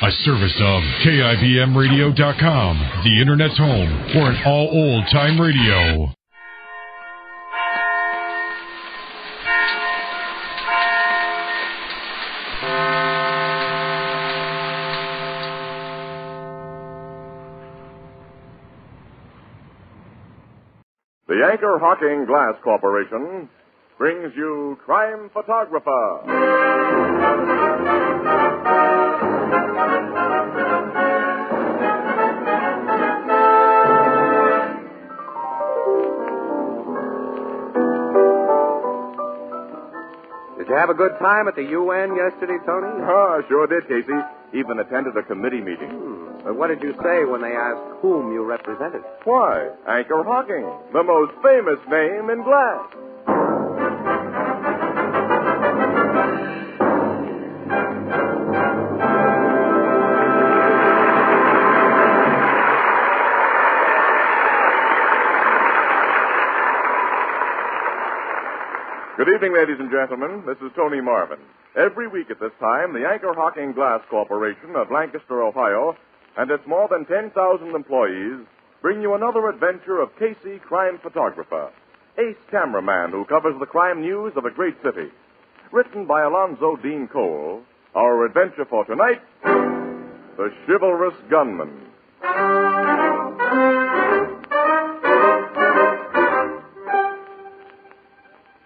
A service of KIBMradio.com, the Internet's home for an all old-time radio. The Anchor Hocking Glass Corporation brings you Crime Photographer. Did you have a good time at the UN yesterday, Tony? Ah, sure did, Casey. Even attended a committee meeting. What did you say when they asked whom you represented? Why, Anchor Hocking, the most famous name in glass. Good evening, ladies and gentlemen. This is Tony Marvin. Every week at this time, the Anchor Hocking Glass Corporation of Lancaster, Ohio, and its more than 10,000 employees bring you another adventure of Casey, crime photographer, ace cameraman who covers the crime news of a great city. Written by Alonzo Dean Cole, our adventure for tonight, The Chivalrous Gunman.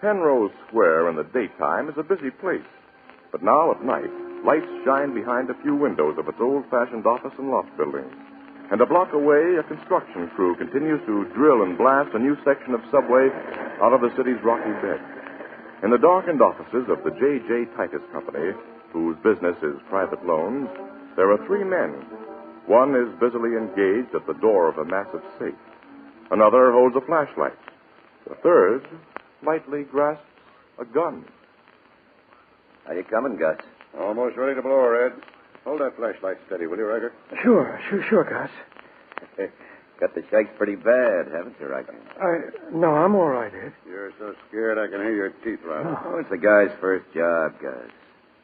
Penrose Square in the daytime is a busy place. But now at night, lights shine behind a few windows of its old-fashioned office and loft buildings. And a block away, a construction crew continues to drill and blast a new section of subway out of the city's rocky bed. In the darkened offices of the J.J. Titus Company, whose business is private loans, there are three men. One is busily engaged at the door of a massive safe. Another holds a flashlight. The third lightly grasps a gun. How you coming, Gus? Almost ready to blow, Red. Hold that flashlight steady, will you, Riker? Sure, Gus. Got the shakes pretty bad, haven't you, Riker? No, I'm all right, Ed. You're so scared I can hear your teeth rattle. Oh, it's the guy's first job, Gus.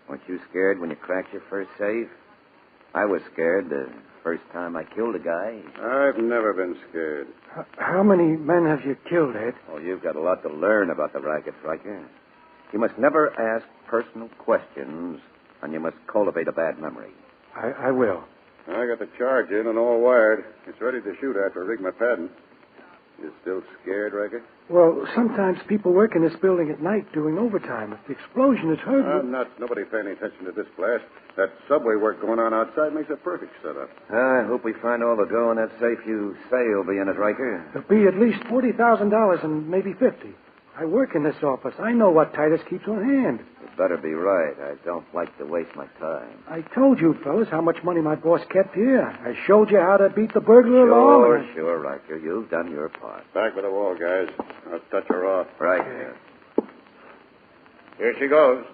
Weren't you scared when you cracked your first safe? I was scared the first time I killed a guy. I've never been scared. How many men have you killed, Ed? Oh, you've got a lot to learn about the racket, Riker. You must never ask personal questions, and you must cultivate a bad memory. I will. I got the charge in and all wired. It's ready to shoot after I rig my patent. You still scared, Riker? Well, sometimes people work in this building at night doing overtime. If the explosion is heard... I'm nuts. Nobody paying any attention to this blast. That subway work going on outside makes a perfect setup. I hope we find all the dough in that safe you say will be in it, Riker. There'll be at least $40,000 and maybe $50,000. I work in this office. I know what Titus keeps on hand. You better be right. I don't like to waste my time. I told you, fellas, how much money my boss kept here. I showed you how to beat the burglar alarm. Sure, Riker. You've done your part. Back with the wall, guys. I'll touch her off. Right. Here she goes.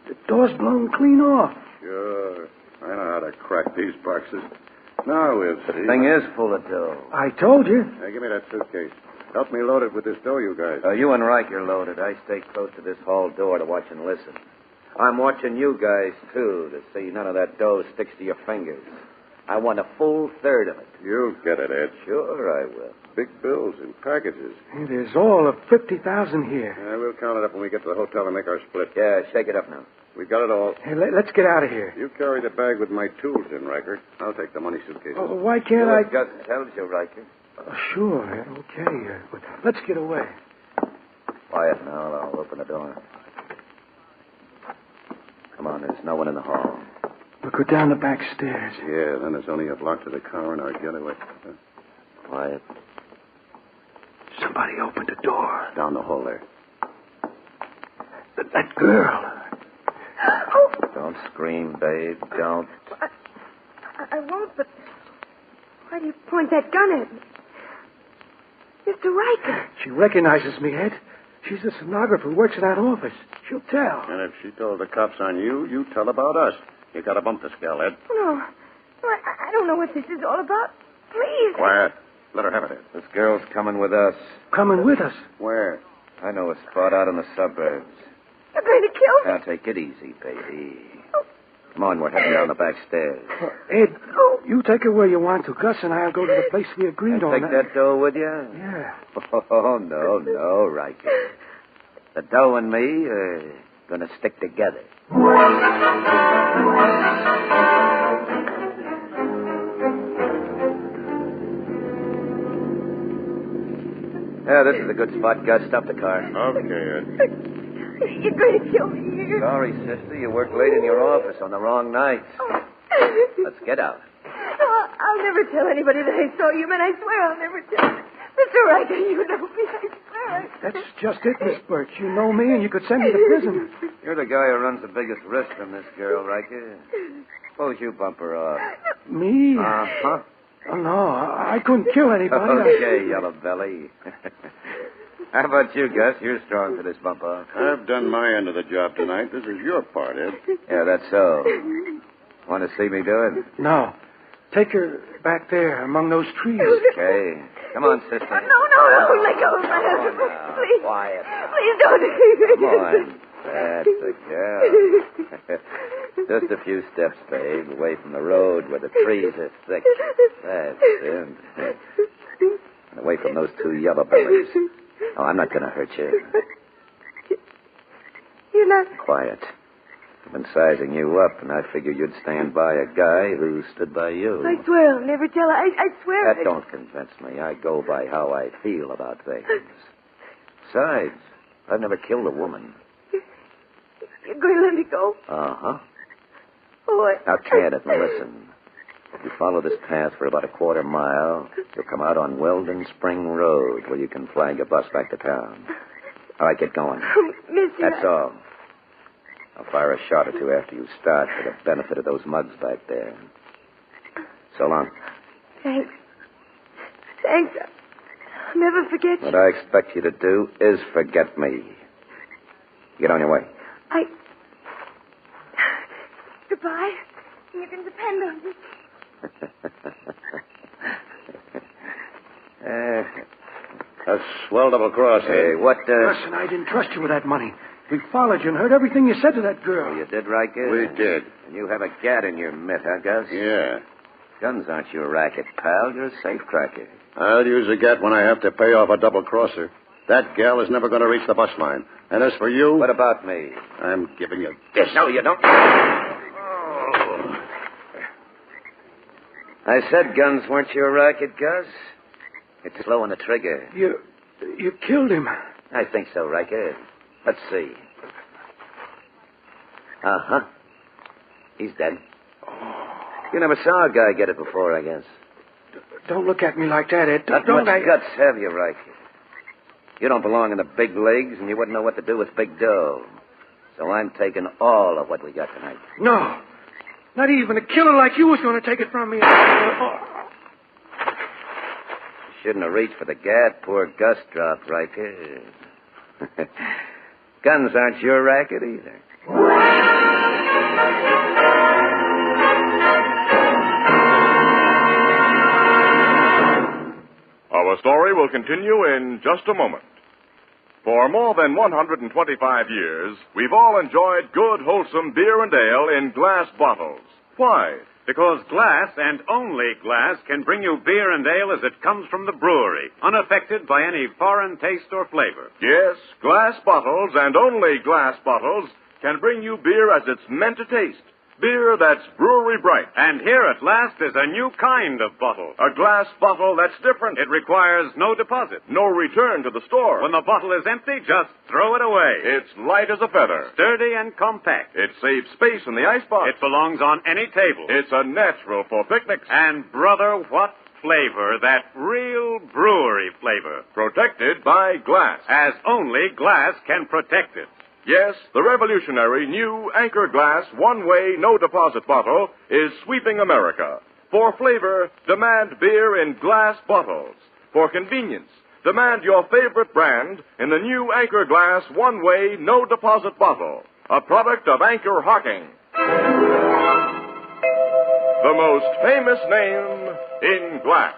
The door's blown clean off. Sure. I know how to crack these boxes. Now we'll see. The thing is full of dough. I told you. Hey, give me that suitcase. Help me load it with this dough, you guys. You and Riker loaded. I stay close to this hall door to watch and listen. I'm watching you guys, too, to see none of that dough sticks to your fingers. I want a full third of it. You'll get it, Ed. Sure I will. Big bills in packages. Hey, there's all of $50,000 here. We'll count it up when we get to the hotel and make our split. Yeah, shake it up now. We've got it all. Hey, let's get out of here. You carry the bag with my tools in, Riker. I'll take the money suitcases. Oh, why can't I... Gus tells you, Riker. Sure, okay. But let's get away. Quiet now. I'll open the door. Come on, there's no one in the hall. We'll go down the back stairs. Yeah, then there's only a block to the car and our getaway. Quiet. Somebody opened the door. Down the hall there. That girl. Oh. Don't scream, babe. Don't. I won't, but why do you point that gun at me? Mr. Riker. She recognizes me, Ed. She's the stenographer who works in that office. She'll tell. And if she told the cops on you, you tell about us. You got to bump this gal, Ed. No, I don't know what this is all about. Please. Quiet. Let her have it, Ed. This girl's coming with us. Coming with us? Where? I know a spot out in the suburbs. You're going to kill me. Now, take it easy, baby. Oh, Come on, we're heading down the back stairs. Ed, you take her where you want to. Gus and I'll go to the place we agreed on. Take that dough with you? Yeah. Oh, no, Riker. The dough and me are going to stick together. Yeah, this is a good spot. Gus, stop the car. Okay, Ed. You're going to kill me here. Sorry, sister. You worked late in your office on the wrong night. Let's get out. Oh, I'll never tell anybody that I saw you, man. I swear I'll never tell. Mr. Riker, you know me. I swear. That's just it, Miss Birch. You know me, and you could send me to prison. You're the guy who runs the biggest risk from this girl, Riker. Suppose you bump her off. Me? Uh-huh. Oh, no, I couldn't kill anybody. Okay, yellow belly. How about you, Gus? You're strong for this bump off. I've done my end of the job tonight. This is your part, Ed. Yeah, that's so. Want to see me do it? No. Take her back there among those trees. Okay. Come on, sister. No, let go of my husband. Come on now. Please. Quiet. Please don't. Come on. That's the girl. Just a few steps, babe, away from the road where the trees are thick. That's it. And away from those two yellow bellies. Oh, I'm not going to hurt you. You're not. Quiet. I've been sizing you up, and I figured you'd stand by a guy who stood by you. I swear I'll never tell. I swear. That don't convince me. I go by how I feel about things. Besides, I've never killed a woman. You're going to let me go? Uh-huh. Oh, Now, Candace, listen. If you follow this path for about a quarter mile, you'll come out on Weldon Spring Road, where you can flag a bus back to town. All right, get going. Missy. That's all. I'll fire a shot or two after you start for the benefit of those mugs back there. So long. Thanks. I'll never forget What you. I expect you to do is forget me. Get on your way. Goodbye. You can depend on me. A swell double cross, Hey, Ed. what, Gus and I didn't trust you with that money. We followed you and heard everything you said to that girl. You did, Riker? We did. And you have a gat in your mitt, huh, Gus? Yeah. Guns aren't your racket, pal. You're a safecracker. I'll use a gat when I have to pay off a double crosser. That gal is never going to reach the bus line. And as for you... What about me? I'm giving you this. No, you don't. Oh. I said guns weren't your racket, Gus. You're slow on the trigger. You killed him. I think so, Riker. Let's see. Uh-huh. He's dead. You never saw a guy get it before, I guess. Don't look at me like that, Ed. Not Don't much guts, have you, Riker? You don't belong in the big leagues, and you wouldn't know what to do with big dough. So I'm taking all of what we got tonight. No. Not even a killer like you was going to take it from me. Shouldn't have reached for the gat. Poor Gus dropped, Riker. Guns aren't your racket either. Our story will continue in just a moment. For more than 125 years, we've all enjoyed good, wholesome beer and ale in glass bottles. Why? Because glass, and only glass, can bring you beer and ale as it comes from the brewery, unaffected by any foreign taste or flavor. Yes, glass bottles and only glass bottles can bring you beer as it's meant to taste. Beer that's brewery bright. And here at last is a new kind of bottle. A glass bottle that's different. It requires no deposit. No return to the store. When the bottle is empty, just throw it away. It's light as a feather. Sturdy and compact. It saves space in the icebox. It belongs on any table. It's a natural for picnics. And, brother, what flavor, that real brewery flavor. Protected by glass. As only glass can protect it. Yes, the revolutionary new Anchor Glass one-way, no-deposit bottle is sweeping America. For flavor, demand beer in glass bottles. For convenience, demand your favorite brand in the new Anchor Glass one-way, no-deposit bottle. A product of Anchor Hocking. The most famous name in glass.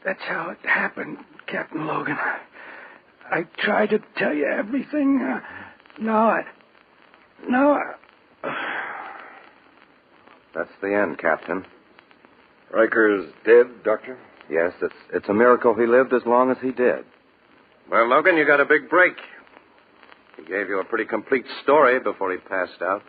That's how it happened, Captain Logan. I tried to tell you everything. No. That's the end, Captain. Riker's dead, Doctor? Yes, it's a miracle he lived as long as he did. Well, Logan, you got a big break. He gave you a pretty complete story before he passed out.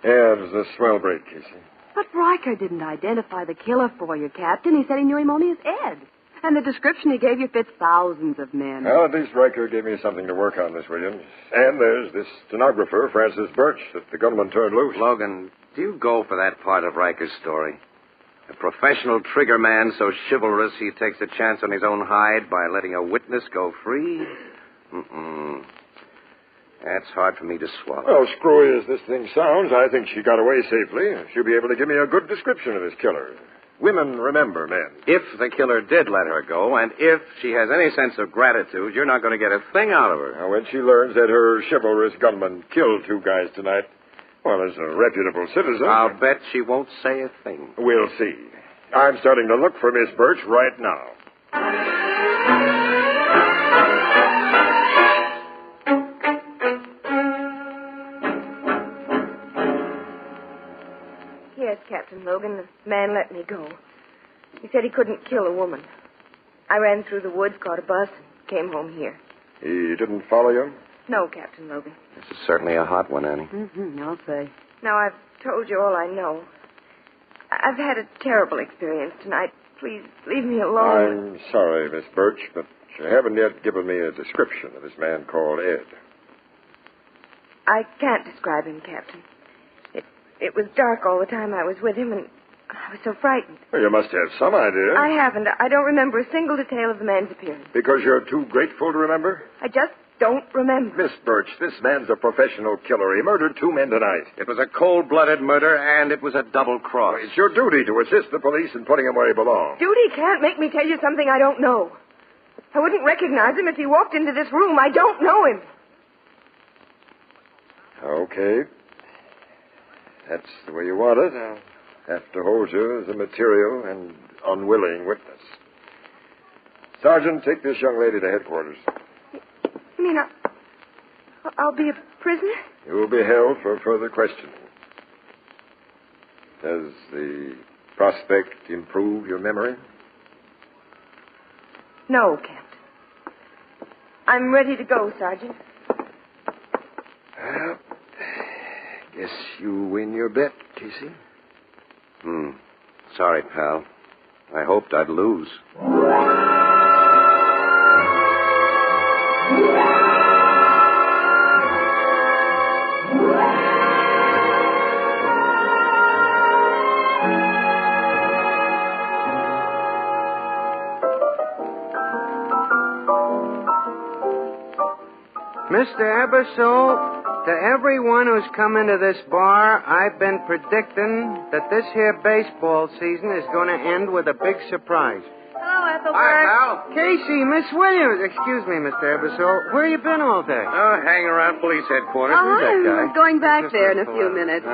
Yeah, it was a swell break, Casey. But Riker didn't identify the killer for you, Captain. He said he knew him only as Ed. And the description he gave you fits thousands of men. Well, at least Riker gave me something to work on, Miss Williams. And there's this stenographer, Francis Birch, that the gunman turned loose. Logan, do you go for that part of Riker's story? A professional trigger man so chivalrous he takes a chance on his own hide by letting a witness go free? That's hard for me to swallow. Well, screwy as this thing sounds, I think she got away safely. She'll be able to give me a good description of this killer. Women remember men. If the killer did let her go, and if she has any sense of gratitude, you're not going to get a thing out of her. Now, when she learns that her chivalrous gunman killed 2 guys tonight, well, as a reputable citizen... I'll bet she won't say a thing. We'll see. I'm starting to look for Miss Birch right now. Yes, Captain Logan, the man let me go. He said he couldn't kill a woman. I ran through the woods, caught a bus, and came home here. He didn't follow you? No, Captain Logan. This is certainly a hot one, Annie. I'll say. Now, I've told you all I know. I've had a terrible experience tonight. Please leave me alone. I'm sorry, Miss Birch, but you haven't yet given me a description of this man called Ed. I can't describe him, Captain. It was dark all the time I was with him, and I was so frightened. Well, you must have some idea. I haven't. I don't remember a single detail of the man's appearance. Because you're too grateful to remember? I just don't remember. Miss Birch, this man's a professional killer. He murdered 2 men tonight. It was a cold-blooded murder, and it was a double cross. It's your duty to assist the police in putting him where he belongs. Duty can't make me tell you something I don't know. I wouldn't recognize him if he walked into this room. I don't know him. Okay. That's the way you want it. I'll have to hold you as a material and unwilling witness. Sergeant, take this young lady to headquarters. You mean I'll be a prisoner? You will be held for further questioning. Does the prospect improve your memory? No, Captain. I'm ready to go, Sergeant. Well, guess you win your bet, Casey. Sorry, pal. I hoped I'd lose. Mr. Ebersole, to everyone who's come into this bar, I've been predicting that this here baseball season is going to end with a big surprise. Hello, Ethelbert. Hi, pal. Casey, Miss Williams. Excuse me, Mr. Ebersole. Where you been all day? Oh, hanging around police headquarters. Who's that guy? I'm going back there in a few minutes.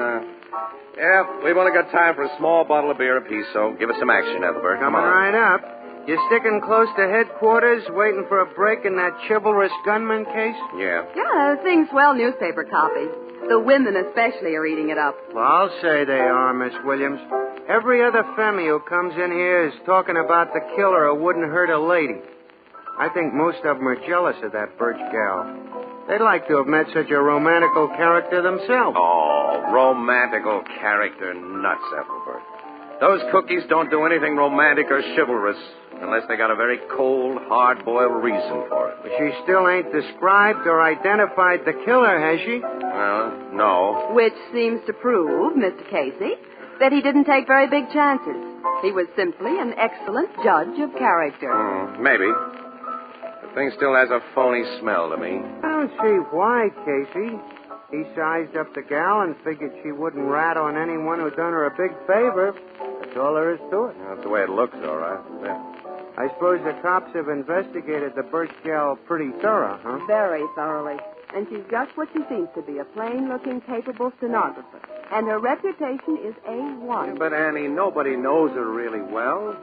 Yeah, we've only got time for a small bottle of beer apiece, so give us some action, Ethelbert. Come Coming on. right up. You sticking close to headquarters, waiting for a break in that Chivalrous Gunman case? Yeah. Yeah, the thing's swell newspaper copy. The women especially are eating it up. Well, I'll say they are, Miss Williams. Every other femme who comes in here is talking about the killer who wouldn't hurt a lady. I think most of them are jealous of that Birch gal. They'd like to have met such a romantical character themselves. Oh, romantical character nuts, Ethelbert. Those cookies don't do anything romantic or chivalrous unless they got a very cold, hard-boiled reason for it. But she still ain't described or identified the killer, has she? Well, no. Which seems to prove, Mr. Casey, that he didn't take very big chances. He was simply an excellent judge of character. Maybe. The thing still has a phony smell to me. I don't see why, Casey. He sized up the gal and figured she wouldn't rat on anyone who done her a big favor. That's all there is to it. That's the way it looks, all right. Yeah. I suppose the cops have investigated the Birch gal pretty thorough, huh? Very thoroughly. And she's just what she seems to be, a plain-looking, capable stenographer. And her reputation is A1. But, Annie, nobody knows her really well.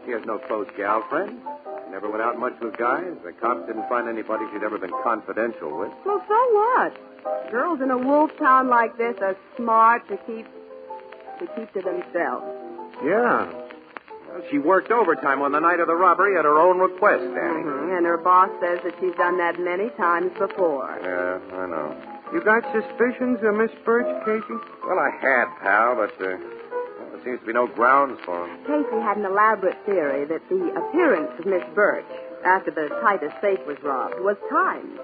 She has no close gal friends. She never went out much with guys. The cops didn't find anybody she'd ever been confidential with. Well, so what? Girls in a wolf town like this are smart to keep to themselves. Yeah. Well, she worked overtime on the night of the robbery at her own request, Danny. Mm-hmm. And her boss says that she's done that many times before. Yeah, I know. You got suspicions of Miss Birch, Casey? Well, I had, pal, but there seems to be no grounds for them. Casey had an elaborate theory that the appearance of Miss Birch after the Titus safe was robbed was timed.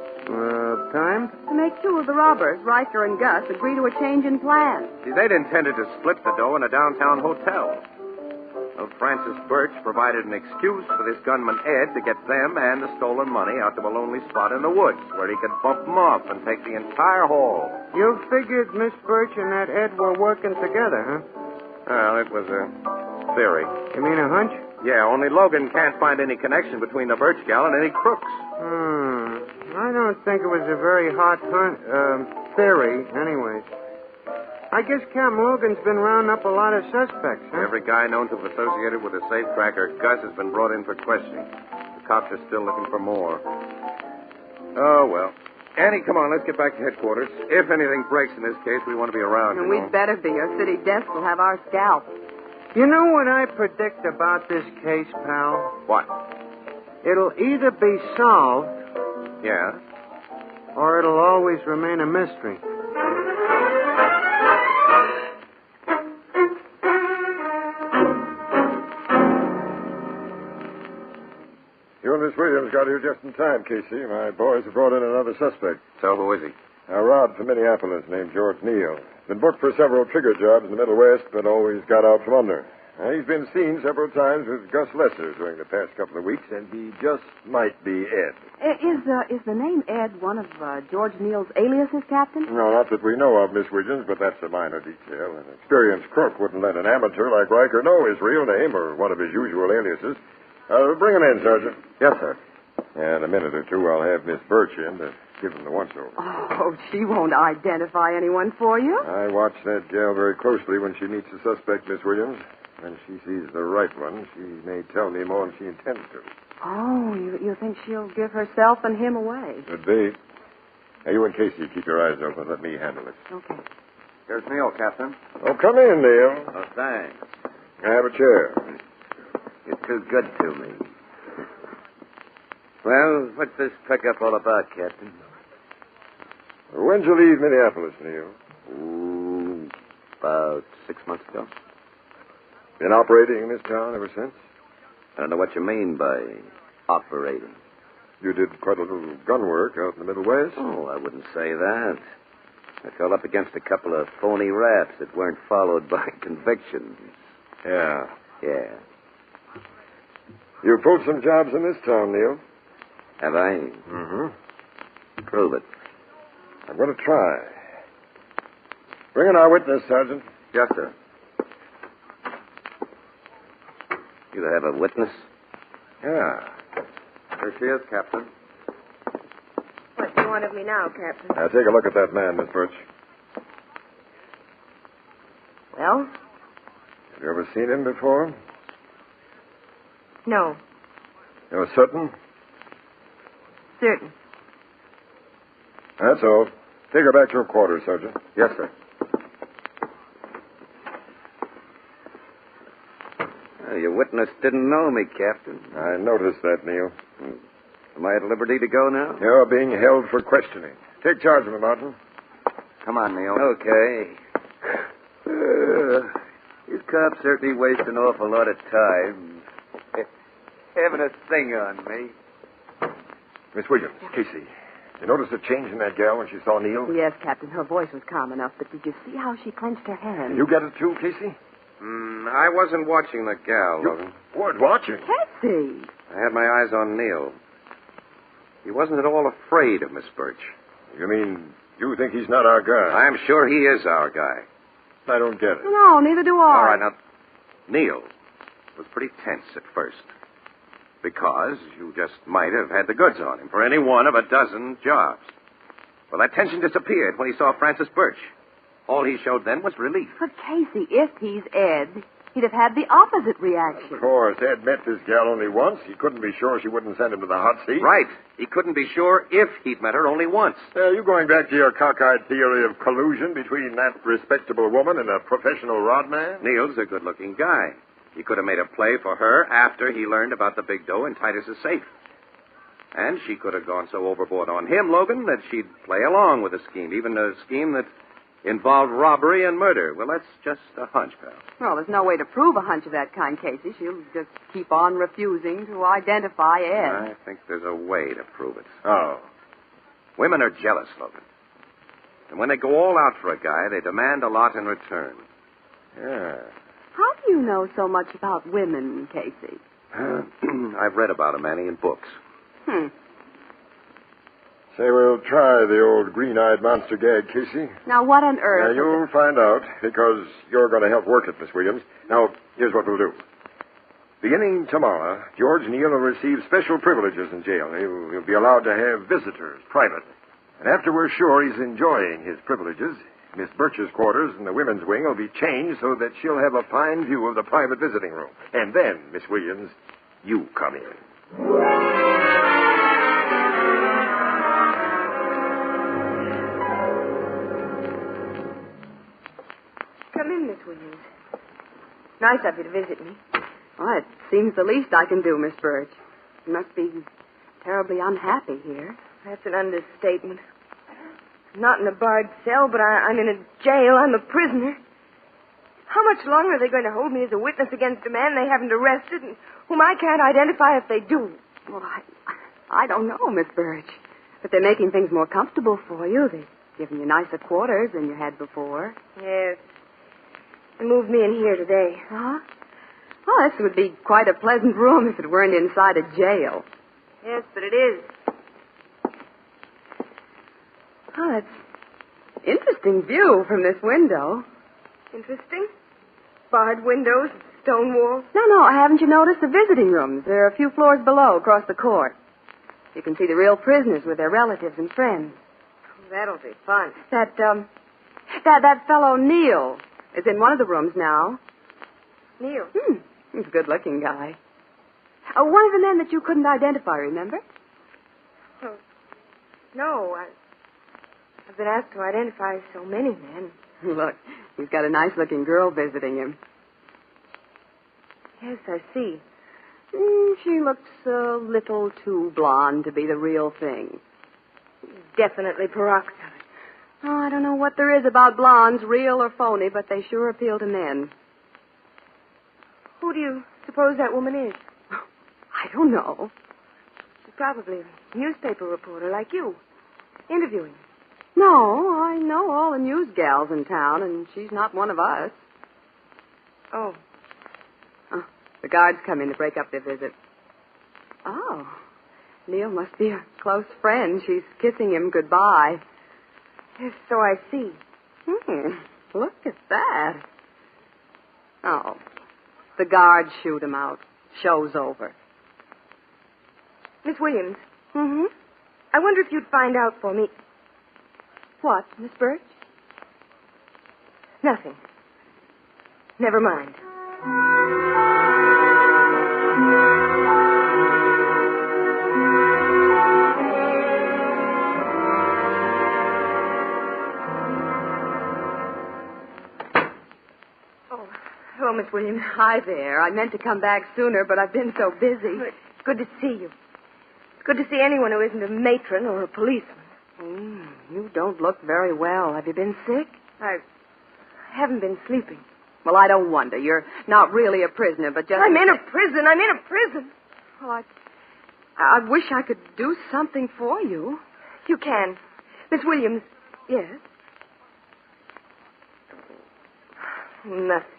Time? To make two of the robbers, Riker and Gus, agree to a change in plans. See, they'd intended to split the dough in a downtown hotel. Well, Francis Birch provided an excuse for this gunman Ed to get them and the stolen money out to a lonely spot in the woods where he could bump them off and take the entire haul. You figured Miss Birch and that Ed were working together, huh? Well, it was a theory. You mean a hunch? Yeah, only Logan can't find any connection between the Birch gal and any crooks. I don't think it was a very hot theory, anyways. I guess Captain Logan's been rounding up a lot of suspects, huh? Every guy known to have associated with a safecracker, Gus, has been brought in for questioning. The cops are still looking for more. Oh, well. Annie, come on, let's get back to headquarters. If anything breaks in this case, we want to be around. And we'd better be. Our city desk will have our scalp. You know what I predict about this case, pal? What? It'll either be solved... Yeah? Or it'll always remain a mystery. You and Miss Williams got here just in time, Casey. My boys have brought in another suspect. So who is he? A rod from Minneapolis named George Neal. Been booked for several trigger jobs in the Middle West, but always got out from under. He's been seen several times with Gus Lesser during the past couple of weeks, and he just might be Ed. Is the name Ed one of George Neal's aliases, Captain? No, not that we know of, Miss Williams, but that's a minor detail. An experienced crook wouldn't let an amateur like Riker know his real name or one of his usual aliases. Bring him in, Sergeant. Yes, sir. In a minute or two, I'll have Miss Birch in to give him the once-over. Oh, she won't identify anyone for you. I watch that gal very closely when she meets a suspect, Miss Williams. When she sees the right one, she may tell me more than she intends to. Oh, you think she'll give herself and him away? Could be. Now, you and Casey, keep your eyes open. Let me handle it. Okay. Here's Neil, Captain. Oh, come in, Neil. Oh, thanks. Have a chair. You're too good to me. Well, what's this pickup all about, Captain? When'd you leave Minneapolis, Neil? Ooh, about 6 months ago. Been operating in this town ever since? I don't know what you mean by operating. You did quite a little gun work out in the Middle West? Oh, I wouldn't say that. I fell up against a couple of phony raps that weren't followed by convictions. Yeah. Yeah. You pulled some jobs in this town, Neil. Have I? Mm-hmm. Prove it. I'm going to try. Bring in our witness, Sergeant. Yes, sir. You have a witness? Yeah. Here she is, Captain. What do you want of me now, Captain? Now, take a look at that man, Miss Birch. Well? Have you ever seen him before? No. You're certain? Certain. That's all. Take her back to her quarters, Sergeant. Yes, sir. Your witness didn't know me, Captain. I noticed that, Neil. Am I at liberty to go now? You're being held for questioning. Take charge of him, Martin. Come on, Neil. Okay. These cops certainly waste an awful lot of time having a thing on me. Miss Williams, Casey, you notice a change in that gal when she saw Neil? Yes, Captain. Her voice was calm enough, but did you see how she clenched her hand? You get it too, Casey? I wasn't watching the gal, Logan. You weren't watching? Casey! I had my eyes on Neil. He wasn't at all afraid of Miss Birch. You mean you think he's not our guy? I'm sure he is our guy. I don't get it. No, neither do I. All right, now, Neil was pretty tense at first. Because you just might have had the goods on him for any one of a dozen jobs. Well, that tension disappeared when he saw Francis Birch. All he showed then was relief. But, Casey, if he's Ed, he'd have had the opposite reaction. Of course, Ed met this gal only once. He couldn't be sure she wouldn't send him to the hot seat. Right. He couldn't be sure if he'd met her only once. You going back to your cockeyed theory of collusion between that respectable woman and a professional rod man? Neil's a good-looking guy. He could have made a play for her after he learned about the big dough in Titus's safe. And she could have gone so overboard on him, Logan, that she'd play along with the scheme, even a scheme that involved robbery and murder. Well, that's just a hunch, pal. Well, there's no way to prove a hunch of that kind, Casey. She'll just keep on refusing to identify Ed. I think there's a way to prove it. Oh. Women are jealous, Logan. And when they go all out for a guy, they demand a lot in return. Yeah. How do you know so much about women, Casey? I've read about them, Annie, in books. Say, we'll try the old green-eyed monster gag, Casey. Now, what on earth? Now, you'll find out, because you're going to help work it, Miss Williams. Now, here's what we'll do. Beginning tomorrow, George Neal will receive special privileges in jail. He'll be allowed to have visitors, privately. And after we're sure he's enjoying his privileges, Miss Birch's quarters in the women's wing will be changed so that she'll have a fine view of the private visiting room. And then, Miss Williams, you come in. Come in, Miss Williams. Nice of you to visit me. Well, it seems the least I can do, Miss Birch. You must be terribly unhappy here. That's an understatement. I'm not in a barred cell, but I'm in a jail. I'm a prisoner. How much longer are they going to hold me as a witness against a man they haven't arrested and whom I can't identify if they do? Well, I don't know, Miss Birch. But they're making things more comfortable for you. They've given you nicer quarters than you had before. Yes. They moved me in here today. Huh? Well, this would be quite a pleasant room if it weren't inside a jail. Yes, but it is. Oh, that's interesting view from this window. Interesting. Barred windows, stone walls. No, haven't you noticed the visiting rooms? They're a few floors below, across the court. You can see the real prisoners with their relatives and friends. That'll be fun. That fellow Neil is in one of the rooms now. Neil? He's a good-looking guy. One of the men that you couldn't identify, remember? Oh, no, I've been asked to identify so many men. Look, he's got a nice-looking girl visiting him. Yes, I see. She looks a little too blonde to be the real thing. Definitely peroxide. Oh, I don't know what there is about blondes, real or phony, but they sure appeal to men. Who do you suppose that woman is? I don't know. She's probably a newspaper reporter like you, interviewing. No, I know all the news gals in town, and she's not one of us. Oh. The guards come in to break up their visit. Oh. Neil must be a close friend. She's kissing him goodbye. Yes, so I see. Look at that. Oh. The guards shoot him out. Show's over. Miss Williams. Mm-hmm. I wonder if you'd find out for me. What, Miss Birch? Nothing. Never mind. Hello, Miss Williams. Hi there. I meant to come back sooner, but I've been so busy. It's good to see you. It's good to see anyone who isn't a matron or a policeman. You don't look very well. Have you been sick? I haven't been sleeping. Well, I don't wonder. You're not really a prisoner, but just... I'm in a prison. Well, I wish I could do something for you. You can. Miss Williams. Yes? Nothing.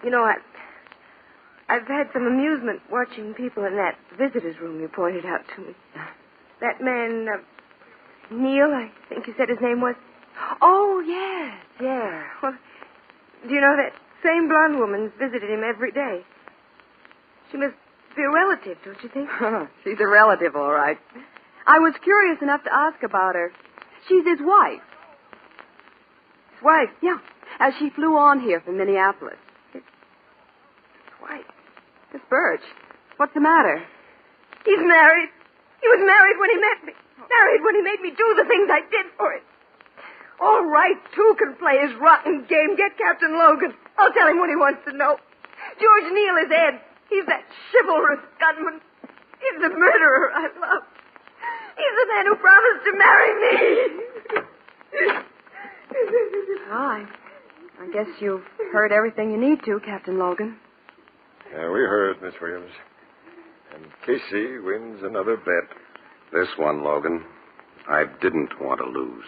You know, I've had some amusement watching people in that visitor's room you pointed out to me. That man, Neil, I think you said his name was. Oh, yes. Yeah. Well, do you know that same blonde woman's visited him every day? She must be a relative, don't you think? She's a relative, all right. I was curious enough to ask about her. She's his wife. His wife? Yeah. as she flew on here from Minneapolis. Why? Miss Birch, what's the matter? He's married. He was married when he met me. Married when he made me do the things I did for him. All right, two can play his rotten game. Get Captain Logan. I'll tell him what he wants to know. George Neal is Ed. He's that chivalrous gunman. He's the murderer I love. He's the man who promised to marry me. I guess you've heard everything you need to, Captain Logan. Yeah, we heard, Miss Williams. And Casey wins another bet. This one, Logan, I didn't want to lose.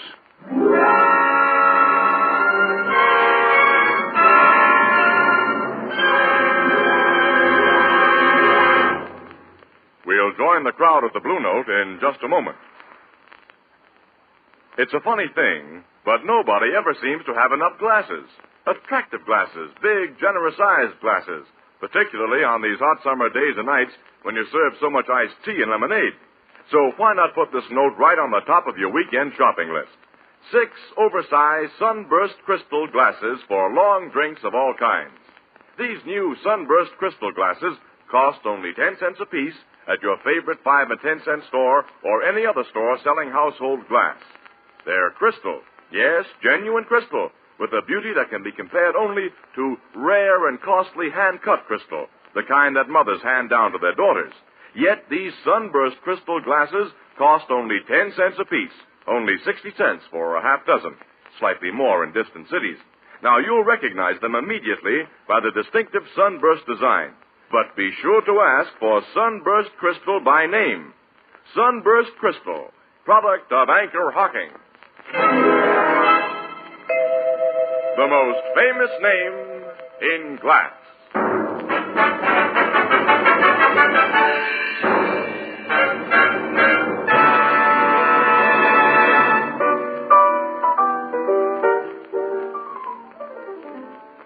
We'll join the crowd at the Blue Note in just a moment. It's a funny thing, but nobody ever seems to have enough glasses. Attractive glasses, big, generous-sized glasses, particularly on these hot summer days and nights when you serve so much iced tea and lemonade. So why not put this note right on the top of your weekend shopping list? 6 oversized sunburst crystal glasses for long drinks of all kinds. These new sunburst crystal glasses cost only 10 cents apiece at your favorite 5 and 10 cent store or any other store selling household glass. They're crystal, yes, genuine crystal, with a beauty that can be compared only to rare and costly hand-cut crystal, the kind that mothers hand down to their daughters. Yet these sunburst crystal glasses cost only 10 cents apiece, only 60 cents for a half dozen, slightly more in distant cities. Now, you'll recognize them immediately by the distinctive sunburst design. But be sure to ask for Sunburst Crystal by name. Sunburst Crystal, product of Anchor Hocking. The most famous name in glass.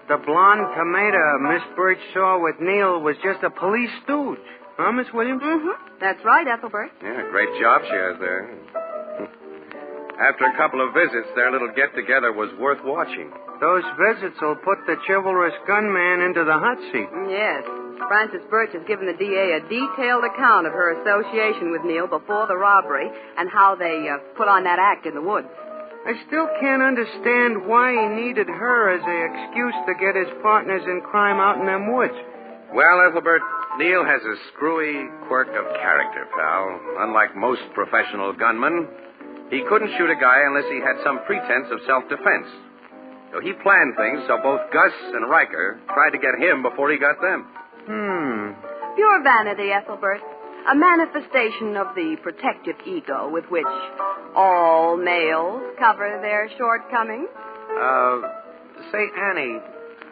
The blonde tomato Miss Birch saw with Neil was just a police stooge. Huh, Miss Williams? Mm-hmm. That's right, Ethelbert. Yeah, great job she has there. After a couple of visits, their little get-together was worth watching. Those visits will put the chivalrous gunman into the hot seat. Yes. Frances Birch has given the DA a detailed account of her association with Neil before the robbery and how they put on that act in the woods. I still can't understand why he needed her as an excuse to get his partners in crime out in them woods. Well, Ethelbert, Neil has a screwy quirk of character, pal. Unlike most professional gunmen, he couldn't shoot a guy unless he had some pretense of self-defense. So he planned things so both Gus and Riker tried to get him before he got them. Pure vanity, Ethelbert. A manifestation of the protective ego with which all males cover their shortcomings. Say, Annie,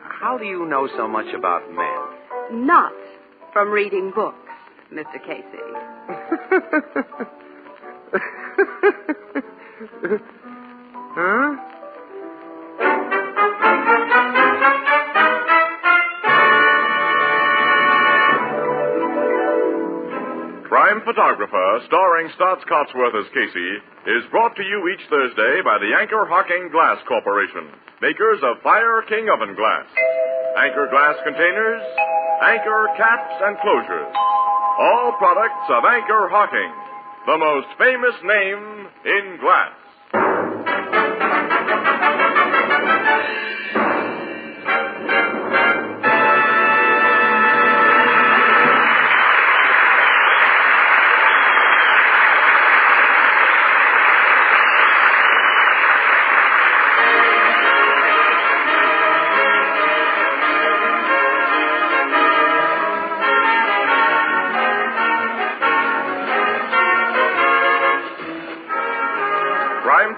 how do you know so much about men? Not from reading books, Mr. Casey. Huh? Crime Photographer, starring Stotts Cotsworth as Casey, is brought to you each Thursday by the Anchor Hocking Glass Corporation, makers of Fire King Oven Glass. Anchor glass containers, Anchor caps and closures. All products of Anchor Hocking, the most famous name in glass.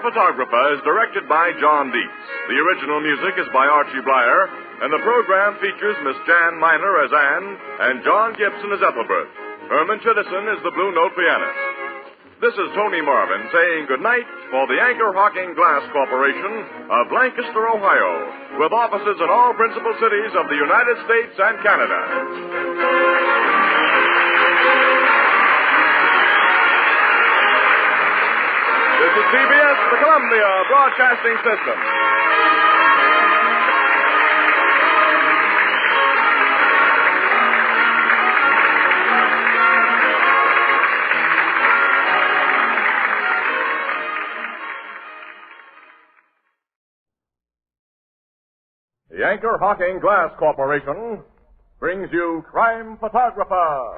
Photographer is directed by John Dietz. The original music is by Archie Blyer, and the program features Miss Jan Miner as Anne and John Gibson as Ethelbert. Herman Chittison is the Blue Note pianist. This is Tony Marvin saying goodnight for the Anchor Hocking Glass Corporation of Lancaster, Ohio, with offices in all principal cities of the United States and Canada. This is CBS, the Columbia Broadcasting System. The Anchor Hocking Glass Corporation brings you Crime Photographer.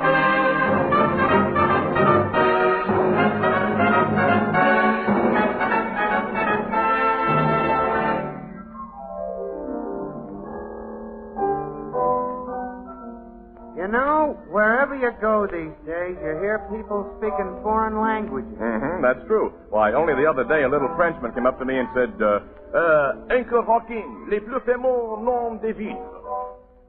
You know, wherever you go these days, you hear people speaking foreign languages. Mm-hmm, that's true. Why, only the other day a little Frenchman came up to me and said, Anchor Hocking, les plus fameux noms de ville.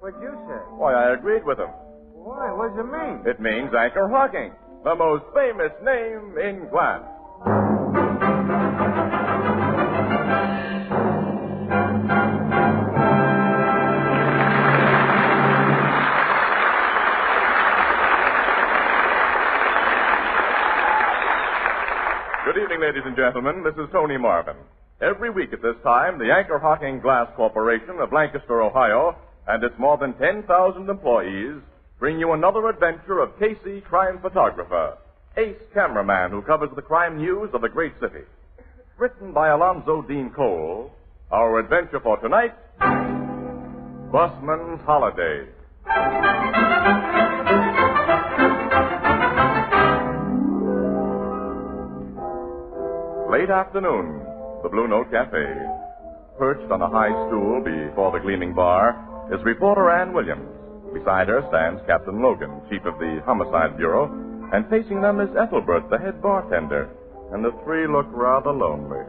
What'd you say? Why, I agreed with him. Why, what does it mean? It means Anchor Hocking, the most famous name in glass. Good evening, ladies and gentlemen. This is Tony Marvin. Every week at this time, the Anchor Hocking Glass Corporation of Lancaster, Ohio, and its more than 10,000 employees bring you another adventure of Casey, crime photographer, ace cameraman who covers the crime news of the great city. Written by Alonzo Dean Cole, our adventure for tonight, Busman's Holiday. Late afternoon, the Blue Note Cafe. Perched on a high stool before the gleaming bar is reporter Ann Williams. Beside her stands Captain Logan, chief of the Homicide Bureau, and facing them is Ethelbert, the head bartender. And the three look rather lonely.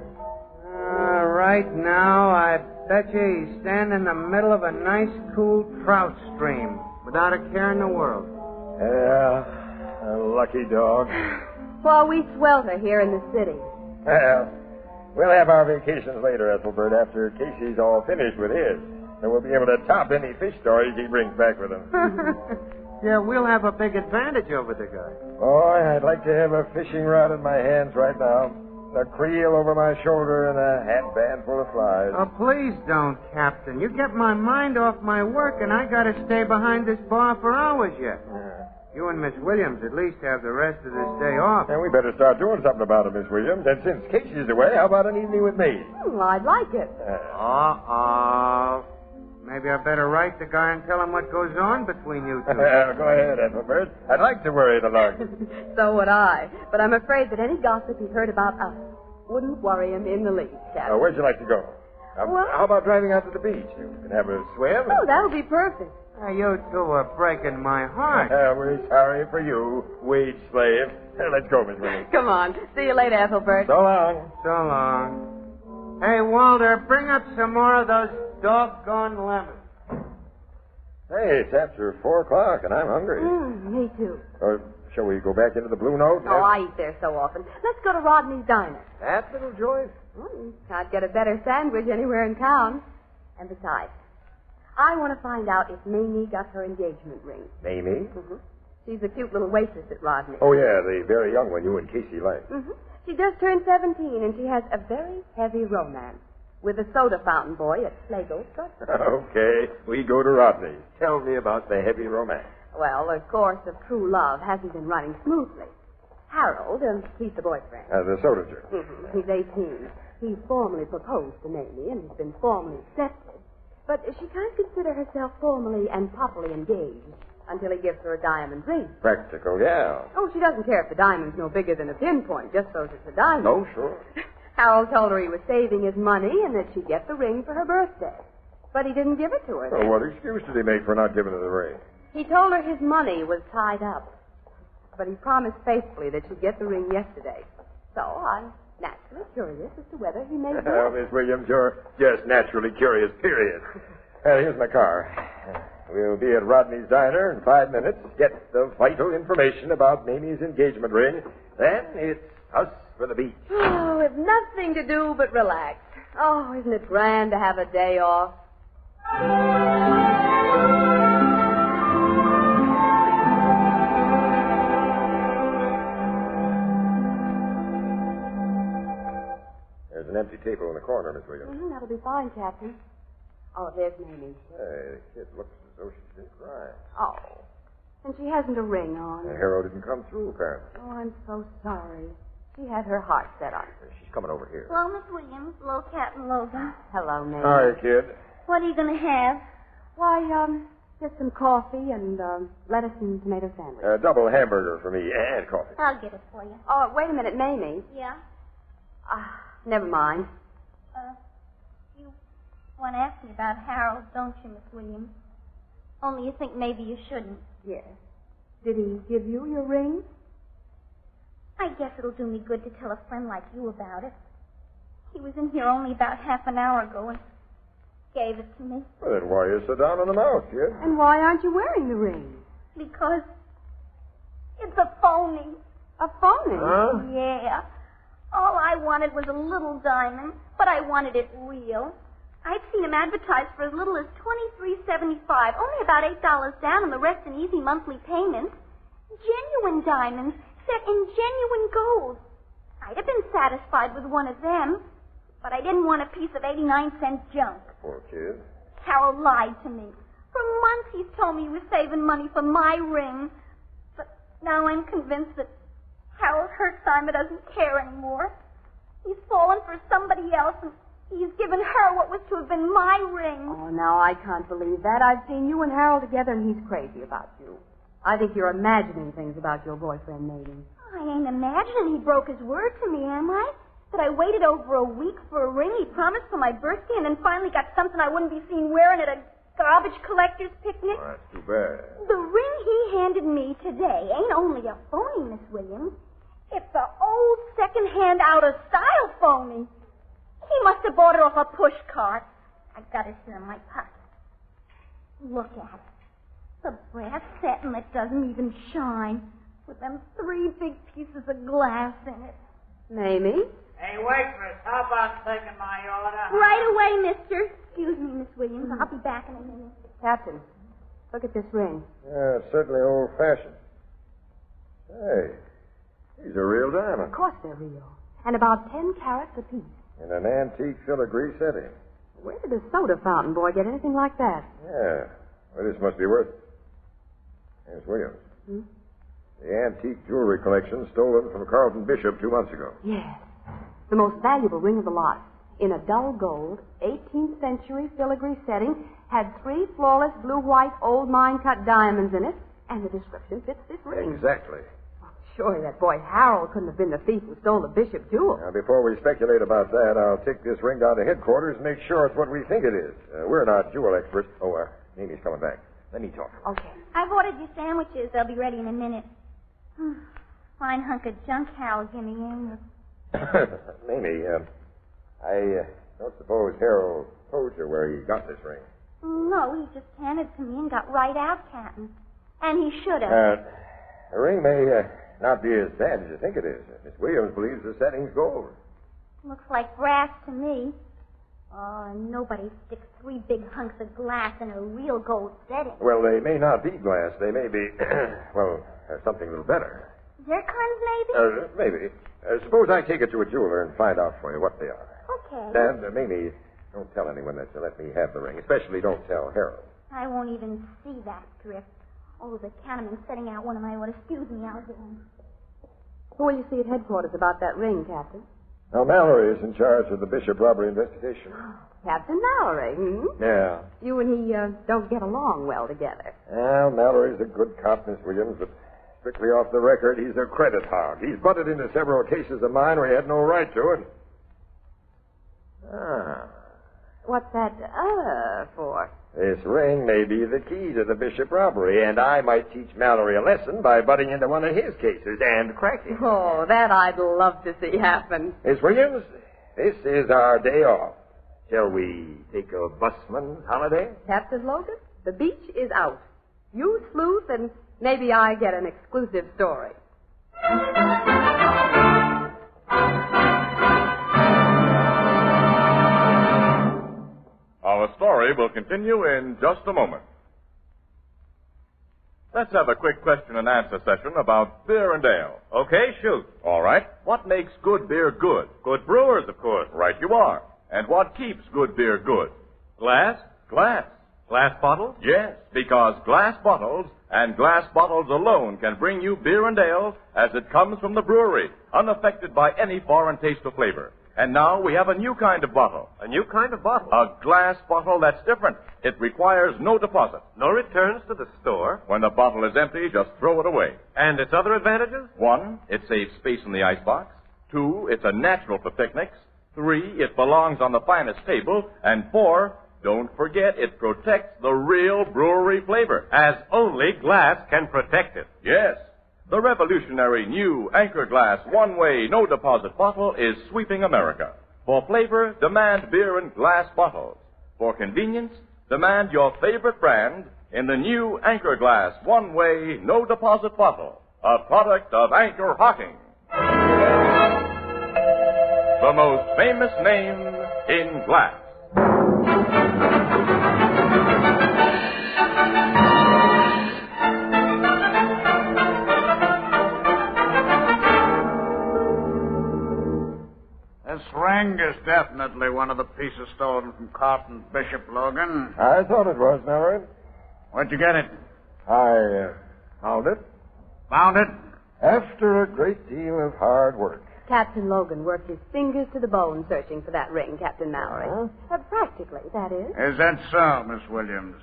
Right now, I bet you he's standing in the middle of a nice, cool trout stream without a care in the world. Yeah, a lucky dog. While we swelter here in the city. Well, we'll have our vacations later, Ethelbert, after Casey's all finished with his. And we'll be able to top any fish stories he brings back with him. Yeah, we'll have a big advantage over the guy. Boy, I'd like to have a fishing rod in my hands right now, a creel over my shoulder, and a hatband full of flies. Oh, please don't, Captain. You get my mind off my work, and I gotta stay behind this bar for hours yet. Yeah. You and Miss Williams at least have the rest of this day off. And we better start doing something about it, Miss Williams. And since Casey's away, how about an evening with me? Well, I'd like it. Uh-oh. Maybe I better write the guy and tell him what goes on between you two. Go ahead, Ethelbert. I'd like to worry the lug. So would I. But I'm afraid that any gossip he heard about us wouldn't worry him in the least, Captain. Where'd you like to go? Well- How about driving out to the beach? You can have a swim. Oh, that would be perfect. You two are breaking my heart. We're sorry for you, wage slave. Let's go, Miss Williams. Come on. See you later, Ethelbert. So long. So long. Hey, Walter, bring up some more of those doggone lemons. Hey, it's after 4 o'clock, and I'm hungry. Me too. Shall we go back into the Blue Note? Oh, I eat there so often. Let's go to Rodney's Diner. That little joint? Can't get a better sandwich anywhere in town. And besides, I want to find out if Mamie got her engagement ring. Mamie? Mm-hmm. She's a cute little waitress at Rodney. Oh, yeah, the very young one you and Casey like. Mm-hmm. She just turned 17, and she has a very heavy romance with a soda fountain boy at Slago's Drugstore. Okay, we go to Rodney's. Tell me about the heavy romance. Well, the course of true love hasn't been running smoothly. Harold, he's the boyfriend. The soda jerk. Mm-hmm. He's 18. He's formally proposed to Mamie, and he's been formally accepted. But she can't consider herself formally and properly engaged until he gives her a diamond ring. Practical, yeah. Oh, she doesn't care if the diamond's no bigger than a pinpoint, just so it's a diamond. No, sure. Harold told her he was saving his money and that she'd get the ring for her birthday. But he didn't give it to her. Well, what excuse did he make for not giving her the ring? He told her his money was tied up. But he promised faithfully that she'd get the ring yesterday. So I'm naturally curious as to whether he made Oh, Miss Williams, you're just naturally curious, period. Here's my car. We'll be at Rodney's Diner in 5 minutes. Get the vital information about Mamie's engagement ring. Then it's us for the beach. Oh, with nothing to do but relax. Oh, isn't it grand to have a day off? There's an empty table in the corner, Miss Williams. Mm-hmm, that'll be fine, Captain. Oh, there's Mamie. Hey, the kid looks as though she's been crying. Oh, and she hasn't a ring on. Harold didn't come through, apparently. Oh, I'm so sorry. She had her heart set on it. She's coming over here. Hello, Miss Williams. Hello, Captain Logan. Hello, Mamie. Hi, kid. What are you going to have? Why, just some coffee and lettuce and tomato sandwich. Double hamburger for me and coffee. I'll get it for you. Oh, wait a minute, Mamie. Yeah? Never mind. You want to ask me about Harold, don't you, Miss Williams? Only you think maybe you shouldn't. Yes. Did he give you your ring? I guess it'll do me good to tell a friend like you about it. He was in here only about half an hour ago and gave it to me. Well, then why you sit down on the mouth, kid? And why aren't you wearing the ring? Because it's a phony. A phony? Huh? Yeah. All I wanted was a little diamond, but I wanted it real. I'd seen him advertised for as little as $23.75, only about $8 down, and the rest in easy monthly payments. Genuine diamonds set in genuine gold. I'd have been satisfied with one of them, but I didn't want a piece of 89-cent junk. Poor kid. Harold lied to me. For months he's told me he was saving money for my ring, but now I'm convinced that Harold Hertzheimer doesn't care anymore. He's fallen for somebody else, and he's given her what was to have been my ring. Oh, now I can't believe that. I've seen you and Harold together, and he's crazy about you. I think you're imagining things about your boyfriend, Mamie. I ain't imagining he broke his word to me, am I? That I waited over a week for a ring he promised for my birthday and then finally got something I wouldn't be seen wearing at a garbage collector's picnic? Oh, that's too bad. The ring he handed me today ain't only a phony, Miss Williams. It's an old second-hand out-of-style phony. He must have bought it off a push cart. I got it here in my pocket. Look at it. The brass satin that doesn't even shine, with them 3 big pieces of glass in it. Mamie? Hey, waitress, how about taking my order? Right away, mister. Excuse me, Miss Williams. I'll be back in a minute. Captain, look at this ring. Yeah, it's certainly old-fashioned. Hey, these are real diamonds. Of course they're real. And about 10 carats apiece. In an antique filigree setting. Where did a soda fountain boy get anything like that? Yeah. Well, this must be worth... Here's Williams. Hmm? The antique jewelry collection stolen from Carlton Bishop 2 months ago. Yes. The most valuable ring of the lot. In a dull gold, 18th century filigree setting, had 3 flawless blue-white old mine-cut diamonds in it, and the description fits this ring. Exactly. Well, surely that boy Harold couldn't have been the thief who stole the Bishop jewel. Now, before we speculate about that, I'll take this ring down to headquarters and make sure it's what we think it is. We're not jewel experts. Oh, Amy's coming back. Let me talk. Okay. I've ordered your sandwiches. They'll be ready in a minute. Fine hunk of junk Harold give me, ain't it? Mamie, I don't suppose Harold told you where he got this ring. No, he just handed it to me and got right out, Captain. And he should have. The ring may not be as bad as you think it is. Miss Williams believes the setting's gold. Looks like brass to me. Oh, nobody sticks 3 big hunks of glass in a real gold setting. Well, they may not be glass. They may be, something a little better. Zircons, maybe? Maybe. Suppose I take it to a jeweler and find out for you what they are. Okay. And, Mamie, don't tell anyone that you let me have the ring. Especially don't tell Harold. I won't even see that drift. Oh, the counterman's setting out one of my orders. Excuse me, I'll get him. Who will you see at headquarters about that ring, Captain? Now, Mallory is in charge of the Bishop robbery investigation. Captain Mallory, hmm? Yeah. You and he don't get along well together. Well, Mallory's a good cop, Miss Williams, but strictly off the record, he's a credit hog. He's butted into several cases of mine where he had no right to it. What's that for? This ring may be the key to the Bishop robbery, and I might teach Mallory a lesson by butting into one of his cases and cracking. Oh, that I'd love to see happen. Miss Williams, this is our day off. Shall we take a busman holiday? Captain Logan, the beach is out. You sleuth, and maybe I get an exclusive story. Our story will continue in just a moment. Let's have a quick question and answer session about beer and ale. Okay, shoot. All right. What makes good beer good? Good brewers, of course. Right you are. And what keeps good beer good? Glass? Glass. Glass bottles? Yes, because glass bottles and glass bottles alone can bring you beer and ale as it comes from the brewery, unaffected by any foreign taste or flavor. And now we have a new kind of bottle. A new kind of bottle. A glass bottle that's different. It requires no deposit. No returns to the store. When the bottle is empty, just throw it away. And its other advantages? 1, it saves space in the icebox. 2, it's a natural for picnics. 3, it belongs on the finest table. And 4, don't forget, it protects the real brewery flavor. As only glass can protect it. Yes. The revolutionary new Anchor Glass one-way, no-deposit bottle is sweeping America. For flavor, demand beer in glass bottles. For convenience, demand your favorite brand in the new Anchor Glass one-way, no-deposit bottle, a product of Anchor Hocking. The most famous name in glass. This ring is definitely one of the pieces stolen from Carlton Bishop, Logan. I thought it was, Mallory. Where'd you get it? I found it Found it? after a great deal of hard work. Captain Logan worked his fingers to the bone searching for that ring, Captain Mallory. Practically, that is. Is that so, Miss Williams?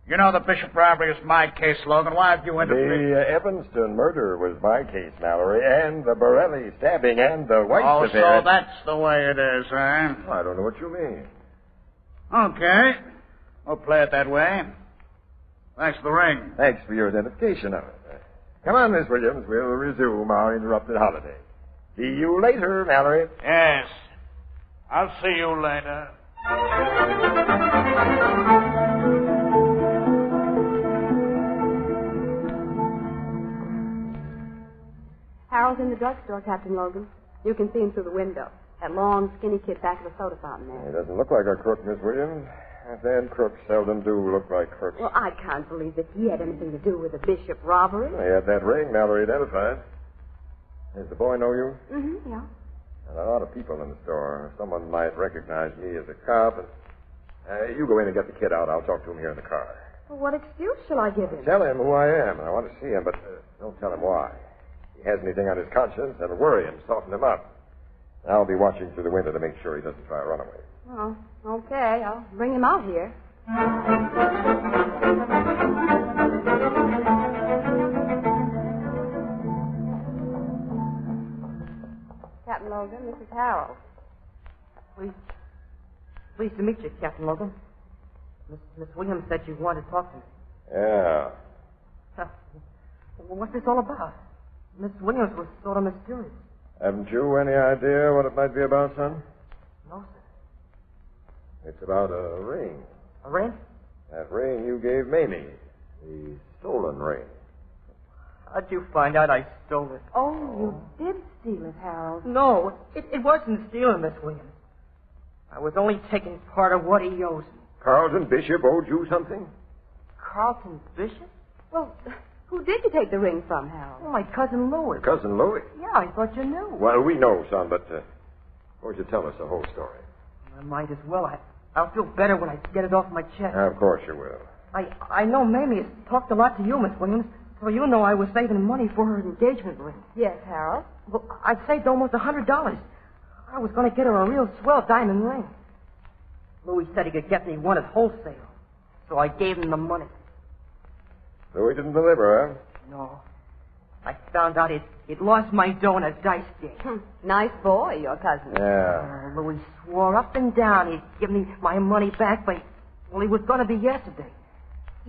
You know the Bishop robbery is my case, Logan. Why have you interfered? The Evanston murder was my case, Mallory, and the Borelli stabbing and the White Oh, affair. so that's the way it is, huh? I don't know what you mean. Okay. We'll play it that way. Thanks for the ring. Thanks for your identification of it. Come on, Miss Williams. We'll resume our interrupted holiday. See you later, Mallory. Yes. I'll see you later. Harold's in the drugstore, Captain Logan. You can see him through the window. That long, skinny kid back of the soda fountain there. He doesn't look like a crook, Miss Williams. Then crooks seldom do look like crooks. Well, I can't believe that he had anything to do with the Bishop robbery. He had that ring Mallory identified. Does the boy know you? Mm-hmm, yeah. And a lot of people in the store. Someone might recognize me as a cop. And, you go in and get the kid out. I'll talk to him here in the car. Well, what excuse shall I give him? Tell him who I am, and I want to see him, but don't tell him why. If he has anything on his conscience, that'll worry him, soften him up. I'll be watching through the window to make sure he doesn't try to run away. Oh, okay. I'll bring him out here. Captain Logan, this is Harold. Pleased to meet you, Captain Logan. Miss Williams said you wanted to talk to me. Yeah. What's this all about? Miss Williams was sort of mysterious. Haven't you any idea what it might be about, son? No, sir. It's about a ring. A ring? That ring you gave Mamie. The stolen ring. How'd you find out I stole it? Oh, you did steal it, Harold. No, it wasn't stealing, Miss Williams. I was only taking part of what he owes me. Carlton Bishop owed you something? Carlton Bishop? Well, who did you take the ring from, Harold? Oh, my cousin Louis. Cousin Louis? Yeah, I thought you knew. Well, we know, son, but won't you tell us the whole story? I might as well. I'll feel better when I get it off my chest. Of course you will. I know Mamie has talked a lot to you, Miss Williams, so you know I was saving money for her engagement ring. Yes, Harold. Well, I'd saved almost $100. I was going to get her a real swell diamond ring. Louis said he could get me one at wholesale, so I gave him the money. Louis didn't deliver, huh? No. I found out it lost my dough in a dice game. Nice boy, your cousin. Yeah. Louis swore up and down he'd give me my money back by, well, he was going to be yesterday.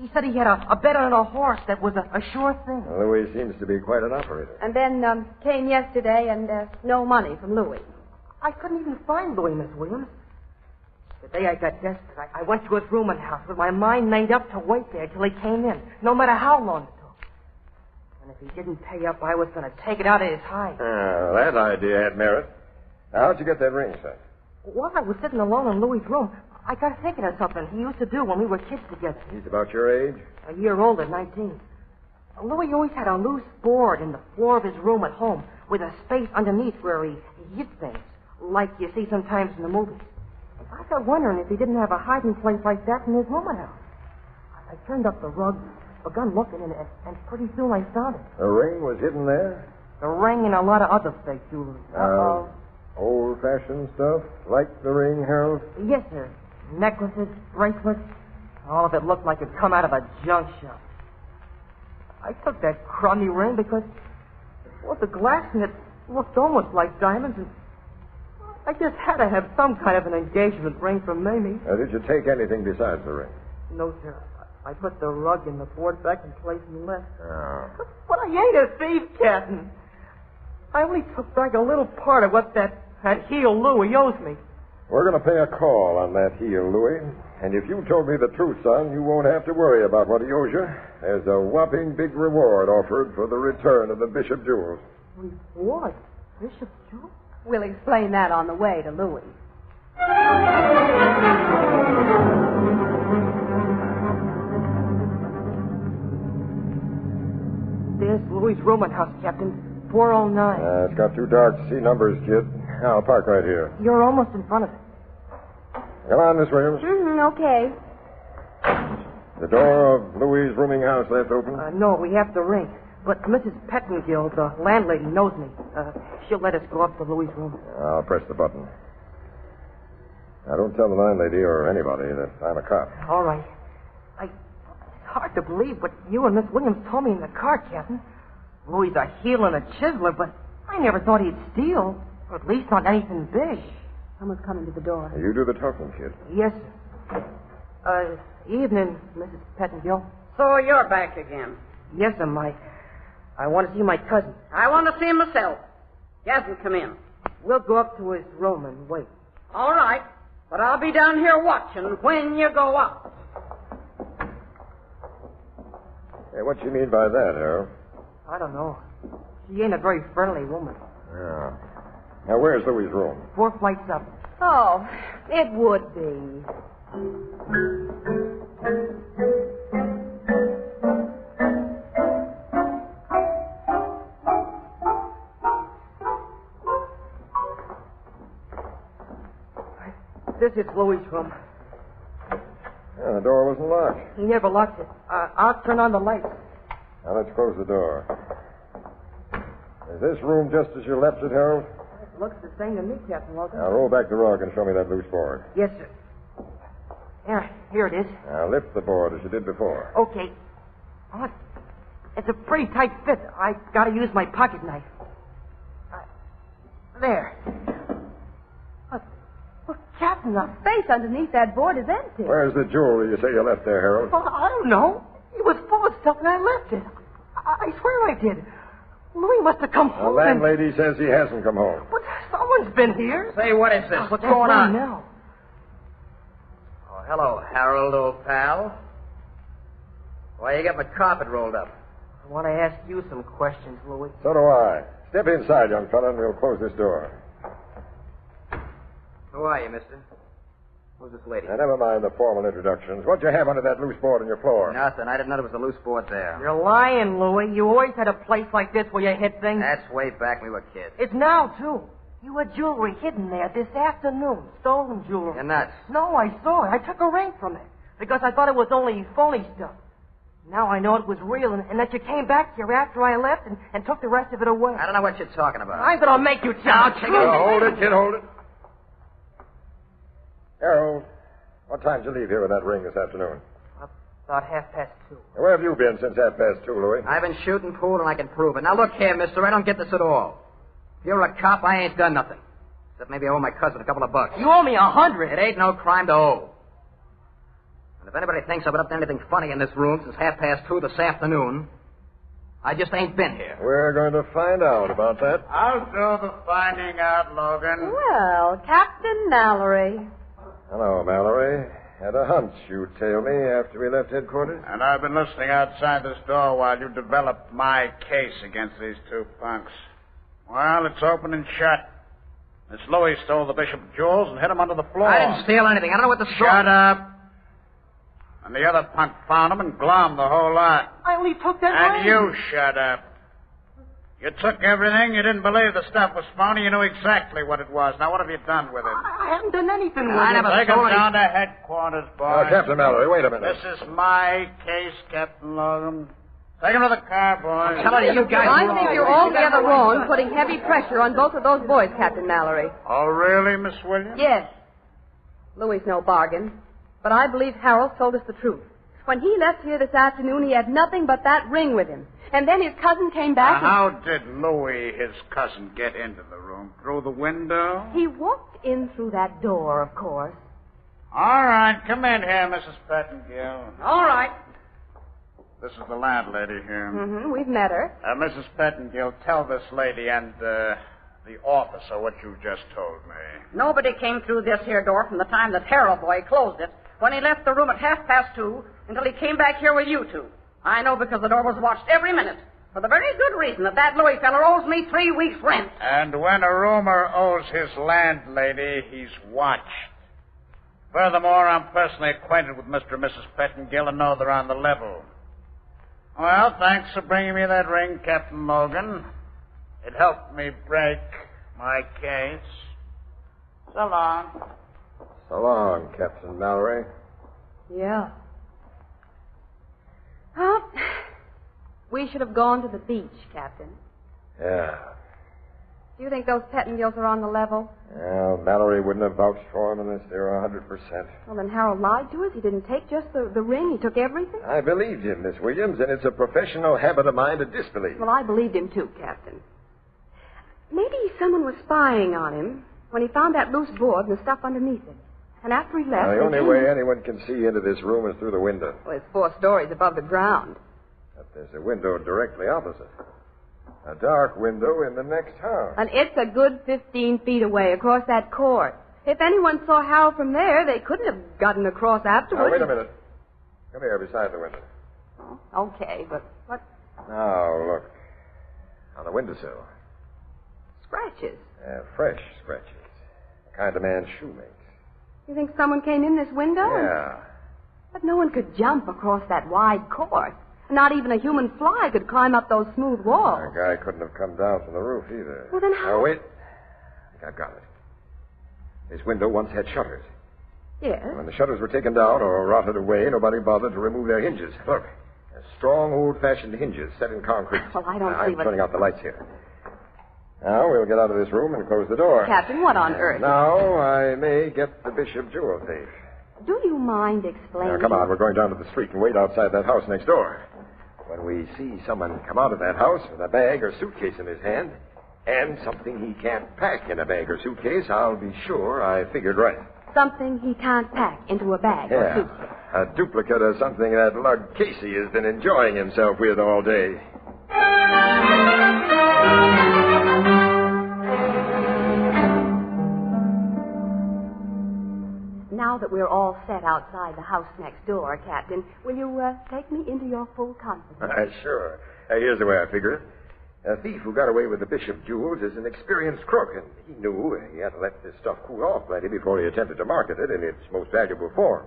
He said he had a bet on a horse that was a sure thing. Well, Louis seems to be quite an operator. And then came yesterday and no money from Louis. I couldn't even find Louis, Miss Williams. The day I got desperate, I went to his rooming house with my mind made up to wait there till he came in, no matter how long it took. And if he didn't pay up, I was going to take it out of his hide. That idea had merit. How'd you get that ring, son? While I was sitting alone in Louis' room, I got thinking of something he used to do when we were kids together. He's about your age? A year older, 19. Louis always had a loose board in the floor of his room at home with a space underneath where he hid things, like you see sometimes in the movies. I got wondering if he didn't have a hiding place like that in his rooming house. I turned up the rug, begun looking in it, and pretty soon I found it. The ring was hidden there? The ring and a lot of other fake jewelry. Uh-oh. Old-fashioned stuff? Like the ring, Harold? Yes, sir. Necklaces, bracelets. All of it looked like it'd come out of a junk shop. I took that crummy ring because, well, the glass in it looked almost like diamonds, and I just had to have some kind of an engagement ring from Mamie. Did you take anything besides the ring? No, sir. I put the rug and the board back in place and left. Oh. But I ain't a thief, Captain. I only took back a little part of what that heel Louie owes me. We're going to pay a call on that heel, Louie. And if you told me the truth, son, you won't have to worry about what he owes you. There's a whopping big reward offered for the return of the Bishop jewels. What? Bishop jewels? We'll explain that on the way to Louis. There's Louis' rooming house, Captain. 409. It's got too dark to see numbers, kid. I'll park right here. You're almost in front of it. Come on, Miss Williams. Okay. The door of Louis' rooming house left open? No, we have to ring. But Mrs. Pettingill, the landlady, knows me. She'll let us go up to Louis' room. I'll press the button. Now, don't tell the landlady or anybody that I'm a cop. All right. It's hard to believe what you and Miss Williams told me in the car, Captain. Louis' a heel and a chiseler, but I never thought he'd steal. Or at least not anything big. Someone's coming to the door. You do the talking, kid. Yes, sir. Evening, Mrs. Pettingill. So you're back again. Yes, sir, I want to see my cousin. I want to see him myself. He hasn't come in. We'll go up to his room and wait. All right. But I'll be down here watching when you go up. Hey, what you mean by that, Harold? I don't know. She ain't a very friendly woman. Yeah. Now, where's Louis' room? 4 flights up. Oh, it would be. This is Louis' room. Yeah, the door wasn't locked. He never locked it. I'll turn on the lights. Now, let's close the door. Is this room just as you left it, Harold? It looks the same to me, Captain Logan. Now, roll back the rug and show me that loose board. Yes, sir. Here it is. Now, lift the board as you did before. Okay. Oh, it's a pretty tight fit. I got to use my pocket knife. There. Look, Captain, the space underneath that board is empty. Where's the jewelry you say you left there, Harold? Oh, I don't know. It was full of stuff and I left it. I swear I did. Louis must have come home. The landlady says he hasn't come home. But someone's been here. Say, what is this? What's going on? Now? Oh, hello, Harold, old pal. Why you got my carpet rolled up? I want to ask you some questions, Louis. So do I. Step inside, young fella, and we'll close this door. Who are you, mister? Who's this lady? Now, never mind the formal introductions. What'd you have under that loose board on your floor? Nothing. I didn't know there was a loose board there. You're lying, Louis. You always had a place like this where you hid things. That's way back when we were kids. It's now, too. You had jewelry hidden there this afternoon. Stolen jewelry. You're nuts. No, I saw it. I took a ring from it because I thought it was only phony stuff. Now I know it was real and that you came back here after I left and took the rest of it away. I don't know what you're talking about. I'm going to make you tell the truth. Hold it, kid, hold it. Harold, what time did you leave here with that ring this afternoon? About 2:30. Where have you been since 2:30, Louis? I've been shooting pool and I can prove it. Now look here, mister, I don't get this at all. If you're a cop, I ain't done nothing. Except maybe I owe my cousin a couple of bucks. You owe me 100. It ain't no crime to owe. And if anybody thinks I've been up to anything funny in this room since 2:30 this afternoon, I just ain't been here. We're going to find out about that. I'll do the finding out, Logan. Well, Captain Mallory. Hello, Mallory. Had a hunch you'd tail me after we left headquarters. And I've been listening outside this door while you developed my case against these two punks. Well, it's open and shut. Miss Louis stole the Bishop jewels and hid them under the floor. I didn't steal anything. I don't know what the story... Shut up. And the other punk found them and glommed the whole lot. I only took that And ring. you shut up. You took everything. You didn't believe the stuff was phony. You knew exactly what it was. Now, what have you done with it? I haven't done anything with I it. never Take them down to headquarters, boys. Captain Mallory, wait a minute. This is my case, Captain Logan. Take him to the car, boys. Somebody, you guys. I think you're altogether wrong putting heavy pressure on both of those boys, Captain Mallory. Oh, really, Miss Williams? Yes. Louis no bargain. But I believe Harold told us the truth. When he left here this afternoon, he had nothing but that ring with him. And then his cousin came back How did Louis, his cousin, get into the room? Through the window? He walked in through that door, of course. All right, come in here, Mrs. Pettingill. All right. This is the landlady here. Mm-hmm. We've met her. Mrs. Pettingill, tell this lady and the officer what you just told me. Nobody came through this here door from the time that Harold boy closed it, when he left the room at 2:30, until he came back here with you two. I know because the door was watched every minute, for the very good reason that Louis feller owes me 3 weeks' rent. And when a roomer owes his landlady, he's watched. Furthermore, I'm personally acquainted with Mr. and Mrs. Pettingill and know they're on the level. Well, thanks for bringing me that ring, Captain Logan. It helped me break my case. So long. So long, Captain Mallory. Yeah. Well, we should have gone to the beach, Captain. Yeah. Do you think those Pettingills are on the level? Well, Mallory wouldn't have vouched for him unless they were 100%. Well, then Harold lied to us. He didn't take just the ring. He took everything. I believed him, Miss Williams, and it's a professional habit of mine to disbelieve. Well, I believed him too, Captain. Maybe someone was spying on him when he found that loose board and the stuff underneath it. And after he left... Now, the only way anyone can see into this room is through the window. Well, it's 4 stories above the ground. But there's a window directly opposite. A dark window in the next house. And it's a good 15 feet away across that court. If anyone saw Harold from there, they couldn't have gotten across afterwards. Now, wait a minute. Come here beside the window. Oh, okay, but what? Now, look. On the windowsill. Scratches. Fresh scratches. The kind a man's shoe makes. You think someone came in this window? Yeah. But no one could jump across that wide court. Not even a human fly could climb up those smooth walls. The guy couldn't have come down from the roof either. Well, then how... Now, wait. I think I've got it. This window once had shutters. Yes? When the shutters were taken down or rotted away, nobody bothered to remove their hinges. Look. Strong, old-fashioned hinges set in concrete. Well, I don't see I'm turning out the lights here. Now, we'll get out of this room and close the door. Captain, what on earth? Now, I may get the Bishop jewel thief. Do you mind explaining? Now, come on. We're going down to the street and wait outside that house next door. When we see someone come out of that house with a bag or suitcase in his hand, and something he can't pack in a bag or suitcase, I'll be sure I figured right. Something he can't pack into a bag or suitcase. A duplicate of something that Lug Casey has been enjoying himself with all day. Now that we're all set outside the house next door, Captain, will you take me into your full confidence? Sure. Here's the way I figure it. A thief who got away with the Bishop jewels is an experienced crook, and he knew he had to let this stuff cool off plenty before he attempted to market it in its most valuable form.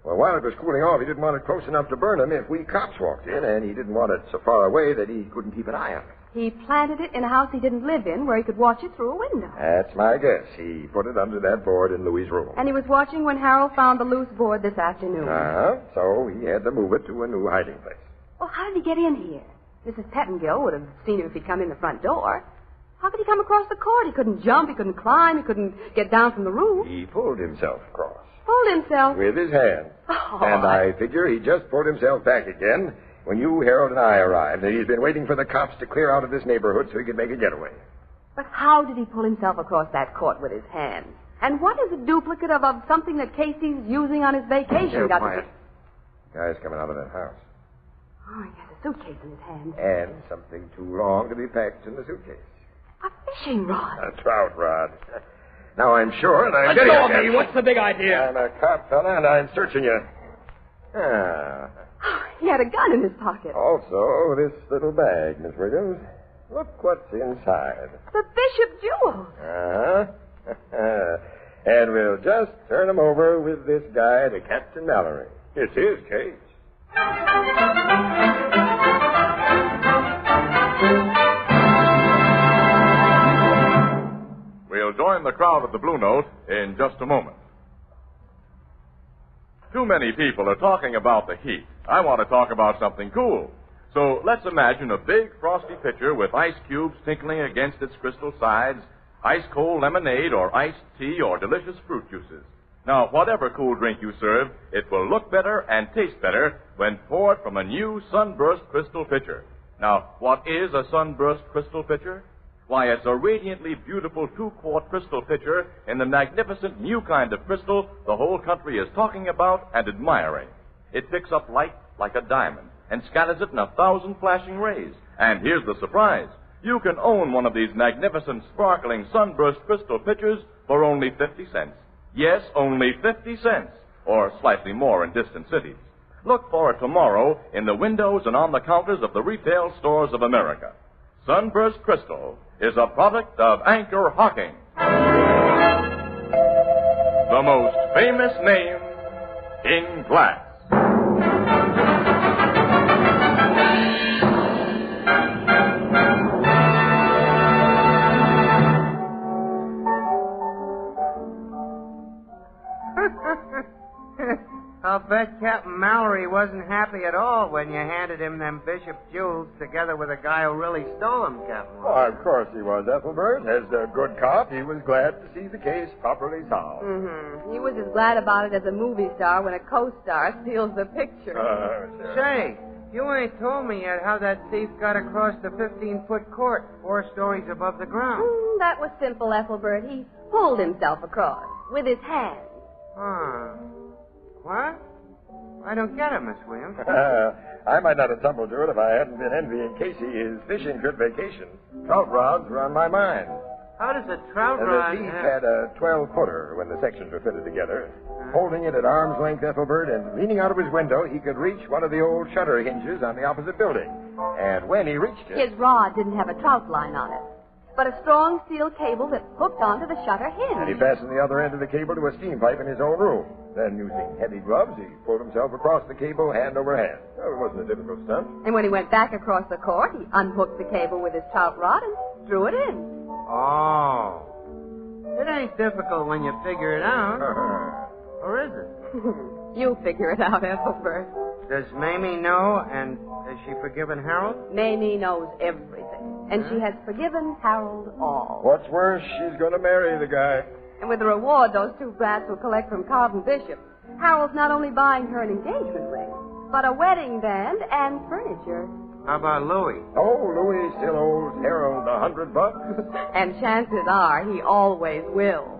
Well, while it was cooling off, he didn't want it close enough to burn him if we cops walked in, and he didn't want it so far away that he couldn't keep an eye on it. He planted it in a house he didn't live in where he could watch it through a window. That's my guess. He put it under that board in Louis' room. And he was watching when Harold found the loose board this afternoon. So he had to move it to a new hiding place. Well, how did he get in here? Mrs. Pettingill would have seen him if he'd come in the front door. How could he come across the court? He couldn't jump, he couldn't climb, he couldn't get down from the roof. He pulled himself across. Pulled himself? With his hand. Oh, and I figure he just pulled himself back again when you, Harold, and I arrived, and he's been waiting for the cops to clear out of this neighborhood so he could make a getaway. But how did he pull himself across that court with his hand? And what is a duplicate of something that Casey's using on his vacation? Quiet. Guy's coming out of that house. Oh, he has a suitcase in his hand. And something too long to be packed in the suitcase. A fishing rod. A trout rod. Now I'm sure, and I'm Let go of me. What's the big idea? I'm a cop, fella, and I'm searching you. He had a gun in his pocket. Also, this little bag, Miss Williams. Look what's inside. The Bishop jewels. And we'll just turn him over with this guy to Captain Mallory. It's his case. We'll join the crowd at the Blue Note in just a moment. Too many people are talking about the heat. I want to talk about something cool. So let's imagine a big frosty pitcher with ice cubes tinkling against its crystal sides, ice-cold lemonade or iced tea or delicious fruit juices. Now, whatever cool drink you serve, it will look better and taste better when poured from a new Sunburst crystal pitcher. Now, what is a Sunburst crystal pitcher? Why, it's a radiantly beautiful 2-quart crystal pitcher in the magnificent new kind of crystal the whole country is talking about and admiring. It picks up light like a diamond and scatters it in 1,000 flashing rays. And here's the surprise. You can own one of these magnificent, sparkling Sunburst crystal pitchers for only 50 cents. Yes, only 50 cents, or slightly more in distant cities. Look for it tomorrow in the windows and on the counters of the retail stores of America. Sunburst Crystal is a product of Anchor Hocking, the most famous name in glass. I'll bet Captain Mallory wasn't happy at all when you handed him them Bishop jewels together with a guy who really stole them, Captain. Oh, of course he was, Ethelbert. As a good cop, he was glad to see the case properly solved. Mm-hmm. He was as glad about it as a movie star when a co-star steals the picture. Sure. Say, you ain't told me yet how that thief got across the 15-foot court, 4 stories above the ground. That was simple, Ethelbert. He pulled himself across with his hands. What? I don't get it, Miss Williams. I might not have tumbled to it if I hadn't been envying Casey his fishing trip vacation. Trout rods were on my mind. How does a trout rod... The thief had a 12-footer when the sections were fitted together. Holding it at arm's length, Ethelbert, and leaning out of his window, he could reach one of the old shutter hinges on the opposite building. And when he reached it... His rod didn't have a trout line on it, but a strong steel cable that hooked onto the shutter hinge. And he fastened the other end of the cable to a steam pipe in his own room. Then, using heavy gloves, he pulled himself across the cable hand over hand. Oh, it wasn't a difficult stunt. And when he went back across the court, he unhooked the cable with his trout rod and threw it in. Oh. It ain't difficult when you figure it out. Or is it? You figure it out, Ethelbert. Does Mamie know, and has she forgiven Harold? Mamie knows everything, and she has forgiven Harold all. What's worse, she's going to marry the guy. And with the reward those two brats will collect from Carlton Bishop, Harold's not only buying her an engagement ring, but a wedding band and furniture. How about Louis? Oh, Louis still owes Harold $100. And chances are he always will.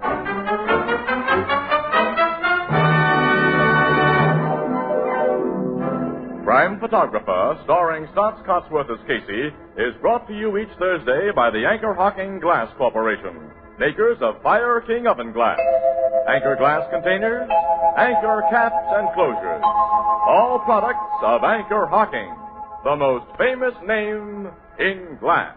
Crime Photographer, starring Stotts Cotsworth as Casey, is brought to you each Thursday by the Anchor Hocking Glass Corporation, makers of Fire King Oven Glass, Anchor Glass Containers, Anchor Caps and Closures, all products of Anchor Hocking, the most famous name in glass.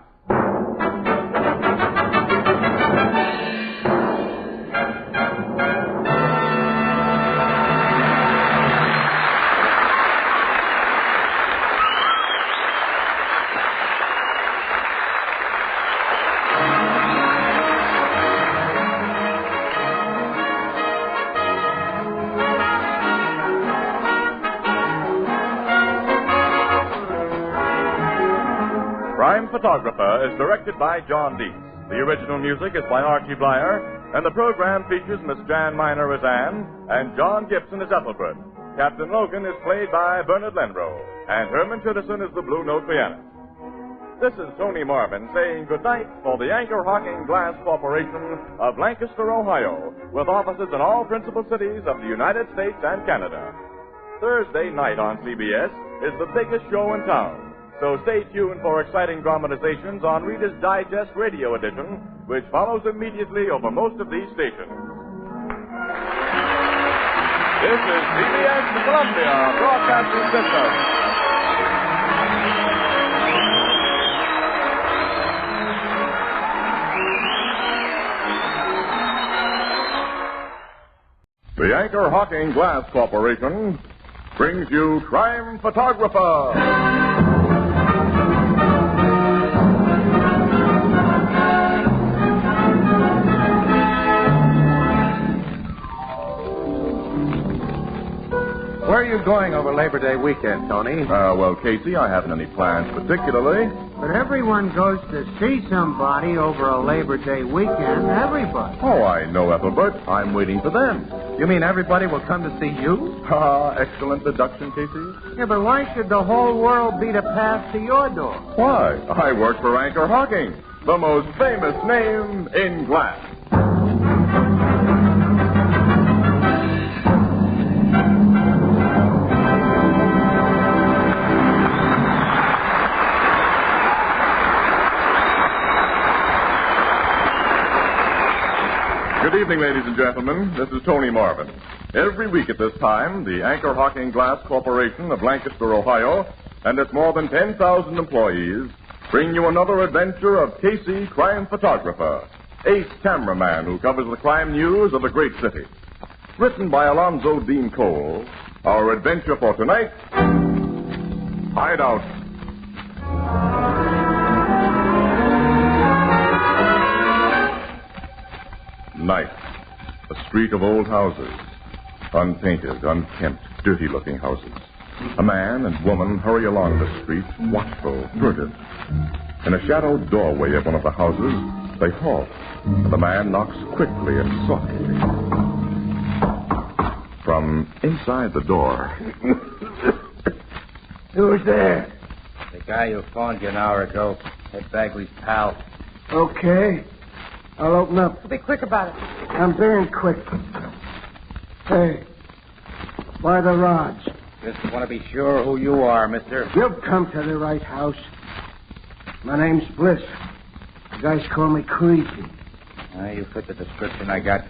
Crime Photographer is directed by John Dietz. The original music is by Archie Blyer, and the program features Miss Jan Miner as Anne and John Gibson as Ethelbert. Captain Logan is played by Bernard Lenrow, and Herman Chittison is the Blue Note pianist. This is Tony Marvin saying goodnight for the Anchor Hocking Glass Corporation of Lancaster, Ohio, with offices in all principal cities of the United States and Canada. Thursday night on CBS is the biggest show in town. So stay tuned for exciting dramatizations on Reader's Digest Radio Edition, which follows immediately over most of these stations. This is CBS, the Columbia Broadcasting System. The Anchor Hocking Glass Corporation brings you Crime Photographer. Where are you going over Labor Day weekend, Tony? Well, Casey, I haven't any plans particularly. But everyone goes to see somebody over a Labor Day weekend. Everybody. Oh, I know, Ethelbert. I'm waiting for them. You mean everybody will come to see you? Excellent deduction, Casey. Yeah, but why should the whole world be to pass to your door? Why? I work for Anchor Hawking, the most famous name in glass. Good evening, ladies and gentlemen. This is Tony Marvin. Every week at this time, the Anchor Hawking Glass Corporation of Lancaster, Ohio, and its more than 10,000 employees bring you another adventure of Casey, crime photographer, ace cameraman who covers the crime news of a great city. Written by Alonzo Dean Cole, our adventure for tonight, Hideout. Night. A street of old houses. Unpainted, unkempt, dirty-looking houses. A man and woman hurry along the street, watchful, furtive. In a shadowed doorway of one of the houses, they halt, and the man knocks quickly and softly. From inside the door... Who's there? The guy who phoned you an hour ago. Ed Bagley's pal. Okay. I'll open up. Be quick about it. I'm being quick. Hey, why the rods? Just want to be sure who you are, mister. You've come to the right house. My name's Bliss. The guys call me Creepy. You fit the description I got.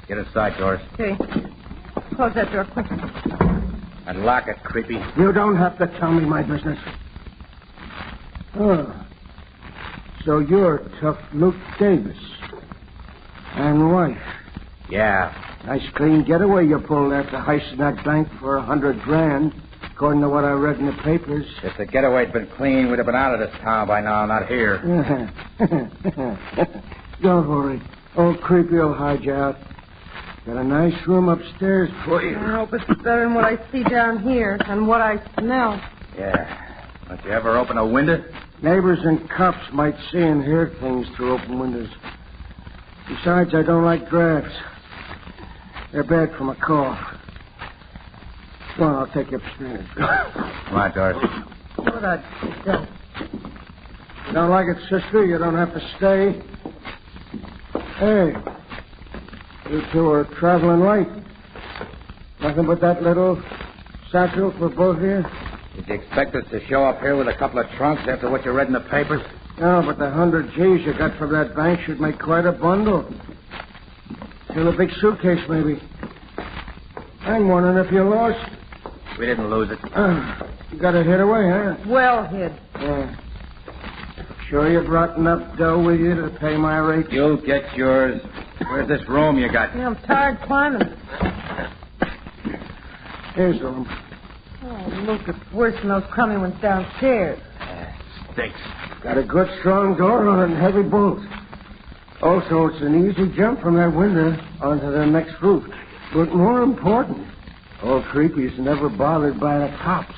Get inside, Doris. Okay. Close that door quick. And lock it, Creepy. You don't have to tell me my business. Oh. So you're tough Luke Davis. And wife. Yeah. Nice clean getaway you pulled after heisting that bank for $100,000, according to what I read in the papers. If the getaway'd been clean, we'd have been out of this town by now, not here. Don't worry. Old Creepy will hide you out. Got a nice room upstairs for you. I hope it's better than what I see down here and what I smell. Yeah. Don't you ever open a window? Neighbors and cops might see and hear things through open windows. Besides, I don't like drafts. They're bad for my cough. Go on, I'll take you upstairs. Come on, Doris. What a... You don't like it, sister? You don't have to stay. Hey, you two are traveling light. Nothing but that little satchel for both of you? Did you expect us to show up here with a couple of trunks after what you read in the papers? No, but the 100 G's you got from that bank should make quite a bundle. Fill a big suitcase, maybe. I'm wondering if you lost. We didn't lose it. You got it hid away, huh? Well hid. Yeah. Sure you brought enough dough with you to pay my rate? You'll get yours. Where's this room you got? Yeah, I'm tired climbing. Here's the room. Oh, look, it's worse than those crummy ones downstairs. Stinks. Got a good strong door on it and heavy bolts. Also, it's an easy jump from that window onto the next roof. But more important, old Creepy's never bothered by the cops.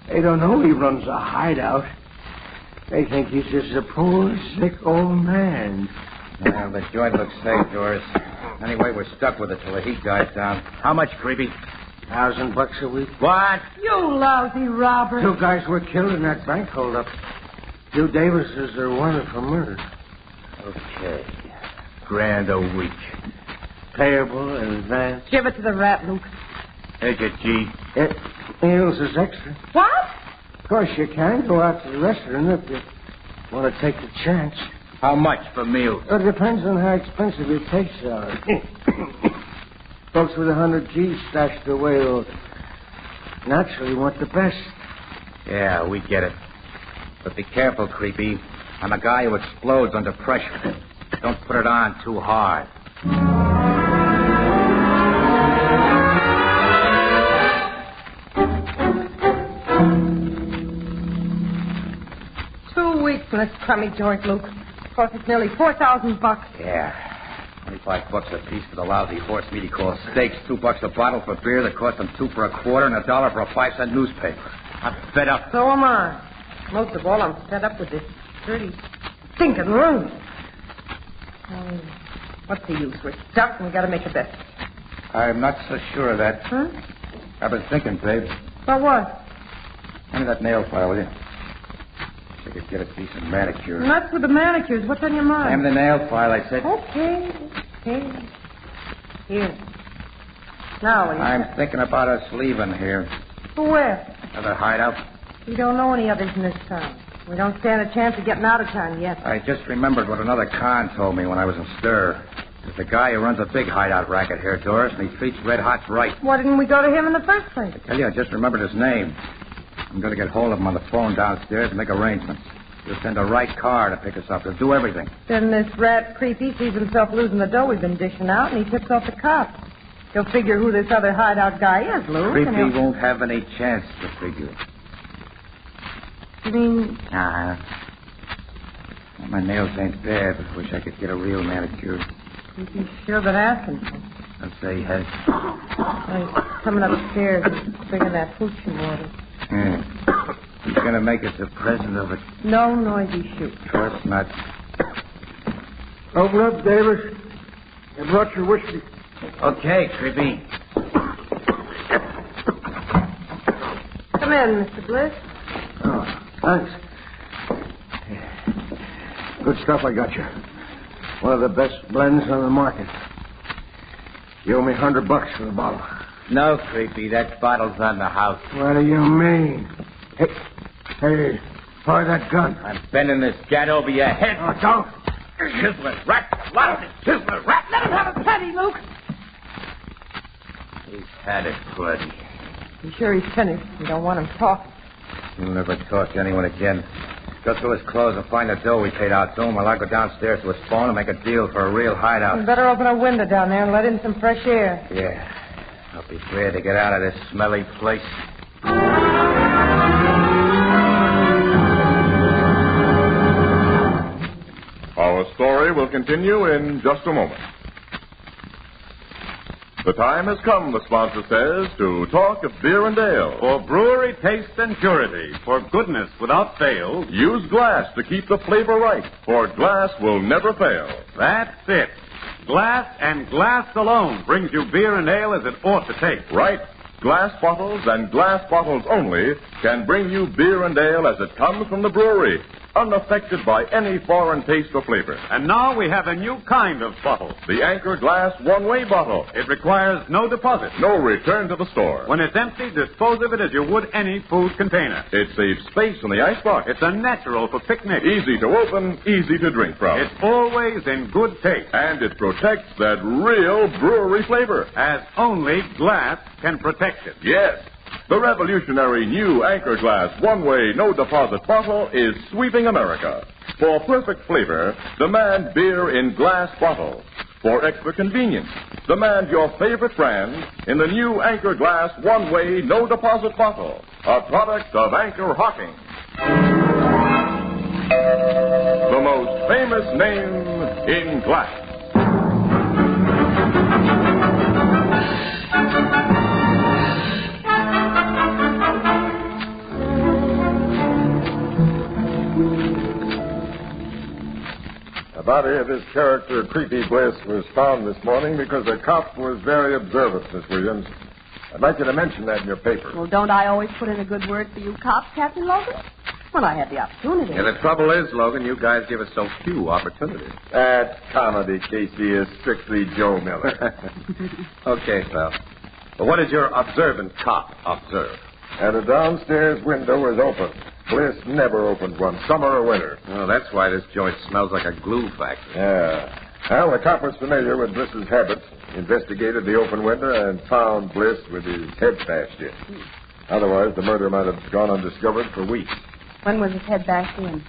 They don't know he runs a hideout. They think he's just a poor, sick old man. Well, the joint looks safe, Doris. Anyway, we're stuck with it till the heat dies down. How much, Creepy? $1,000 a week. What? You lousy robber. 2 guys were killed in that bank holdup. 2 Davises are wanted for murder. Okay. $1,000 a week. Payable in advance. Give it to the rat, Luke. Here's your G. Meals is extra. What? Of course, you can go out to the restaurant if you want to take the chance. How much for meals? It depends on how expensive your tastes are. Folks with 100 G's stashed away will naturally want the best. Yeah, we get it. But be careful, Creepy. I'm a guy who explodes under pressure. Don't put it on too hard. 2 weeks in this crummy joint, Luke. Cost us nearly $4,000. Yeah. $25 a piece for the lousy horse meat he calls steaks, $2 a bottle for beer that cost him $2 for a quarter, and $1 for a 5-cent newspaper. I'm fed up. So am I. Most of all, I'm fed up with this dirty, stinking room. What's the use? We're stuck and we got to make the best. I'm not so sure of that. Huh? I've been thinking, babe. About what? Hand me that nail file, will you? I could get a decent manicure. Nuts with the manicures. What's on your mind? Hand me the nail file, I said. Okay. Here. Now, what do you I'm thinking about us leaving here. For where? Another hideout. We don't know any others in this town. We don't stand a chance of getting out of town yet. I just remembered what another con told me when I was in stir. There's a guy who runs a big hideout racket here, Doris, and he treats red hots right. Why didn't we go to him in the first place? I tell you, I just remembered his name. I'm going to get hold of him on the phone downstairs and make arrangements. He'll send a right car to pick us up. He'll do everything. Then this rat creepy sees himself losing the dough we've been dishing out, and he tips off the cops. He'll figure who this other hideout guy is, Lou. Creepy won't have any chance to figure. You mean... My nails ain't bad, but wish I could get a real manicure. He's sure been asking for. I'll say he has. He's coming upstairs bringing that hooch he wanted. Yeah. He's going to make us a present of it. No noisy shoot. Of course not. Open up, Davis. I brought your whiskey. Okay, Creepy. Come in, Mr. Bliss. Oh, thanks. Good stuff I got you. One of the best blends on the market. You owe me $100 for the bottle. No, Creepy. That bottle's on the house. What do you mean? Hey, fire that gun. I'm bending this gat over your head. Oh, don't. Chivalrous rat. Chivalrous rat. Let him have it plenty, Luke. He's had it plenty. You sure he's finished? You don't want him talking. He'll never talk to anyone again. Go through his clothes and find the dough we paid out to him while I go downstairs to his phone and make a deal for a real hideout. You better open a window down there and let in some fresh air. Yeah. I'll be glad to get out of this smelly place. Our story will continue in just a moment. The time has come, the sponsor says, to talk of beer and ale. For brewery taste and purity, for goodness without fail. Use glass to keep the flavor right, for glass will never fail. That's it. Glass and glass alone brings you beer and ale as it ought to taste. Right. Glass bottles and glass bottles only can bring you beer and ale as it comes from the brewery, unaffected by any foreign taste or flavor. And now we have a new kind of bottle. The Anchor Glass one-way bottle. It requires no deposit. No return to the store. When it's empty, dispose of it as you would any food container. It saves space in the icebox. It's a natural for picnic. Easy to open, easy to drink from. It's always in good taste. And it protects that real brewery flavor. As only glass can protect it. Yes. The revolutionary new Anchor Glass one-way no-deposit bottle is sweeping America. For perfect flavor, demand beer in glass bottle. For extra convenience, demand your favorite brand in the new Anchor Glass one-way no-deposit bottle, a product of Anchor Hocking. The most famous name in glass. The body of his character, Creepy Bliss, was found this morning because a cop was very observant, Miss Williams. I'd like you to mention that in your paper. Well, don't I always put in a good word for you cops, Captain Logan? Well, I had the opportunity. Yeah, the trouble is, Logan, you guys give us so few opportunities. That comedy, Casey, is strictly Joe Miller. Okay, pal. But what did your observant cop observe? And a downstairs window was open. Bliss never opened one, summer or winter. Oh, that's why this joint smells like a glue factory. Yeah. Well, the cop was familiar with Bliss's habits, investigated the open window, and found Bliss with his head bashed in. Otherwise, the murder might have gone undiscovered for weeks. When was his head bashed in?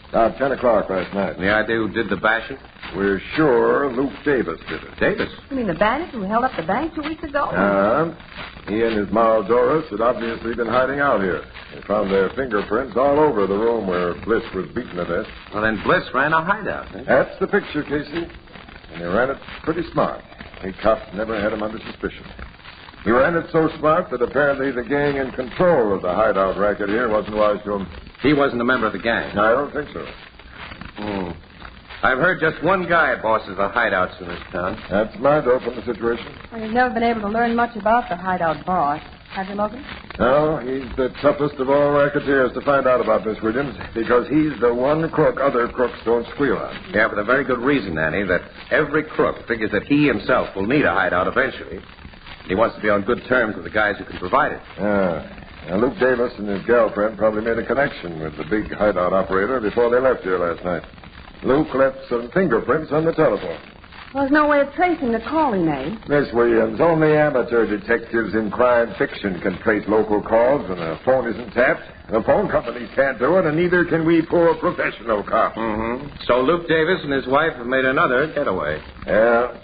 About 10 o'clock last night. Any idea who did the bashing? We're sure Luke Davis did it. Davis? You mean the bandit who held up the bank 2 weeks ago? He and his Ma Doris had obviously been hiding out here. They found their fingerprints all over the room where Bliss was beaten to death. Well, then Bliss ran a hideout. Eh? That's the picture, Casey. And he ran it pretty smart. The cops never had him under suspicion. He ran it so smart that apparently the gang in control of the hideout racket here wasn't wise to him. He wasn't a member of the gang. I don't think so. I've heard just one guy bosses the hideouts in this town. That's my dope in the situation. Well, you've never been able to learn much about the hideout boss, have you, Logan? No, he's the toughest of all racketeers to find out about, Miss Williams, because he's the one crook other crooks don't squeal on. Yeah, for the very good reason, Annie, that every crook figures that he himself will need a hideout eventually. He wants to be on good terms with the guys who can provide it. Now, Luke Davis and his girlfriend probably made a connection with the big hideout operator before they left here last night. Luke left some fingerprints on the telephone. Well, there's no way of tracing the call he made. Miss Williams, only amateur detectives in crime fiction can trace local calls when a phone isn't tapped. The phone companies can't do it, and neither can we poor professional cops. So Luke Davis and his wife have made another getaway. Yeah.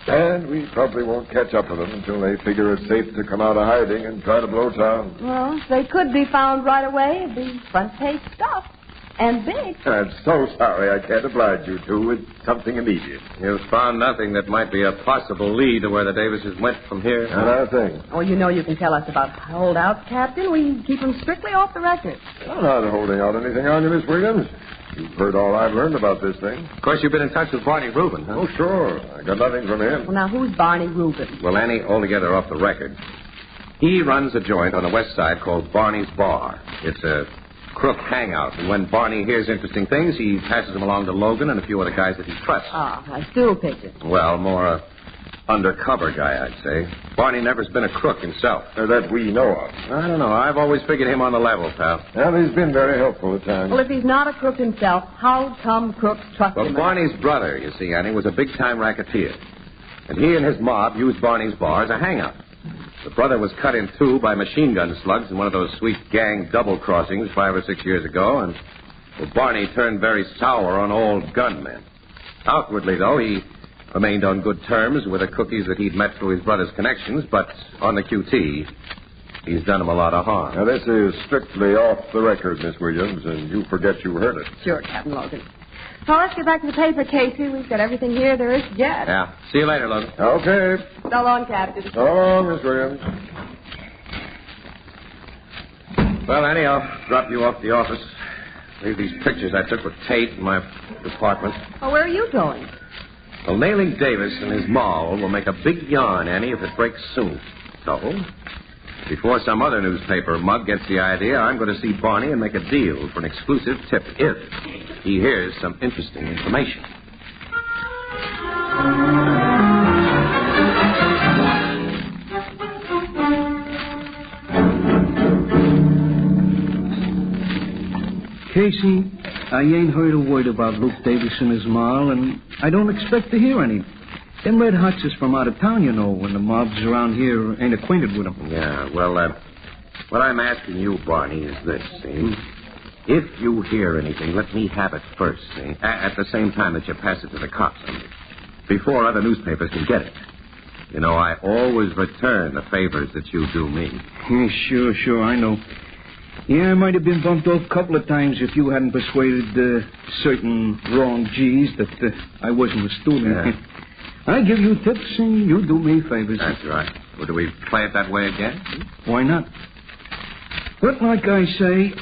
And we probably won't catch up with them until they figure it's safe to come out of hiding and try to blow town. Well, if they could be found right away, it'd be front-page stuff. And big. I'm so sorry I can't oblige you two with something immediate. You've found nothing that might be a possible lead to where the Davises went from here? Not a thing. Oh, you know you can tell us about holdouts, Captain. We keep them strictly off the record. I'm not holding out anything on you, Miss Williams. You've heard all I've learned about this thing. Of course, you've been in touch with Barney Rubin, huh? Oh, sure. I got nothing from him. Well, now, who's Barney Rubin? Well, Annie, altogether off the record. He runs a joint on the west side called Barney's Bar. It's a crook hangout, and when Barney hears interesting things, he passes them along to Logan and a few other guys that he trusts. I still picture. Well, more a undercover guy, I'd say. Barney never's been a crook himself. That we know of. I don't know. I've always figured him on the level, pal. Well, he's been very helpful at times. Well, if he's not a crook himself, how come crooks trust him? Well, Barney's brother, you see, Annie, was a big-time racketeer. And he and his mob used Barney's bar as a hangout. The brother was cut in two by machine gun slugs in one of those sweet gang double crossings 5 or 6 years ago, and Barney turned very sour on old gunmen. Outwardly, though, he remained on good terms with the cookies that he'd met through his brother's connections, but on the QT, he's done him a lot of harm. Now, this is strictly off the record, Miss Williams, and you forget you heard it. Sure, Captain Logan. Well, let's get back to the paper, Casey. We've got everything here there is to get. Yeah. See you later, Logan. Okay. So long, Captain. So long, Miss Williams. Well, Annie, I'll drop you off the office. Leave these pictures I took with Tate in my department. Oh, where are you going? Well, nailing Davis and his moll will make a big yarn, Annie, if it breaks soon. So, before some other newspaper mug gets the idea, I'm going to see Barney and make a deal for an exclusive tip if he hears some interesting information. Casey, I ain't heard a word about Luke Davis and his moll, and I don't expect to hear any. Them Red Hots is from out of town, you know, when the mobs around here ain't acquainted with them. Yeah, well, what I'm asking you, Barney, is this, see? If you hear anything, let me have it first, see? At the same time that you pass it to the cops, before other newspapers can get it. You know, I always return the favors that you do me. Yeah, sure, I know. Yeah, I might have been bumped off a couple of times if you hadn't persuaded certain wrong G's that I wasn't a student. Yeah. I give you tips and you do me favors. That's right. Well, do we play it that way again? Why not? But like I say,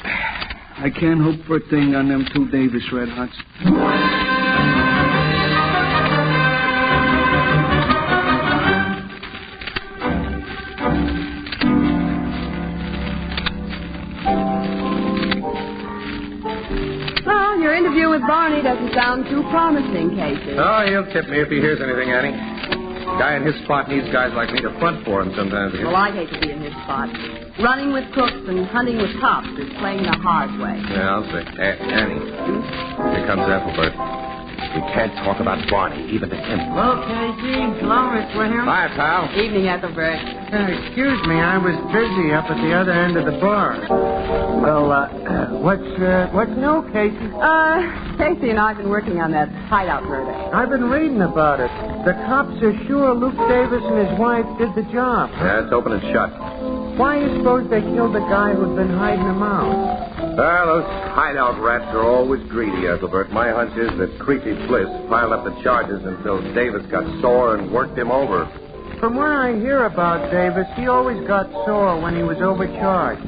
I can't hope for a thing on them two Davis Red Hots. Well, your interview with Barney doesn't sound too promising, Casey. Oh, he'll tip me if he hears anything, Annie. Guy in his spot needs guys like me to front for him sometimes. Well, I'd hate to be in his spot. Running with crooks and hunting with cops is playing the hard way. Yeah, I'll say. Annie, here comes Ethelbert. We can't talk about Barney, even to him. Hello, Casey. Hello, Miss Williams. Hi, pal. Evening, Ethelbert. Excuse me, I was busy up at the other end of the bar. Well, what's new, Casey? Casey and I have been working on that hideout murder. I've been reading about it. The cops are sure Luke Davis and his wife did the job. Yeah, it's open and shut. Why do you suppose they killed the guy who'd been hiding them out? Well, those hideout rats are always greedy, Ethelbert. My hunch is that Creepy Bliss piled up the charges until Davis got sore and worked him over. From what I hear about Davis, he always got sore when he was overcharged.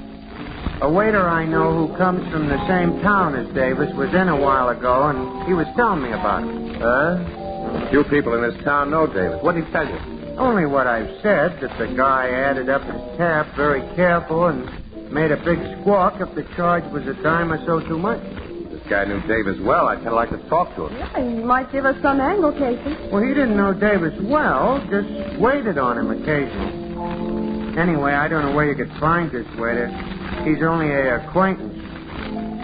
A waiter I know who comes from the same town as Davis was in a while ago, and he was telling me about it. Huh? Few people in this town know Davis. What did he tell you? Only what I've said, that the guy added up his tab very careful and made a big squawk if the charge was a dime or so too much. This guy knew Davis well. I'd kind of like to talk to him. Yeah, he might give us some angle, Casey. Well, he didn't know Davis well, just waited on him occasionally. Anyway, I don't know where you could find this waiter. He's only an acquaintance.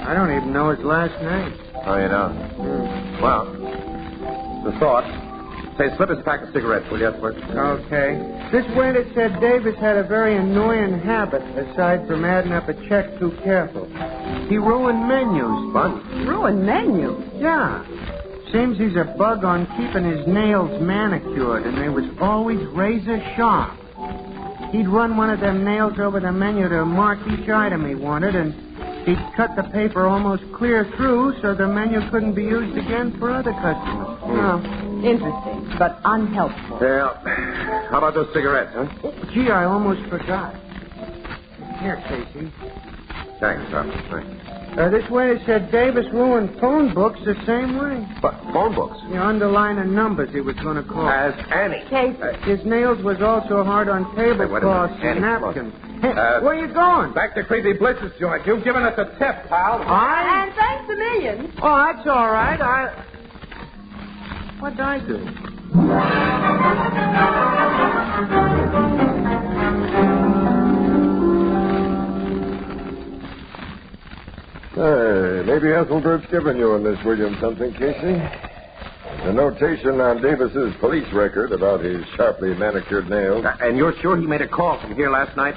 I don't even know his last name. Oh, you don't? Well, the thought. Say, slip us a pack of cigarettes, will you, Ethelbert? Okay. This waiter said Davis had a very annoying habit, aside from adding up a check too careful. He ruined menus. What? Ruined menus? Yeah. Seems he's a bug on keeping his nails manicured, and they was always razor sharp. He'd run one of them nails over the menu to mark each item he wanted, and he'd cut the paper almost clear through so the menu couldn't be used again for other customers. Oh, interesting, but unhelpful. Well, how about those cigarettes, huh? Gee, I almost forgot. Here, Casey. Thanks, Tom. Thanks. This waiter said Davis ruined phone books the same way. What, phone books? You underline the numbers he was going to call. As Annie. Casey. His nails was also hard on tablecloths and napkins. Hey, where you going? Back to Creepy Bliss's joint. You've given us a tip, pal. And thanks a million. Oh, that's all right. What'd I do? Hey, maybe Ethelbert's given you and Miss Williams something, Casey. There's a notation on Davis's police record about his sharply manicured nails. And you're sure he made a call from here last night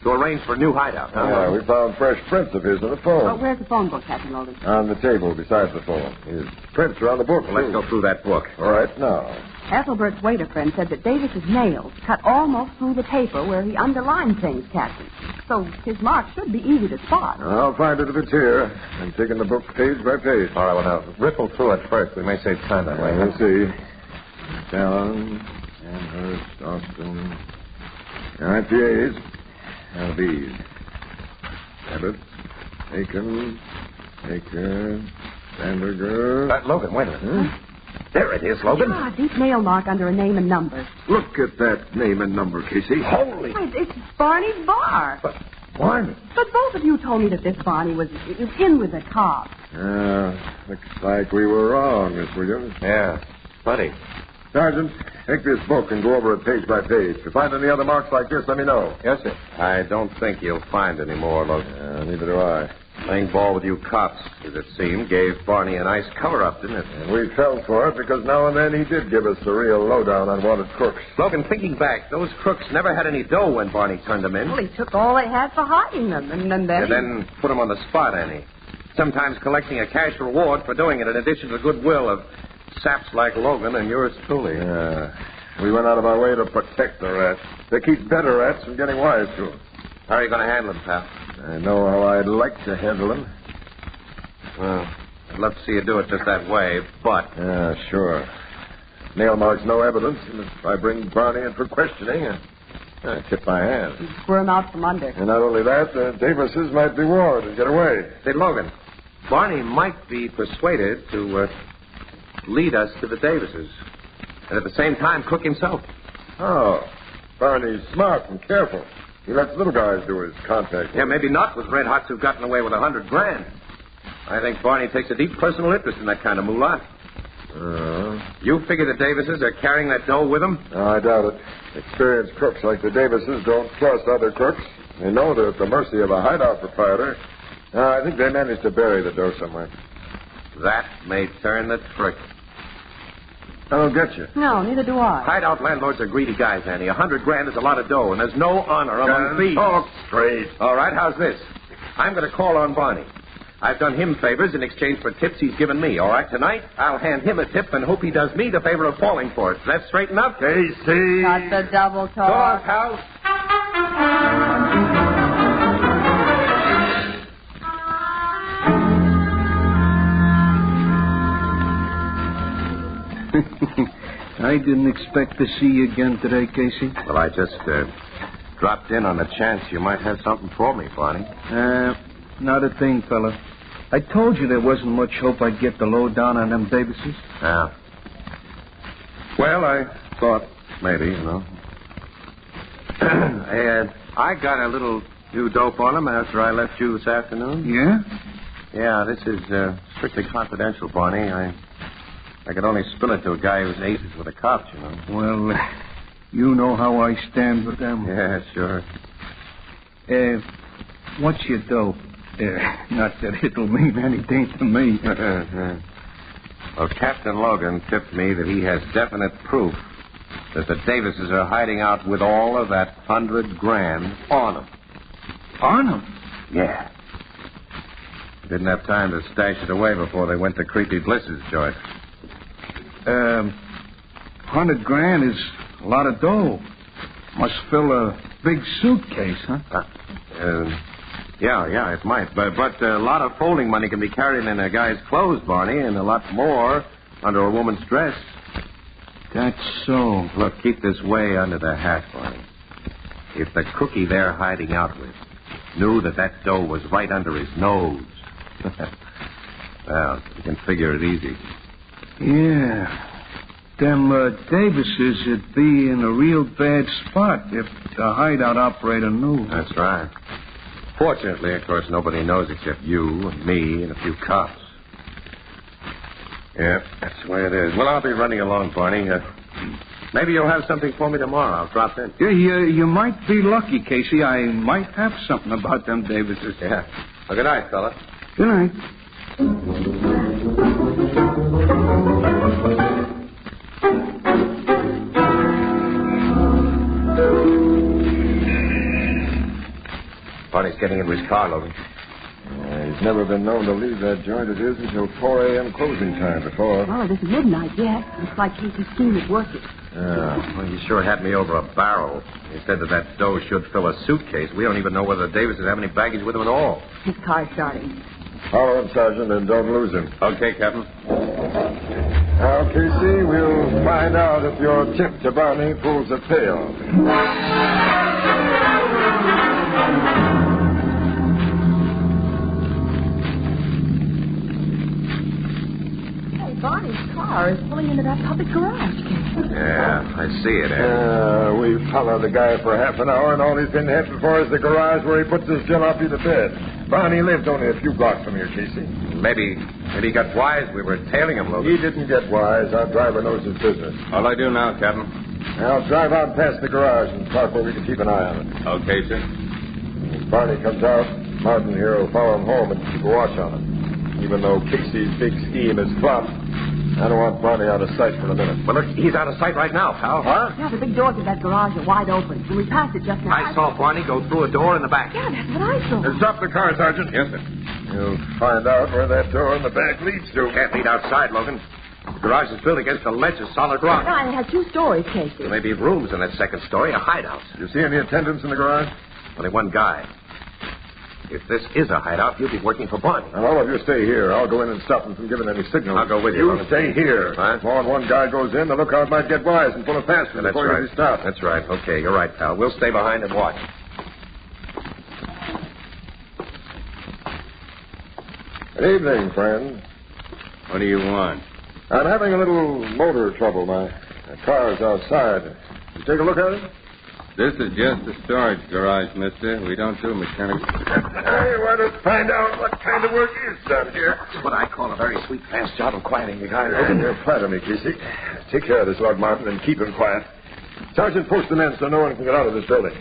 to arrange for a new hideout, huh? Yeah, we found fresh prints of his on the phone. Well, where's the phone book, Captain Logan? On the table beside the phone. His prints are on the book. Well, let's go through that book. All right, now. Ethelbert's waiter friend said that Davis's nails cut almost through the paper where he underlined things, Captain. So his mark should be easy to spot. I'll find it if it's here. I'm taking the book page by page. All right, well, now, ripple through it first. We may save time that way. Let's see. Fallon, Amherst, Austin. All right, PAs. Now these. Abbott, Aiken, Baker, Sandberger. Logan, wait a minute. Huh? There it is, Logan. Ah, deep nail mark under a name and number. Look at that name and number, Casey. Holy. It's Barney's bar. But Barney. But both of you told me that this Barney was in with the cops. Looks like we were wrong, Miss Williams. Yeah, buddy. Sergeant, take this book and go over it page by page. If you find any other marks like this, let me know. Yes, sir. I don't think you'll find any more, Logan. Neither do I. Playing ball with you cops, as it seemed, gave Barney a nice cover-up, didn't it? And we fell for it because now and then he did give us the real lowdown on wanted crooks. Logan, thinking back, those crooks never had any dough when Barney turned them in. Well, he took all they had for hiding them, and then put them on the spot, Annie. Sometimes collecting a cash reward for doing it in addition to the goodwill of saps like Logan and yours truly. We went out of our way to protect the rats. They keep better rats from getting wise to them. How are you going to handle them, pal? I know how I'd like to handle them. Well, I'd love to see you do it just that way, but... Yeah, sure. Nail marks, no evidence. And if I bring Barney in for questioning, I tip my hand. You squirm out from under. And not only that, the Davises might be warned and get away. Say, Logan, Barney might be persuaded to lead us to the Davises. And at the same time, cook himself. Oh, Barney's smart and careful. He lets little guys do his contact. Yeah, maybe not with red hots who've gotten away with $100,000. I think Barney takes a deep personal interest in that kind of moolah. You figure the Davises are carrying that dough with them? No, I doubt it. Experienced crooks like the Davises don't trust other crooks. They know they're at the mercy of a hideout proprietor. I think they managed to bury the dough somewhere. That may turn the trick. I don't get you. No, neither do I. Hideout landlords are greedy guys, Annie. $100,000 is a lot of dough, and there's no honor among thieves. Talk straight. All right, how's this? I'm going to call on Barney. I've done him favors in exchange for tips he's given me. All right, tonight, I'll hand him a tip and hope he does me the favor of falling for it. Is that straight enough? Casey. Not the double talk. Go on, pal. I didn't expect to see you again today, Casey. Well, I just dropped in on the chance you might have something for me, Barney. Not a thing, fella. I told you there wasn't much hope I'd get the lowdown on them Davises. Yeah. Well, I thought maybe, you know. And I got a little new dope on them after I left you this afternoon. Yeah? Yeah, this is strictly confidential, Barney. I could only spill it to a guy who's aces with the cops, you know. Well, you know how I stand with them. Yeah, sure. What's your dope? Not that it'll mean anything to me. Well, Captain Logan tipped me that he has definite proof that the Davises are hiding out with all of that $100,000 on them. On them? Yeah. Didn't have time to stash it away before they went to Creepy Bliss's joint. $100,000 is a lot of dough. Must fill a big suitcase, huh? Yeah, it might. But a lot of folding money can be carried in a guy's clothes, Barney, and a lot more under a woman's dress. That's so. Look, keep this way under the hat, Barney. If the cookie they're hiding out with knew that dough was right under his nose, well, you can figure it easy. Yeah. Them Davises would be in a real bad spot if the hideout operator knew. That's right. Fortunately, of course, nobody knows except you and me and a few cops. Yeah, that's the way it is. Well, I'll be running along, Barney. Maybe you'll have something for me tomorrow. I'll drop in. Yeah, you might be lucky, Casey. I might have something about them Davises. Yeah. Well, good night, fella. Good night. Barney's getting into his car, Logan. He's never been known to leave that joint of his until 4 a.m. closing time before. Well, it isn't midnight yet. Looks like Casey's scheme is working. Well, he sure had me over a barrel. He said that dough should fill a suitcase. We don't even know whether the Davises have any baggage with them at all. His car's starting. Follow him, Sergeant, and don't lose him. Okay, Captain. Now, Casey, we'll find out if your tip to Barney pulls a tail. Barney's car is pulling into that public garage. Yeah, I see it, We followed the guy for half an hour, and all he's been heading for is the garage where he puts his jalopy to bed. Barney lived only a few blocks from here, Casey. Maybe he got wise. We were tailing him, Logan. He didn't get wise. Our driver knows his business. What'll I do now, Captain? I'll drive out past the garage and park where we can keep an eye on it. Okay, sir. If Barney comes out, Martin here will follow him home and keep a watch on him. Even though Casey's big scheme is flopped, I don't want Barney out of sight for a minute. Well, look, he's out of sight right now, pal. Huh? Yeah, the big doors of that garage are wide open. And we passed it just now. I saw Barney go through a door in the back. Yeah, that's what I saw. Stop the car, Sergeant. Yes, sir. You'll find out where that door in the back leads to. Can't lead outside, Logan. The garage is built against a ledge of solid rock. Yeah, and it has 2 stories, Casey. There may be rooms in that second story, a hideout. You see any attendants in the garage? Only one guy. If this is a hideout, you'll be working for Barney. Now, all of you stay here. I'll go in and stop them from giving any signal. I'll go with you. You stay here. Huh? If more than one guy goes in, the lookout might get wise and pull a faster That's before right. you stop. That's right. Okay, you're right, pal. We'll stay behind and watch. Good evening, friend. What do you want? I'm having a little motor trouble. My car's outside. You take a look at it? This is just a storage garage, mister. We don't do mechanics. I want to find out what kind of work is done here. That's what I call a very sweet, fast job of quieting the guy. You're flattering me, Casey. Take care of this lug, Martin, and keep him quiet. Sergeant, post the men so no one can get out of this building.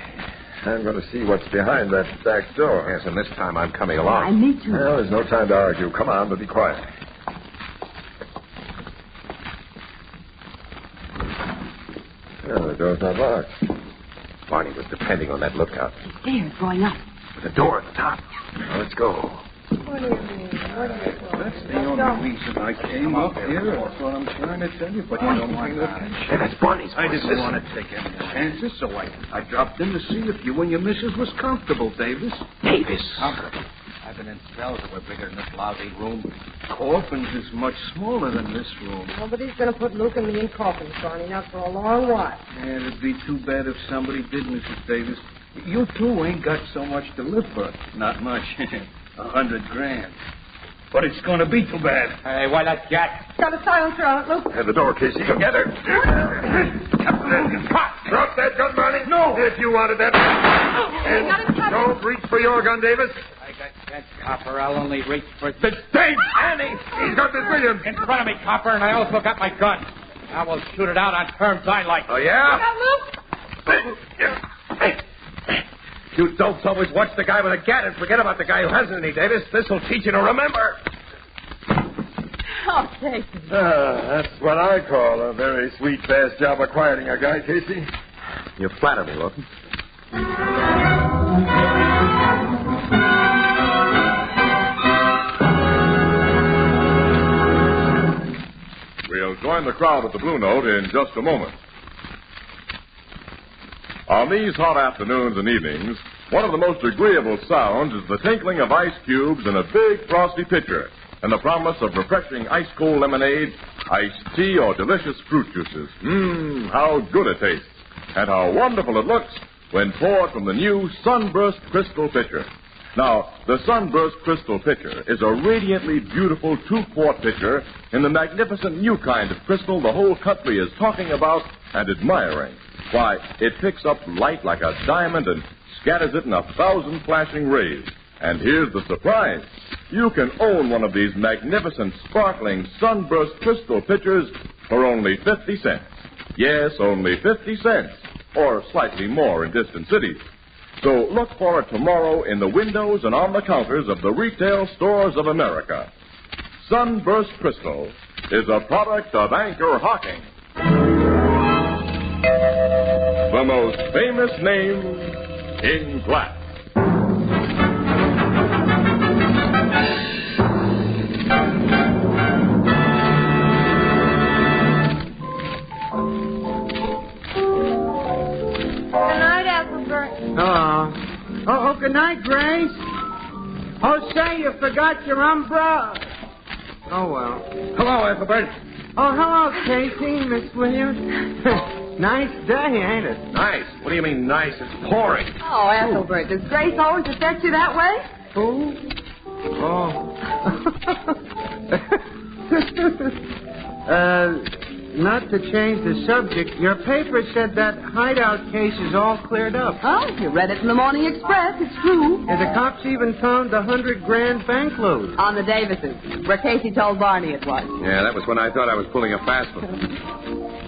I'm going to see what's behind that back door. Yes, and this time I'm coming along. I need to. Well, there's no time to argue. Come on, but be quiet. Well, the door's not locked. Barney was depending on that lookout. Stairs going up. With a door at the top. Now, let's go. That's the only reason I came up here. That's what I'm trying to tell you, but you don't mind that. Hey, that's Barney's I voice. didn't want to take any chances, so I dropped in to see if you and your missus was comfortable, Davis. Davis? I've been in cells that were bigger than this lousy room. Coffins is much smaller than this room. Nobody's going to put Luke and me in coffins, Barney, not for a long while. Yeah, it'd be too bad if somebody did, Mrs. Davis. You two ain't got so much to live for. Not much. $100,000. But it's going to be too bad. Hey, why that cat? Got a silencer on it, Luke. Have the door, Casey. Together. Drop that gun, Barney. No. If you wanted that. And don't reach for your gun, Davis. I got that copper. I'll only reach for the Dave! Annie! He's got this Williams. in front of me, copper, and I also got my gun. I will shoot it out on terms I like. Oh, yeah? Hey, you dopes always watch the guy with a gat and forget about the guy who hasn't any, Davis. This'll teach you to remember. Oh, Casey. That's what I call a very sweet, fast job of quieting a guy, Casey. You flatter me, Lawton. We'll join the crowd at the Blue Note in just a moment. On these hot afternoons and evenings, one of the most agreeable sounds is the tinkling of ice cubes in a big frosty pitcher and the promise of refreshing ice-cold lemonade, iced tea, or delicious fruit juices. How good it tastes, and how wonderful it looks when poured from the new Sunburst Crystal Pitcher. Now, the Sunburst Crystal Pitcher is a radiantly beautiful 2-quart pitcher in the magnificent new kind of crystal the whole country is talking about and admiring. Why, it picks up light like a diamond and scatters it in 1,000 flashing rays. And here's the surprise. You can own one of these magnificent, sparkling Sunburst Crystal Pitchers for only 50 cents. Yes, only 50 cents, or slightly more in distant cities. So look for it tomorrow in the windows and on the counters of the retail stores of America. Sunburst Crystal is a product of Anchor Hocking, the most famous name in glass. Oh, good night, Grace. Oh, say, you forgot your umbrella. Oh, well. Hello, Ethelbert. Oh, hello, Casey, Miss Williams. Nice day, ain't it? Nice. What do you mean nice? It's pouring. Oh, Ethelbert, does Grace always affect you that way? Who? Oh. Not to change the subject, your paper said that hideout case is all cleared up. Oh, you read it in the Morning Express. It's true. And the cops even found the $100,000 bankload. On the Davises, where Casey told Barney it was. Yeah, that was when I thought I was pulling a fast one.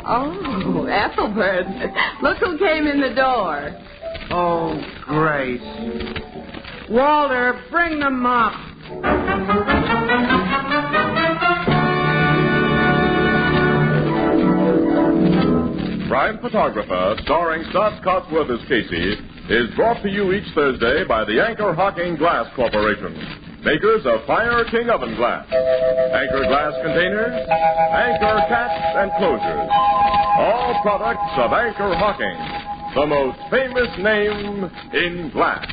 Oh, Ethelbert. Look who came in the door. Oh, Grace. Walter, bring the mop. Prime Photographer, starring Stotts Cotsworth as Casey, is brought to you each Thursday by the Anchor Hocking Glass Corporation, makers of Fire King Oven Glass, Anchor Glass Containers, Anchor Caps and Closures. All products of Anchor Hocking, the most famous name in glass.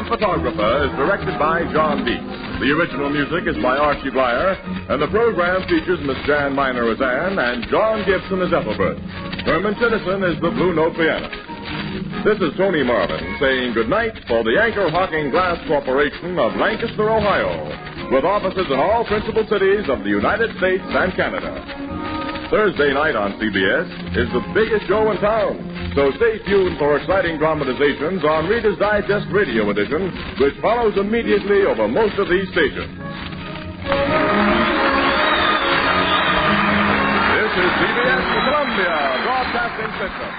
Photographer is directed by John Deeks. The original music is by Archie Blyer, and the program features Miss Jan Miner as Anne and John Gibson as Ethelbert. Herman Chinnison is the Blue Note pianist. This is Tony Marvin saying goodnight for the Anchor Hocking Glass Corporation of Lancaster, Ohio, with offices in all principal cities of the United States and Canada. Thursday night on CBS is the biggest show in town. So stay tuned for exciting dramatizations on Reader's Digest Radio Edition, which follows immediately over most of these stations. This is CBS, the Columbia Broadcasting System.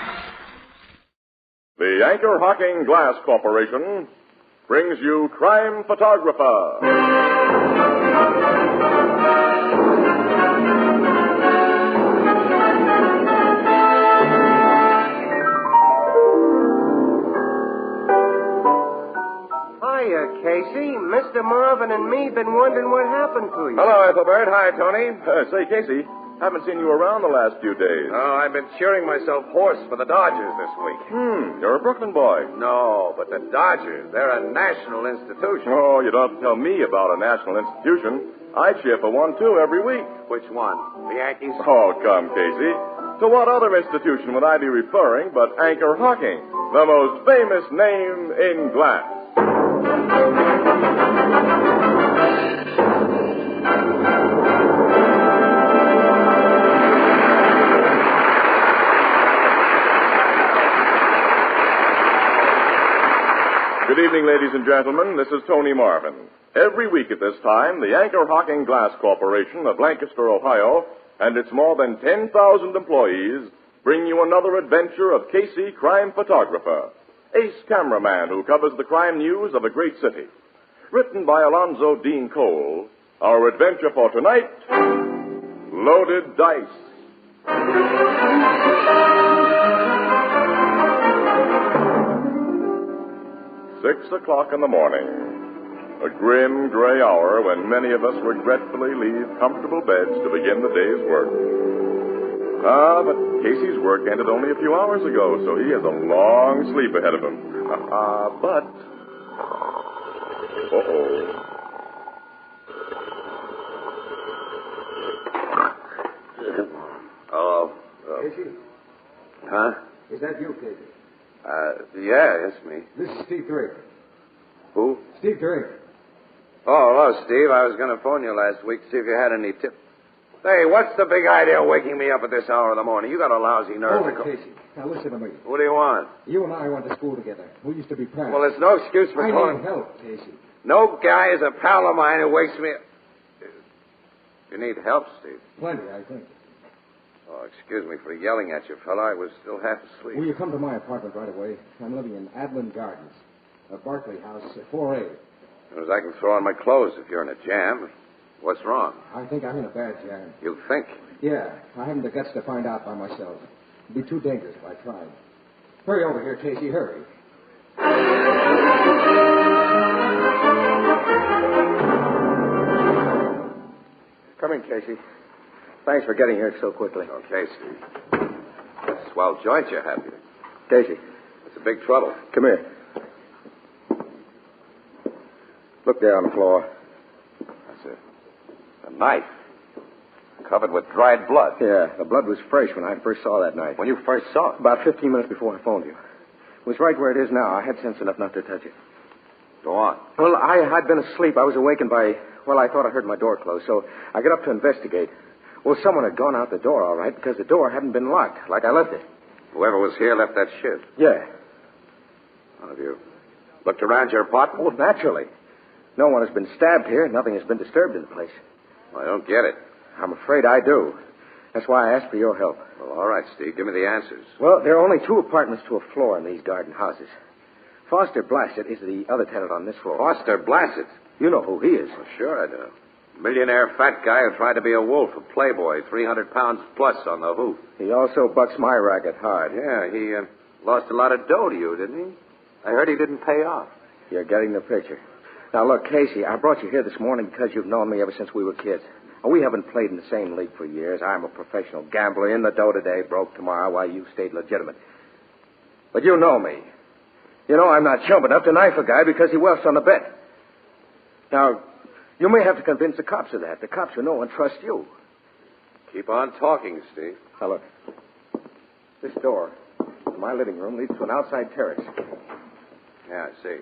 The Anchor Hocking Glass Corporation brings you Crime Photographer. Casey. Mr. Marvin and me been wondering what happened to you. Hello, Ethelbert. Hi, Tony. Say, Casey, haven't seen you around the last few days. Oh, I've been cheering myself hoarse for the Dodgers this week. You're a Brooklyn boy. No, but the Dodgers, they're a national institution. Oh, you don't have to tell me about a national institution. I cheer for one, too, every week. Which one? The Yankees? Oh, come, Casey. To what other institution would I be referring but Anchor Hocking, the most famous name in glass? Good evening, ladies and gentlemen. This is Tony Marvin. Every week at this time, the Anchor Hocking Glass Corporation of Lancaster, Ohio, and its more than 10,000 employees bring you another adventure of Casey, crime photographer, ace cameraman who covers the crime news of a great city. Written by Alonzo Dean Cole, our adventure for tonight, Loaded Dice. 6:00 in the morning. A grim, gray hour when many of us regretfully leave comfortable beds to begin the day's work. But Casey's work ended only a few hours ago, so he has a long sleep ahead of him. But... Hello. Casey? Huh? Is that you, Casey? Yeah, it's me. This is Steve Drake. Who? Steve Drake. Oh, hello, Steve. I was going to phone you last week to see if you had any tips. Hey, what's the big idea of waking me up at this hour of the morning? You got a lousy nerve. Hold it, Casey. Now listen to me. What do you want? You and I went to school together. We used to be pals. Well, there's no excuse for I calling. need help, Casey. No guy is a pal of mine who wakes me up. You need help, Steve. Plenty, I think. Oh, excuse me for yelling at you, fella. I was still half asleep. Will you come to my apartment right away? I'm living in Adlin Gardens, Barclay House, 4A. As soon as I can throw on my clothes if you're in a jam. What's wrong? I think I'm in a bad jam. You think? Yeah, I haven't the guts to find out by myself. It'd be too dangerous if I tried. Hurry over here, Casey, hurry. Come in, Casey. Thanks for getting here so quickly. Okay, Steve. That's a swell joint you have here. Casey. It's a big trouble. Come here. Look there on the floor. That's a knife. Covered with dried blood. Yeah, the blood was fresh when I first saw that knife. When you first saw it? About 15 minutes before I phoned you. It was right where it is now. I had sense enough not to touch it. Go on. Well, I'd been asleep. I was awakened by, I thought I heard my door close, so I got up to investigate. Well, someone had gone out the door, all right, because the door hadn't been locked, like I left it. Whoever was here left that shit. Yeah. Well, have you looked around your apartment? Well, naturally. No one has been stabbed here. Nothing has been disturbed in the place. Well, I don't get it. I'm afraid I do. That's why I asked for your help. Well, all right, Steve. Give me the answers. Well, there are only 2 apartments to a floor in these garden houses. Foster Blassett is the other tenant on this floor. Foster Blassett? You know who he is. Well, sure I do. Millionaire fat guy who tried to be a wolf, a playboy, 300 pounds plus on the hoof. He also bucks my racket hard. Yeah, he lost a lot of dough to you, didn't he? I heard he didn't pay off. You're getting the picture. Now, look, Casey, I brought you here this morning because you've known me ever since we were kids. We haven't played in the same league for years. I'm a professional gambler, in the dough today, broke tomorrow, while you stayed legitimate. But you know me. You know I'm not chump enough to knife a guy because he welched on the bet. Now, you may have to convince the cops of that. The cops who know and trust you. Keep on talking, Steve. Now, look. This door in my living room leads to an outside terrace. Yeah, I see.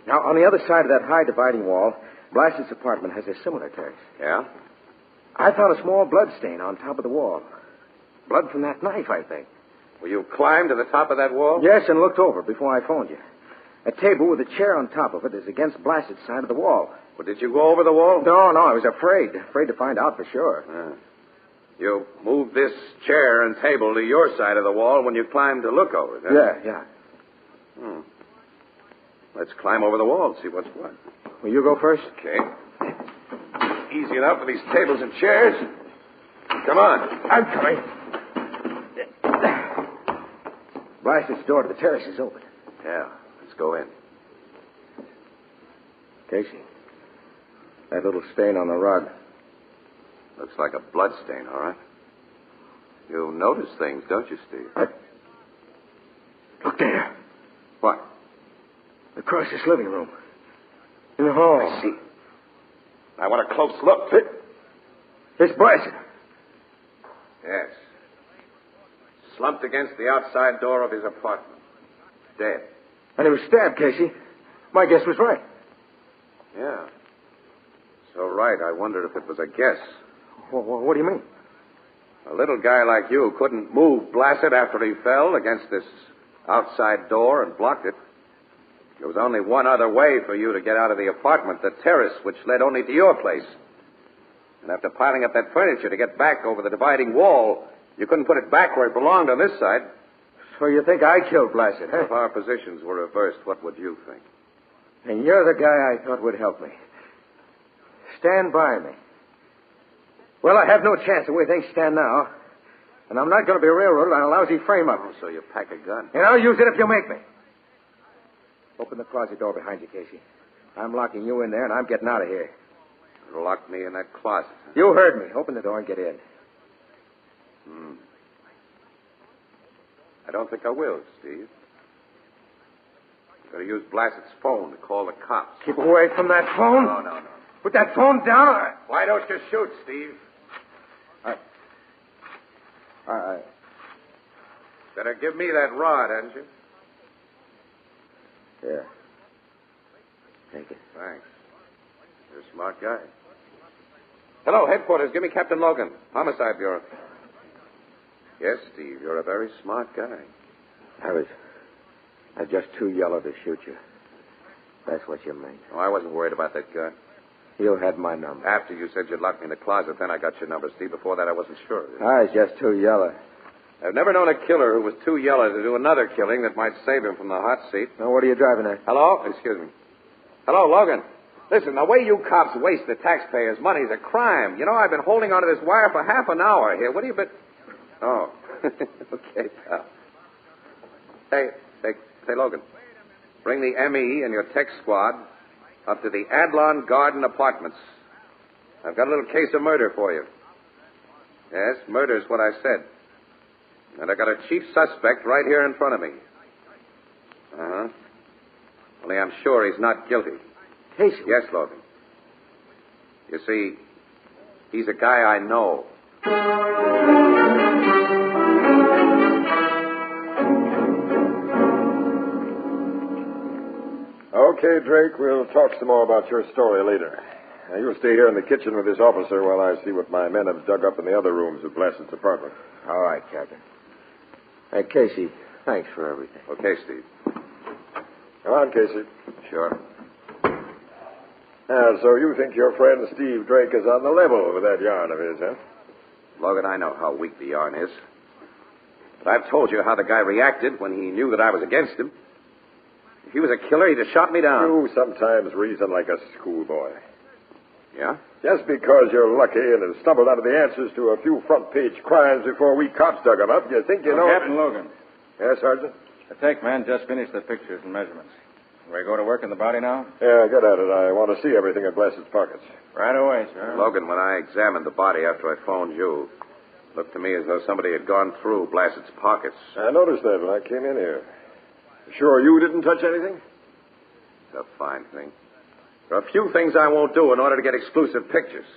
Now, on the other side of that high dividing wall, Blassett's apartment has a similar terrace. Yeah? I found a small blood stain on top of the wall. Blood from that knife, I think. Well, you climbed to the top of that wall? Yes, and looked over before I phoned you. A table with a chair on top of it is against Blassett's side of the wall. Well, did you go over the wall? No, I was afraid. Afraid to find out for sure. You moved this chair and table to your side of the wall when you climbed to look over it, huh? Yeah. Let's climb over the wall and see what's what. Will you go first? Okay. Easy enough with these tables and chairs. Come on. I'm coming. Blassett's door to the terrace is open. Yeah, let's go in. Casey, that little stain on the rug. Looks like a blood stain, all right. You notice things, don't you, Steve? Look there. What? Across this living room. In the hall. I see. I want a close look. It's Bryson. Yes. Slumped against the outside door of his apartment. Dead. And he was stabbed, Casey. My guess was right. Yeah. So right, I wondered if it was a guess. What do you mean? A little guy like you couldn't move Blassett after he fell against this outside door and blocked it. There was only one other way for you to get out of the apartment, the terrace, which led only to your place. And after piling up that furniture to get back over the dividing wall, you couldn't put it back where it belonged on this side. So you think I killed Blassett, huh? If our positions were reversed, what would you think? And you're the guy I thought would help me. Stand by me. Well, I have no chance the way things stand now. And I'm not going to be railroaded on a lousy frame-up. Oh, so you pack a gun. And I'll use it if you make me. Open the closet door behind you, Casey. I'm locking you in there, and I'm getting out of here. You locked me in that closet. You heard me. Open the door and get in. I don't think I will, Steve. I'm going to use Blassett's phone to call the cops. Keep away from that phone. No. Put that phone down. Or... Why don't you shoot, Steve? All right. Better give me that rod, hadn't you? Yeah. Take it. Thanks. You're a smart guy. Hello, headquarters. Give me Captain Logan, Homicide Bureau. Yes, Steve, you're a very smart guy. I was just too yellow to shoot you. That's what you meant. Oh, I wasn't worried about that gun. You had my number. After you said you'd lock me in the closet, then I got your number, Steve. Before that, I wasn't sure. I was just too yellow. I've never known a killer who was too yellow to do another killing that might save him from the hot seat. Now, what are you driving at? Hello? Excuse me. Hello, Logan. Listen, the way you cops waste the taxpayers' money is a crime. You know, I've been holding onto this wire for half an hour here. What have you been... Oh. Okay, pal. Hey, Logan. Bring the ME and your tech squad up to the Adlon Garden Apartments. I've got a little case of murder for you. Yes, murder's what I said. And I got a chief suspect right here in front of me. Uh-huh. Only I'm sure he's not guilty. Casey? Yes, Logan. You see, he's a guy I know. Okay, Drake, we'll talk some more about your story later. Now, you'll stay here in the kitchen with this officer while I see what my men have dug up in the other rooms of Blassett's apartment. All right, Captain. Hey, Casey, thanks for everything. Okay, Steve. Come on, Casey. Sure. So you think your friend Steve Drake is on the level with that yarn of his, huh? Logan, I know how weak the yarn is. But I've told you how the guy reacted when he knew that I was against him. If he was a killer, he'd have shot me down. You sometimes reason like a schoolboy. Yeah? Just because you're lucky and have stumbled onto the answers to a few front-page crimes before we cops dug them up, you think you know... Captain Logan. Yes, Sergeant? The tech man just finished the pictures and measurements. We go to work on the body now? Yeah, get at it. I want to see everything in Blassett's pockets. Right away, sir. Logan, when I examined the body after I phoned you, it looked to me as though somebody had gone through Blassett's pockets. I noticed that when I came in here. Sure you didn't touch anything? It's a fine thing. There are a few things I won't do in order to get exclusive pictures.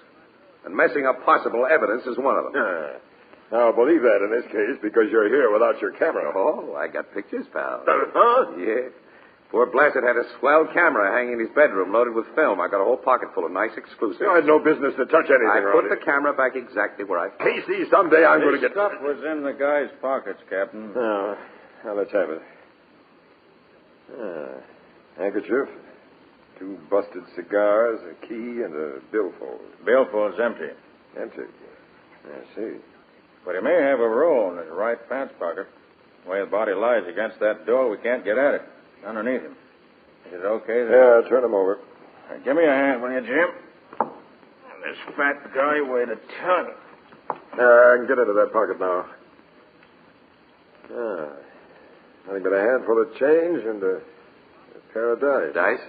And messing up possible evidence is one of them. I'll believe that in this case because you're here without your camera. Oh, I got pictures, pal. Huh? Yeah. Poor Blassett had a swell camera hanging in his bedroom loaded with film. I got a whole pocket full of nice exclusives. You had no business to touch anything, I put Ronnie. the camera back exactly where I... Casey, someday I'm going to get... stuff was in the guy's pockets, Captain. Oh, now let's have it. Handkerchief, 2 busted cigars, a key, and a billfold. Billfold's empty. Empty. I see. But he may have a roll in his right pants pocket. The way the body lies against that door, we can't get at it. It's underneath him. Is it okay? Yeah, turn him over. Give me a hand, will you, Jim? And this fat guy weighed a ton. I can get into that pocket now. Nothing but a handful of change and a pair of dice. Dice?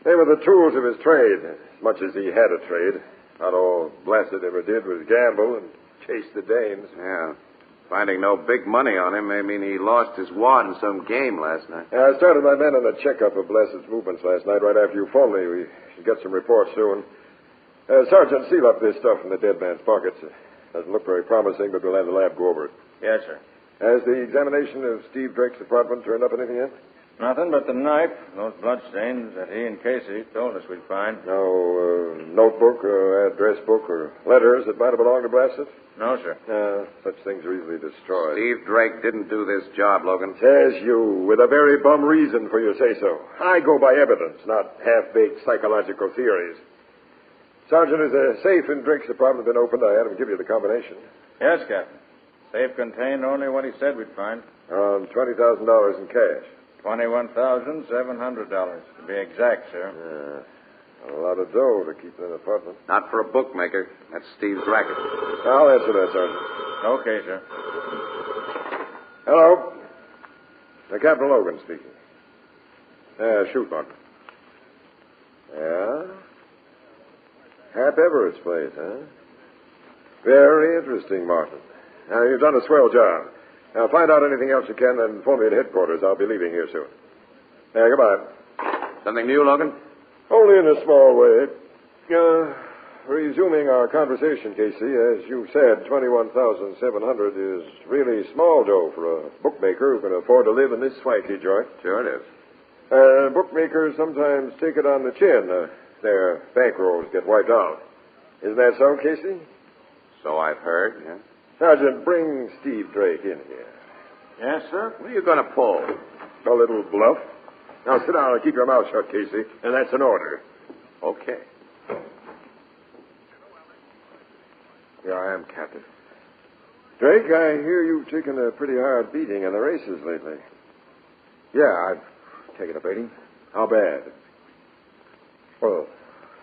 They were the tools of his trade, as much as he had a trade. Not all Blessed ever did was gamble and chase the dames. Yeah. Finding no big money on him may mean he lost his wad in some game last night. I started my men on a checkup of Blessed's movements last night right after you phoned me. We should get some reports soon. Sergeant, seal up this stuff in the dead man's pockets. Doesn't look very promising, but we'll have the lab go over it. Yes, sir. Has the examination of Steve Drake's apartment turned up anything yet? Nothing but the knife, those bloodstains that he and Casey told us we'd find. No notebook or address book or letters that might have belonged to Blessed? No, sir. Such things are easily destroyed. Steve Drake didn't do this job, Logan. Says you, with a very bum reason for your say-so. I go by evidence, not half-baked psychological theories. Sergeant, has a safe in Drake's apartment been opened? I had him give you the combination. Yes, Captain. Safe contained only what he said we'd find. Around $20,000 in cash. $21,700, to be exact, sir. A lot of dough to keep in an apartment. Not for a bookmaker. That's Steve's racket. I'll answer that, Sergeant. Okay, sir. Hello. Captain Logan speaking. Shoot, Martin. Yeah? Hap Everett's place, huh? Very interesting, Martin. You've done a swell job. Now, find out anything else you can and phone me at headquarters. I'll be leaving here soon. Goodbye. Something new, Logan? Only in a small way. Resuming our conversation, Casey, as you said, $21,700 is really small dough for a bookmaker who can afford to live in this swanky joint. Sure it is. Bookmakers sometimes take it on the chin. Their bankrolls get wiped out. Isn't that so, Casey? So I've heard, yeah. Sergeant, bring Steve Drake in here. Yes, sir. What are you going to pull? A little bluff. Now sit down and keep your mouth shut, Casey, and that's an order. Okay. Here I am, Captain. Drake, I hear you've taken a pretty hard beating in the races lately. Yeah, I've taken a beating. How bad? Well,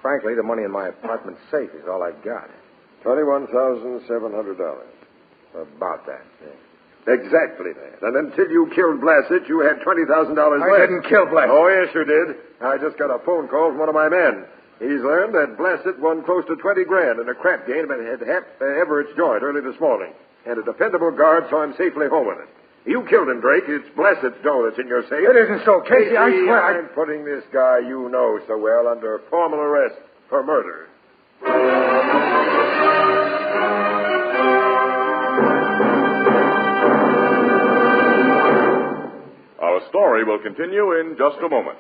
frankly, the money in my apartment safe is all I've got. $21,700. About that, yeah. Exactly that. And until you killed Blessed, you had $20,000 left. I didn't kill Blessed. Oh, yes, you did. I just got a phone call from one of my men. He's learned that Blessed won close to $20,000 in a crap game at Everett's joint early this morning. And a dependable guard saw him safely home with it. You killed him, Drake. It's Blessed's dough that's in your safe. It isn't so, Casey. I swear. I'm putting this guy you know so well under formal arrest for murder. Our story will continue in just a moment.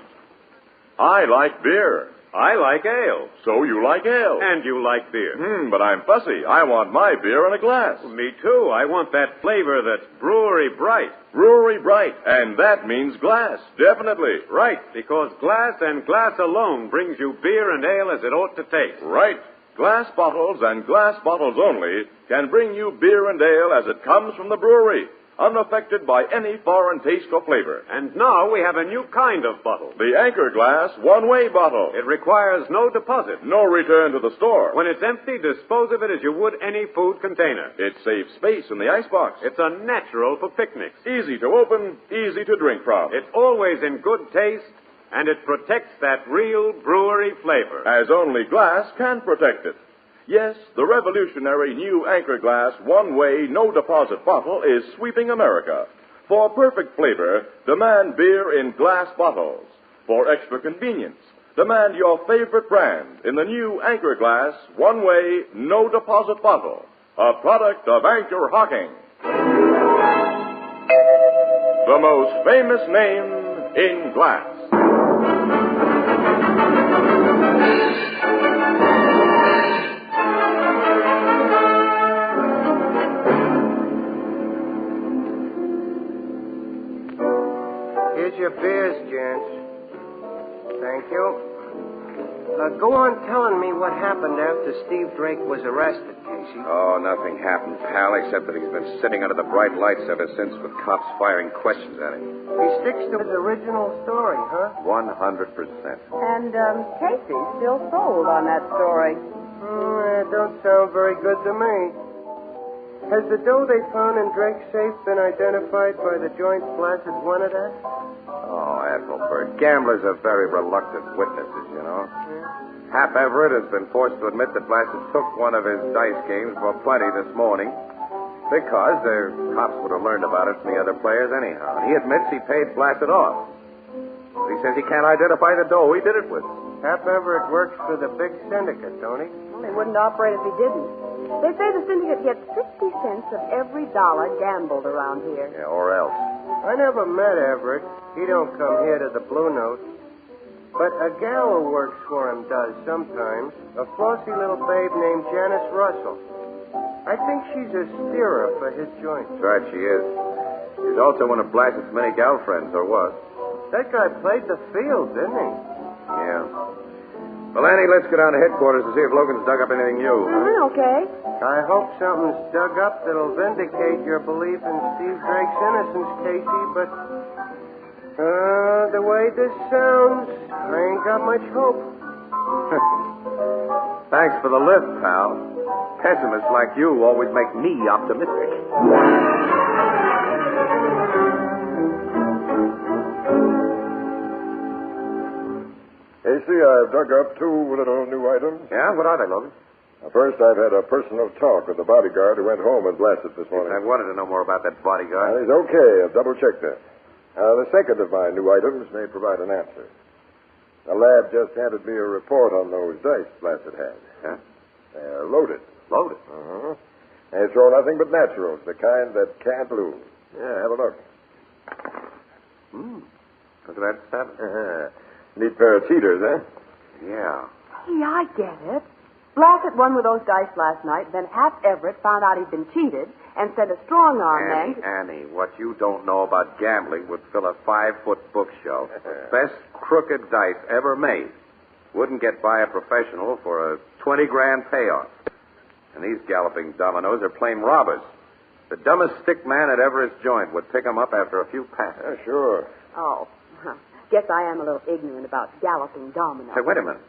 I like beer. I like ale. So you like ale. And you like beer. But I'm fussy. I want my beer in a glass. Well, me too. I want that flavor that's brewery bright. Brewery bright. And that means glass. Definitely. Right, because glass and glass alone brings you beer and ale as it ought to taste. Right. Glass bottles and glass bottles only can bring you beer and ale as it comes from the brewery, unaffected by any foreign taste or flavor. And now we have a new kind of bottle. The Anchor Glass one-way bottle. It requires no deposit. No return to the store. When it's empty, dispose of it as you would any food container. It saves space in the icebox. It's a natural for picnics. Easy to open, easy to drink from. It's always in good taste, and it protects that real brewery flavor. As only glass can protect it. Yes, the revolutionary new Anchor Glass one-way, no-deposit bottle is sweeping America. For perfect flavor, demand beer in glass bottles. For extra convenience, demand your favorite brand in the new Anchor Glass one-way, no-deposit bottle. A product of Anchor Hocking. The most famous name in glass. Here's your beers, gents. Thank you. Go on telling me what happened after Steve Drake was arrested, Casey. Oh, nothing happened, pal, except that he's been sitting under the bright lights ever since with cops firing questions at him. He sticks to his original story, huh? 100%. And Casey's still sold on that story. It don't sound very good to me. Has the dough they found in Drake's safe been identified by the joint Blasted wanted at? Oh, Ethelbert, gamblers are very reluctant witnesses, you know. Hap Everett has been forced to admit that Blasted took one of his dice games for plenty this morning because the cops would have learned about it from the other players anyhow. And he admits he paid Blasted off. But he says he can't identify the dough he did it with. Hap Everett works for the big syndicate, don't he? Well, he wouldn't operate if he didn't. They say the syndicate gets 50 cents of every dollar gambled around here. Yeah, or else. I never met Everett. He don't come here to the Blue Note. But a gal who works for him does sometimes. A flossy little babe named Janice Russell. I think she's a steerer for his joint. That's right, she is. She's also one of Blassett's many gal friends, or was. That guy played the field, didn't he? Yeah. Well, Annie, let's get down to headquarters to see if Logan's dug up anything new. Okay. I hope something's dug up that'll vindicate your belief in Steve Drake's innocence, Casey, but the way this sounds, I ain't got much hope. Thanks for the lift, pal. Pessimists like you always make me optimistic. Casey, I've dug up 2 little new items. Yeah? What are they, Logan? First, I've had a personal talk with the bodyguard who went home and blasted this morning. I wanted to know more about that bodyguard. He's okay. I've double-checked that. The second of my new items may provide an answer. The lab just handed me a report on those dice Blasted had. Huh? They're loaded. Loaded? Uh-huh. They throw nothing but naturals, the kind that can't lose. Yeah, have a look. Look at that seven. Neat pair of cheaters, eh? Yeah. Hey, I get it. Blassett won with those dice last night, then Hap Everett found out he'd been cheated and sent a strong-arm man to... Annie, what you don't know about gambling would fill a 5-foot bookshelf. Best crooked dice ever made. Wouldn't get by a professional for a 20-grand payoff. And these galloping dominoes are plain robbers. The dumbest stick man at Everett's joint would pick them up after a few passes. Yeah, sure. Oh, guess I am a little ignorant about galloping dominoes. Say, wait a minute.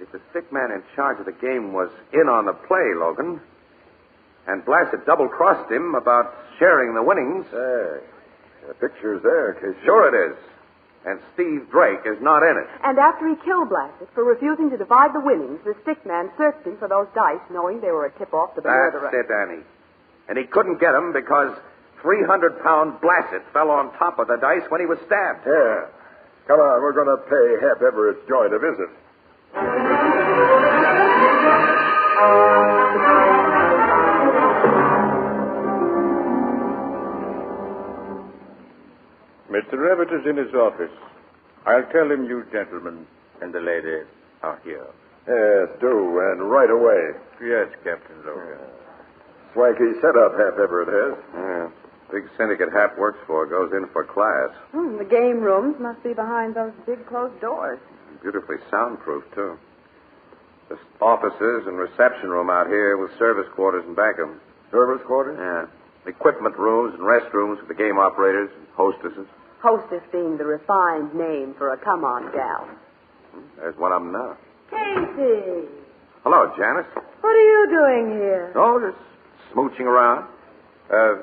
If the stick man in charge of the game was in on the play, Logan, and Blassett double-crossed him about sharing the winnings... Hey, the picture's there, Casey. Sure it is. And Steve Drake is not in it. And after he killed Blassett for refusing to divide the winnings, the stick man searched him for those dice, knowing they were a tip-off to the murderer. That's it, Annie. And he couldn't get them because 300-pound Blassett fell on top of the dice when he was stabbed. Yeah. Come on, we're going to pay Hap Everett's joint a visit. Mr. Everett is in his office. I'll tell him you gentlemen and the lady are here. Yes, do, and right away. Yes, Captain Logan. Swanky setup Hap Everett has. Yeah. Big syndicate Hap works for goes in for class. The game rooms must be behind those big closed doors. Beautifully soundproof, too. Just offices and reception room out here with service quarters and back of them. Service quarters? Yeah. Equipment rooms and restrooms for the game operators and hostesses. Hostess being the refined name for a come-on gal. There's one of them now. Casey, Hello, Janice. what are you doing here? Oh, just smooching around.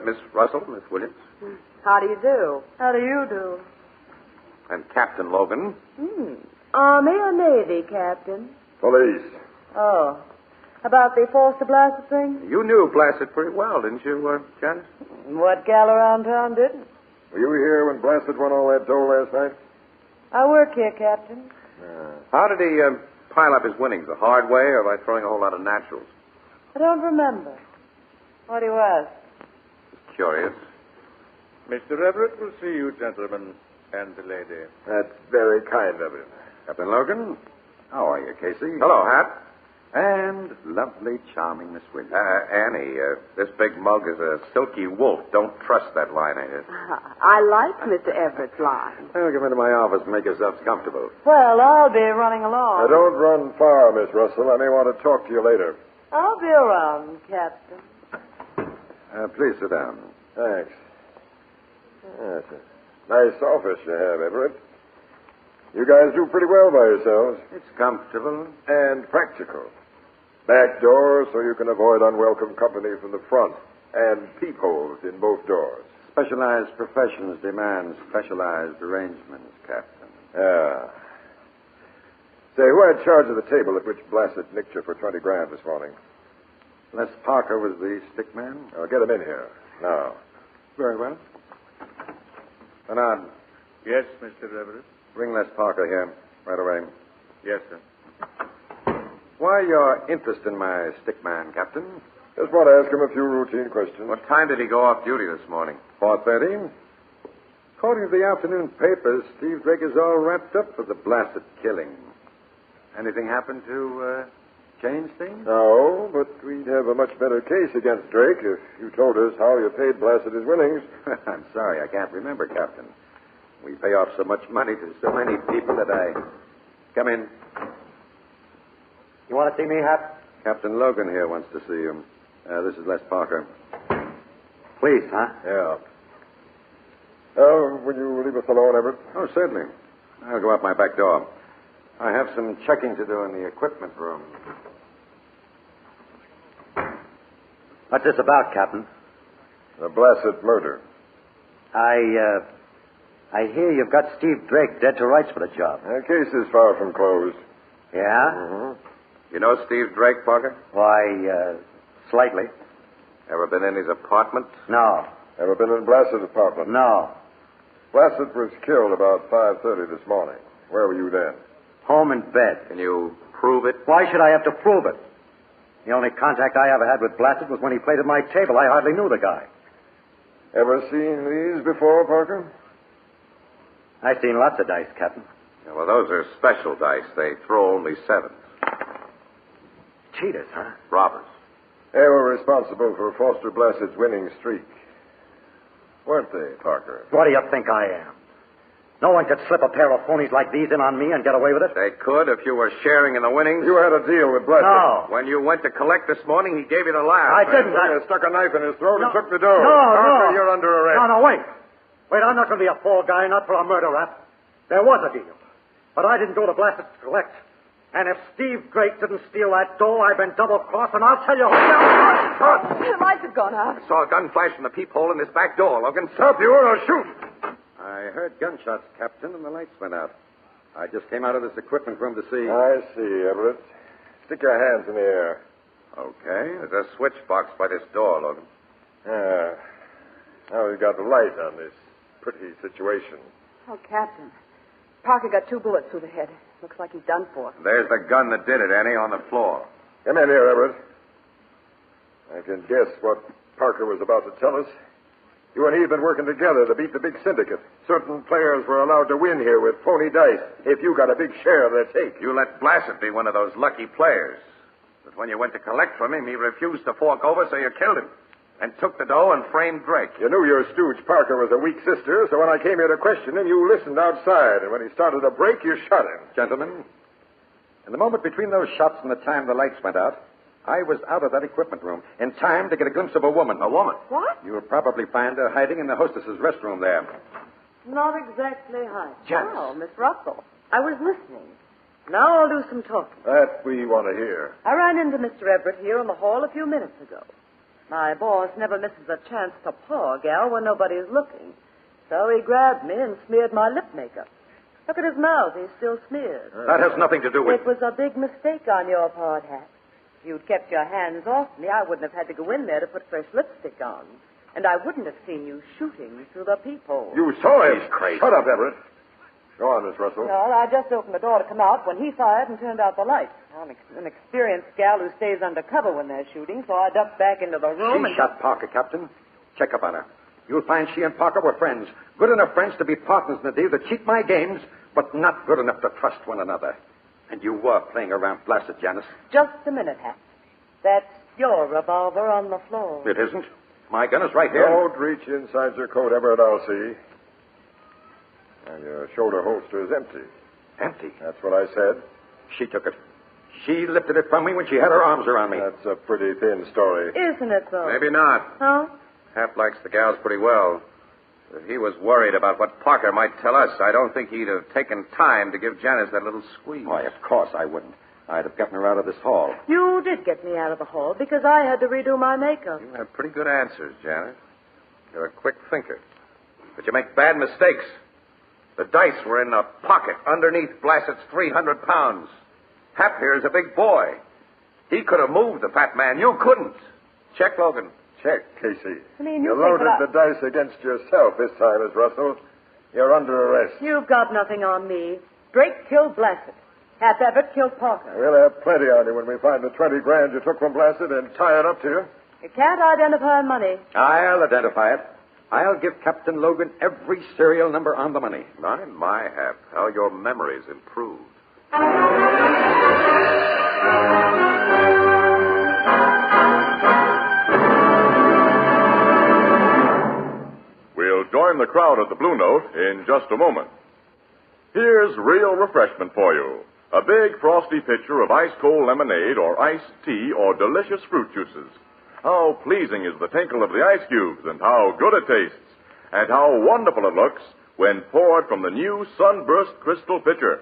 Miss Russell, Miss Williams, How do you do? How do you do? and Captain Logan. Army or Navy, Captain? Police. Oh. About the Forster Blaster thing? You knew Blassett pretty well, didn't you, Janice? What gal around town didn't? Were you here when Blasted won all that dough last night? I work here, Captain. How did he pile up his winnings? The hard way or by throwing a whole lot of naturals? I don't remember. What do you ask? Curious. Mr. Everett will see you gentlemen and the lady. That's very kind of him. Captain Logan. How are you, Casey? Hello, Hap. And lovely, charming Miss Williams. Annie, this big mug is a silky wolf. Don't trust that line of his. I like Mr. Everett's line. Well, come into my office and make yourselves comfortable. Well, I'll be running along. Don't run far, Miss Russell. I may want to talk to you later. I'll be around, Captain. Please sit down. Thanks. That's a nice office you have, Everett. You guys do pretty well by yourselves. It's comfortable. And practical. Back doors so you can avoid unwelcome company from the front. And peepholes in both doors. Specialized professions demand specialized arrangements, Captain. Yeah. Say, who had charge of the table at which Blassett nicked you for $20,000 this morning? Les Parker was the stick man? Oh, get him in here. Now. Very well. Bernard. Yes, Mr. Everett? Bring Les Parker here right away. Yes, sir. Why your interest in my stick man, Captain? Just want to ask him a few routine questions. What time did he go off duty this morning? 4:30. According to the afternoon papers, Steve Drake is all wrapped up for the Blassett killing. Anything happened to change things? No, but we'd have a much better case against Drake if you told us how you paid Blassett his winnings. I'm sorry, I can't remember, Captain. We pay off so much money to so many people that I... Come in. You want to see me, Hap? Captain Logan here wants to see you. This is Les Parker. Please, huh? Yeah. Will you leave us alone, Everett? Oh, certainly. I'll go out my back door. I have some checking to do in the equipment room. What's this about, Captain? The Blassett murder. I hear you've got Steve Drake dead to rights for the job. The case is far from closed. Yeah? Mm-hmm. You know Steve Drake, Parker? Why, slightly. Ever been in his apartment? No. Ever been in Blassett's apartment? No. Blassett was killed about 5:30 this morning. Where were you then? Home in bed. Can you prove it? Why should I have to prove it? The only contact I ever had with Blassett was when he played at my table. I hardly knew the guy. Ever seen these before, Parker? I've seen lots of dice, Captain. Yeah, well, those are special dice. They throw only sevens. Cheaters, huh? Robbers. They were responsible for Foster Blassett's winning streak. Weren't they, Parker? What do you think I am? No one could slip a pair of phonies like these in on me and get away with it. They could if you were sharing in the winnings. You had a deal with Blassett. No. When you went to collect this morning, he gave you the laugh. I didn't. You stuck a knife in his throat and took the dough. No, Parker, no. you're under arrest. No, wait. Wait, I'm not going to be a fall guy, not for a murder rap. There was a deal. But I didn't go to Blassett to collect. And if Steve Drake didn't steal that dough, I've been double-crossed, and I'll tell you... The lights have gone out. I saw a gun flash from the peephole in this back door, Logan. Stop you or I'll shoot. I heard gunshots, Captain, and the lights went out. I just came out of this equipment room to see... I see, Everett. Stick your hands in the air. Okay. There's a switch box by this door, Logan. Now we've got the light on this pretty situation. Oh, Captain. Parker got 2 bullets through the head. Looks like he's done for. There's the gun that did it, Annie, on the floor. Come in here, Everett. I can guess what Parker was about to tell us. You and he have been working together to beat the big syndicate. Certain players were allowed to win here with phony dice if you got a big share of their take. You let Blassett be one of those lucky players. But when you went to collect from him, he refused to fork over, so you killed him. And took the dough and framed Drake. You knew your stooge Parker was a weak sister, so when I came here to question him, you listened outside. And when he started to break, you shot him. Gentlemen, in the moment between those shots and the time the lights went out, I was out of that equipment room in time to get a glimpse of a woman. A woman? What? You'll probably find her hiding in the hostess's restroom there. Not exactly hiding. Janice. Oh, Miss Russell. I was listening. Now I'll do some talking. That we want to hear. I ran into Mr. Everett here in the hall a few minutes ago. My boss never misses a chance to paw a gal when nobody's looking. So he grabbed me and smeared my lip makeup. Look at his mouth. He's still smeared. That has nothing to do with... It was a big mistake on your part, Hat. If you'd kept your hands off me, I wouldn't have had to go in there to put fresh lipstick on. And I wouldn't have seen you shooting through the peephole. You saw him. He's crazy. Shut up, Everett. Go on, Miss Russell. Well, I just opened the door to come out when he fired and turned out the lights. I'm an experienced gal who stays under cover when they're shooting, so I ducked back into the room She shot Parker, Captain. Check up on her. You'll find she and Parker were friends. Good enough friends to be partners in the deal to cheat my games, but not good enough to trust one another. And you were playing around Blassett, Janice. Just a minute, Hat. That's your revolver on the floor. It isn't. My gun is right here. Don't reach inside your coat, Everett, I'll see. And your shoulder holster is empty. Empty? That's what I said. She took it. She lifted it from me when she had her arms around me. That's a pretty thin story. Isn't it, though? Maybe not. Huh? Hap likes the gals pretty well. If he was worried about what Parker might tell us, I don't think he'd have taken time to give Janice that little squeeze. Why, of course I wouldn't. I'd have gotten her out of this hall. You did get me out of the hall because I had to redo my makeup. You have pretty good answers, Janet. You're a quick thinker. But you make bad mistakes. The dice were in the pocket underneath Blassett's 300 pounds. Hap here is a big boy. He could have moved the fat man. You couldn't. Check, Logan. Check, Casey. I mean, you loaded the dice against yourself this time, Miss Russell. You're under arrest. You've got nothing on me. Drake killed Blassett. Hap Everett killed Parker. We'll have plenty on you when we find the 20 grand you took from Blassett and tie it up to you. You can't identify money. I'll identify it. I'll give Captain Logan every serial number on the money. My Hap, how your memory's improved. We'll join the crowd at the Blue Note in just a moment. Here's real refreshment for you. A big frosty pitcher of ice-cold lemonade or iced tea or delicious fruit juices. How pleasing is the tinkle of the ice cubes, and how good it tastes, and how wonderful it looks when poured from the new Sunburst Crystal Pitcher.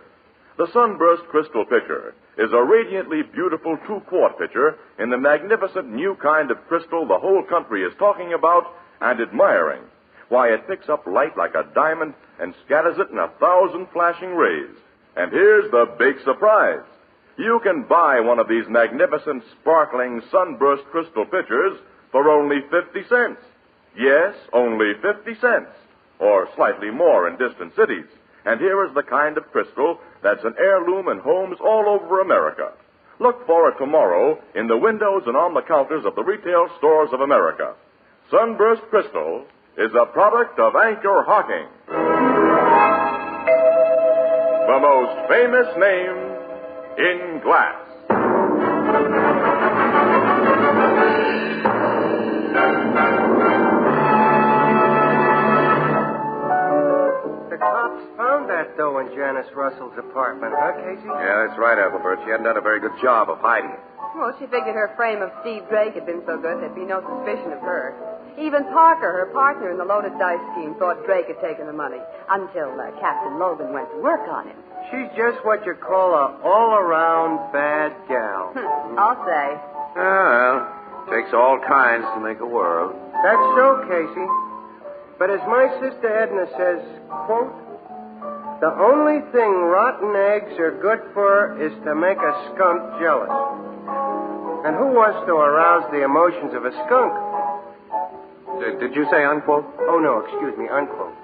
The Sunburst Crystal Pitcher is a radiantly beautiful 2-quart pitcher in the magnificent new kind of crystal the whole country is talking about and admiring. Why, it picks up light like a diamond and scatters it in 1,000 flashing rays. And here's the big surprise. You can buy one of these magnificent, sparkling Sunburst Crystal Pitchers for only 50 cents. Yes, only 50 cents. Or slightly more in distant cities. And here is the kind of crystal that's an heirloom in homes all over America. Look for it tomorrow in the windows and on the counters of the retail stores of America. Sunburst Crystal is a product of Anchor Hocking. The most famous name in glass. The cops found that dough in Janice Russell's apartment, huh, Casey? Yeah, that's right, Ethelbert. She hadn't done a very good job of hiding it. Well, she figured her frame of Steve Drake had been so good there'd be no suspicion of her. Even Parker, her partner in the loaded dice scheme, thought Drake had taken the money until Captain Logan went to work on him. She's just what you call a all-around bad gal. I'll say. Well, takes all kinds to make a world. That's so, Casey. But as my sister Edna says, quote, the only thing rotten eggs are good for is to make a skunk jealous. And who wants to arouse the emotions of a skunk? Did you say unquote? Oh, no, excuse me, unquote.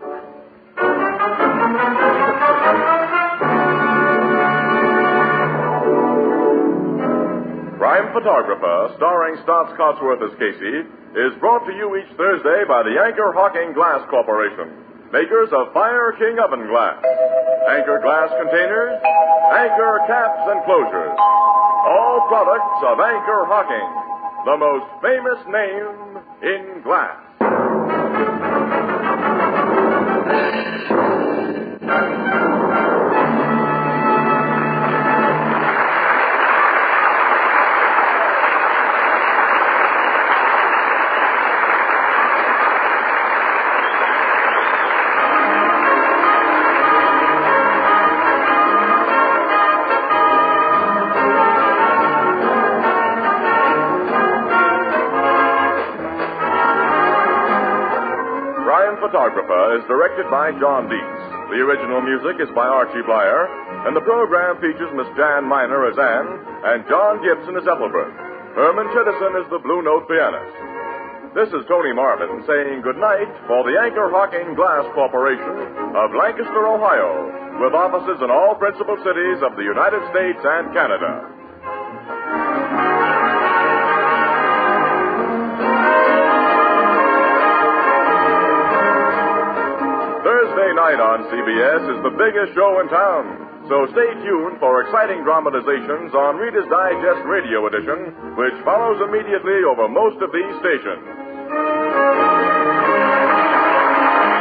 Crime Photographer, starring Stotts Cotsworth as Casey, is brought to you each Thursday by the Anchor Hocking Glass Corporation, makers of Fire King oven glass, Anchor glass containers, Anchor caps and closures. All products of Anchor Hocking, the most famous name in glass. Photographer is directed by John Dietz. The original music is by Archie Blyer, and the program features Miss Jan Miner as Anne and John Gibson as Ethelbert. Herman Chittison is the Blue Note pianist. This is Tony Marvin saying goodnight for the Anchor Hocking Glass Corporation of Lancaster, Ohio, with offices in all principal cities of the United States and Canada. Thursday night on CBS is the biggest show in town. So stay tuned for exciting dramatizations on Reader's Digest Radio Edition, which follows immediately over most of these stations.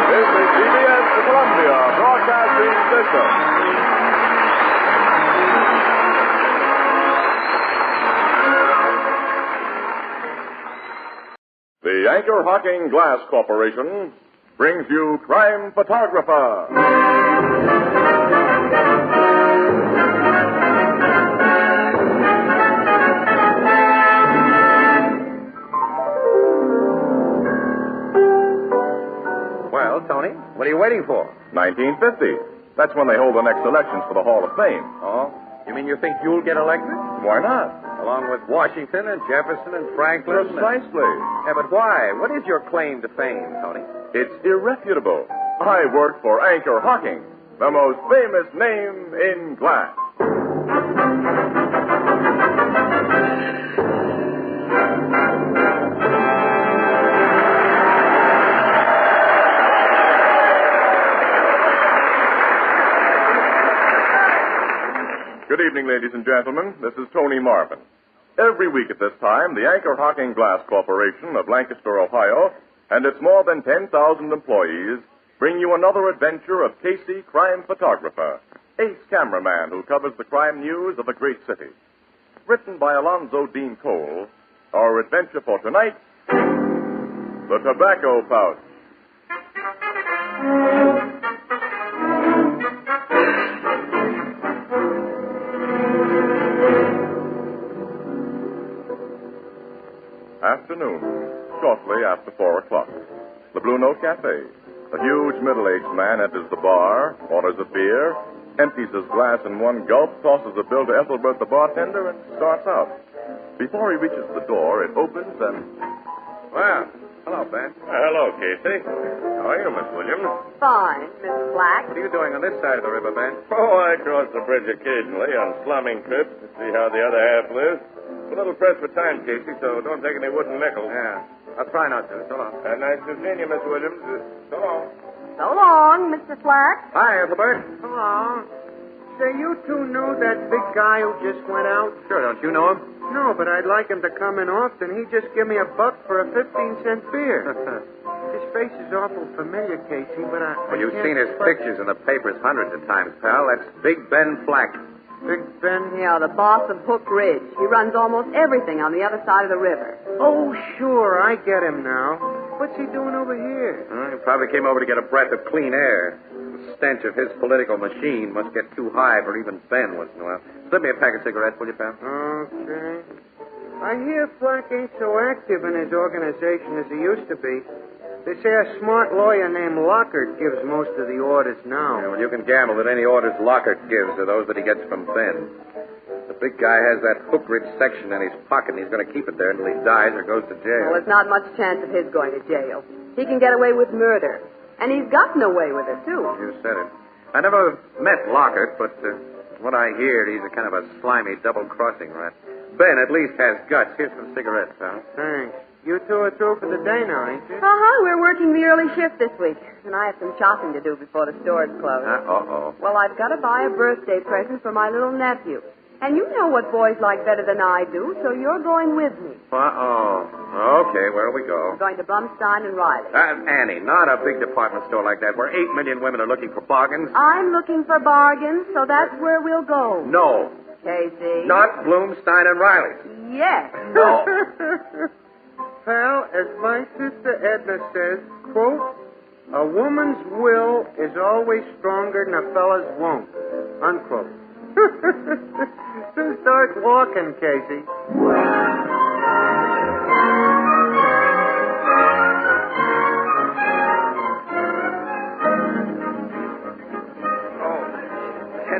This is CBS, the Columbia Broadcasting System. The Anchor Hocking Glass Corporation brings you Crime Photographer. waiting for? 1950. That's when they hold the next elections for the Hall of Fame. Oh? You mean you think you'll get elected? Why not? Along with Washington and Jefferson and Franklin? Precisely. Yeah, but why? What is your claim to fame, Tony? It's irrefutable. I work for Anchor Hocking, the most famous name in glass. Good evening, ladies and gentlemen. This is Tony Marvin. Every week at this time, the Anchor Hocking Glass Corporation of Lancaster, Ohio, and its more than 10,000 employees bring you another adventure of Casey, crime photographer, ace cameraman who covers the crime news of a great city. Written by Alonzo Dean Cole, our adventure for tonight, The Tobacco Pouch. Afternoon, shortly after 4 o'clock. The Blue Note Cafe. A huge middle-aged man enters the bar, orders a beer, empties his glass in one gulp, tosses a bill to Ethelbert the bartender, and starts out. Before he reaches the door, it opens and... Well, hello, Ben. Hello, Casey. How are you, Miss Williams? Fine, Miss Black. What are you doing on this side of the river, Ben? Oh, I cross the bridge occasionally on slumming trips to see how the other half lives. A little pressed for time, Casey, so don't take any wooden nickels. Yeah, I'll try not to. So long. Nice to see you, Miss Williams. So long. So long, Mr. Black. Hi, Ethelbert. Hello. Say, you two knew that big guy who just went out? Sure, don't you know him? No, but I'd like him to come in often. He just give me $1 for a 15-cent beer. His face is awful familiar, Casey, but Well, you've seen his pictures in the papers hundreds of times, pal. That's Big Ben Flack. Big Ben? Yeah, the boss of Hook Ridge. He runs almost everything on the other side of the river. Oh, sure, I get him now. What's he doing over here? He probably came over to get a breath of clean air. The stench of his political machine must get too high for even Ben once in a while. Slip me a pack of cigarettes, will you, pal? Okay. I hear Flack ain't so active in his organization as he used to be. They say a smart lawyer named Lockhart gives most of the orders now. Yeah, well, you can gamble that any orders Lockhart gives are those that he gets from Ben. The big guy has that Hook Ridge section in his pocket, and he's going to keep it there until he dies or goes to jail. Well, there's not much chance of his going to jail. He can get away with murder. And he's gotten away with it, too. You said it. I never met Lockhart, but what I hear, he's a kind of a slimy double-crossing rat. Ben at least has guts. Here's some cigarettes, pal. Thanks. You two are through for the day now, ain't you? Uh-huh. We're working the early shift this week. And I have some shopping to do before the stores close. Uh-oh. Well, I've got to buy a birthday present for my little nephew. And you know what boys like better than I do, so you're going with me. Uh-oh. Okay, where'll we go? We're going to Blumstein and Riley. Annie, not a big department store like that where 8 million women are looking for bargains. I'm looking for bargains, so that's where we'll go. No. Casey. Not Bloomstein and Riley. Yes. No. Pal, as my sister Edna says, quote, a woman's will is always stronger than a fella's won't, unquote. So start walking, Casey.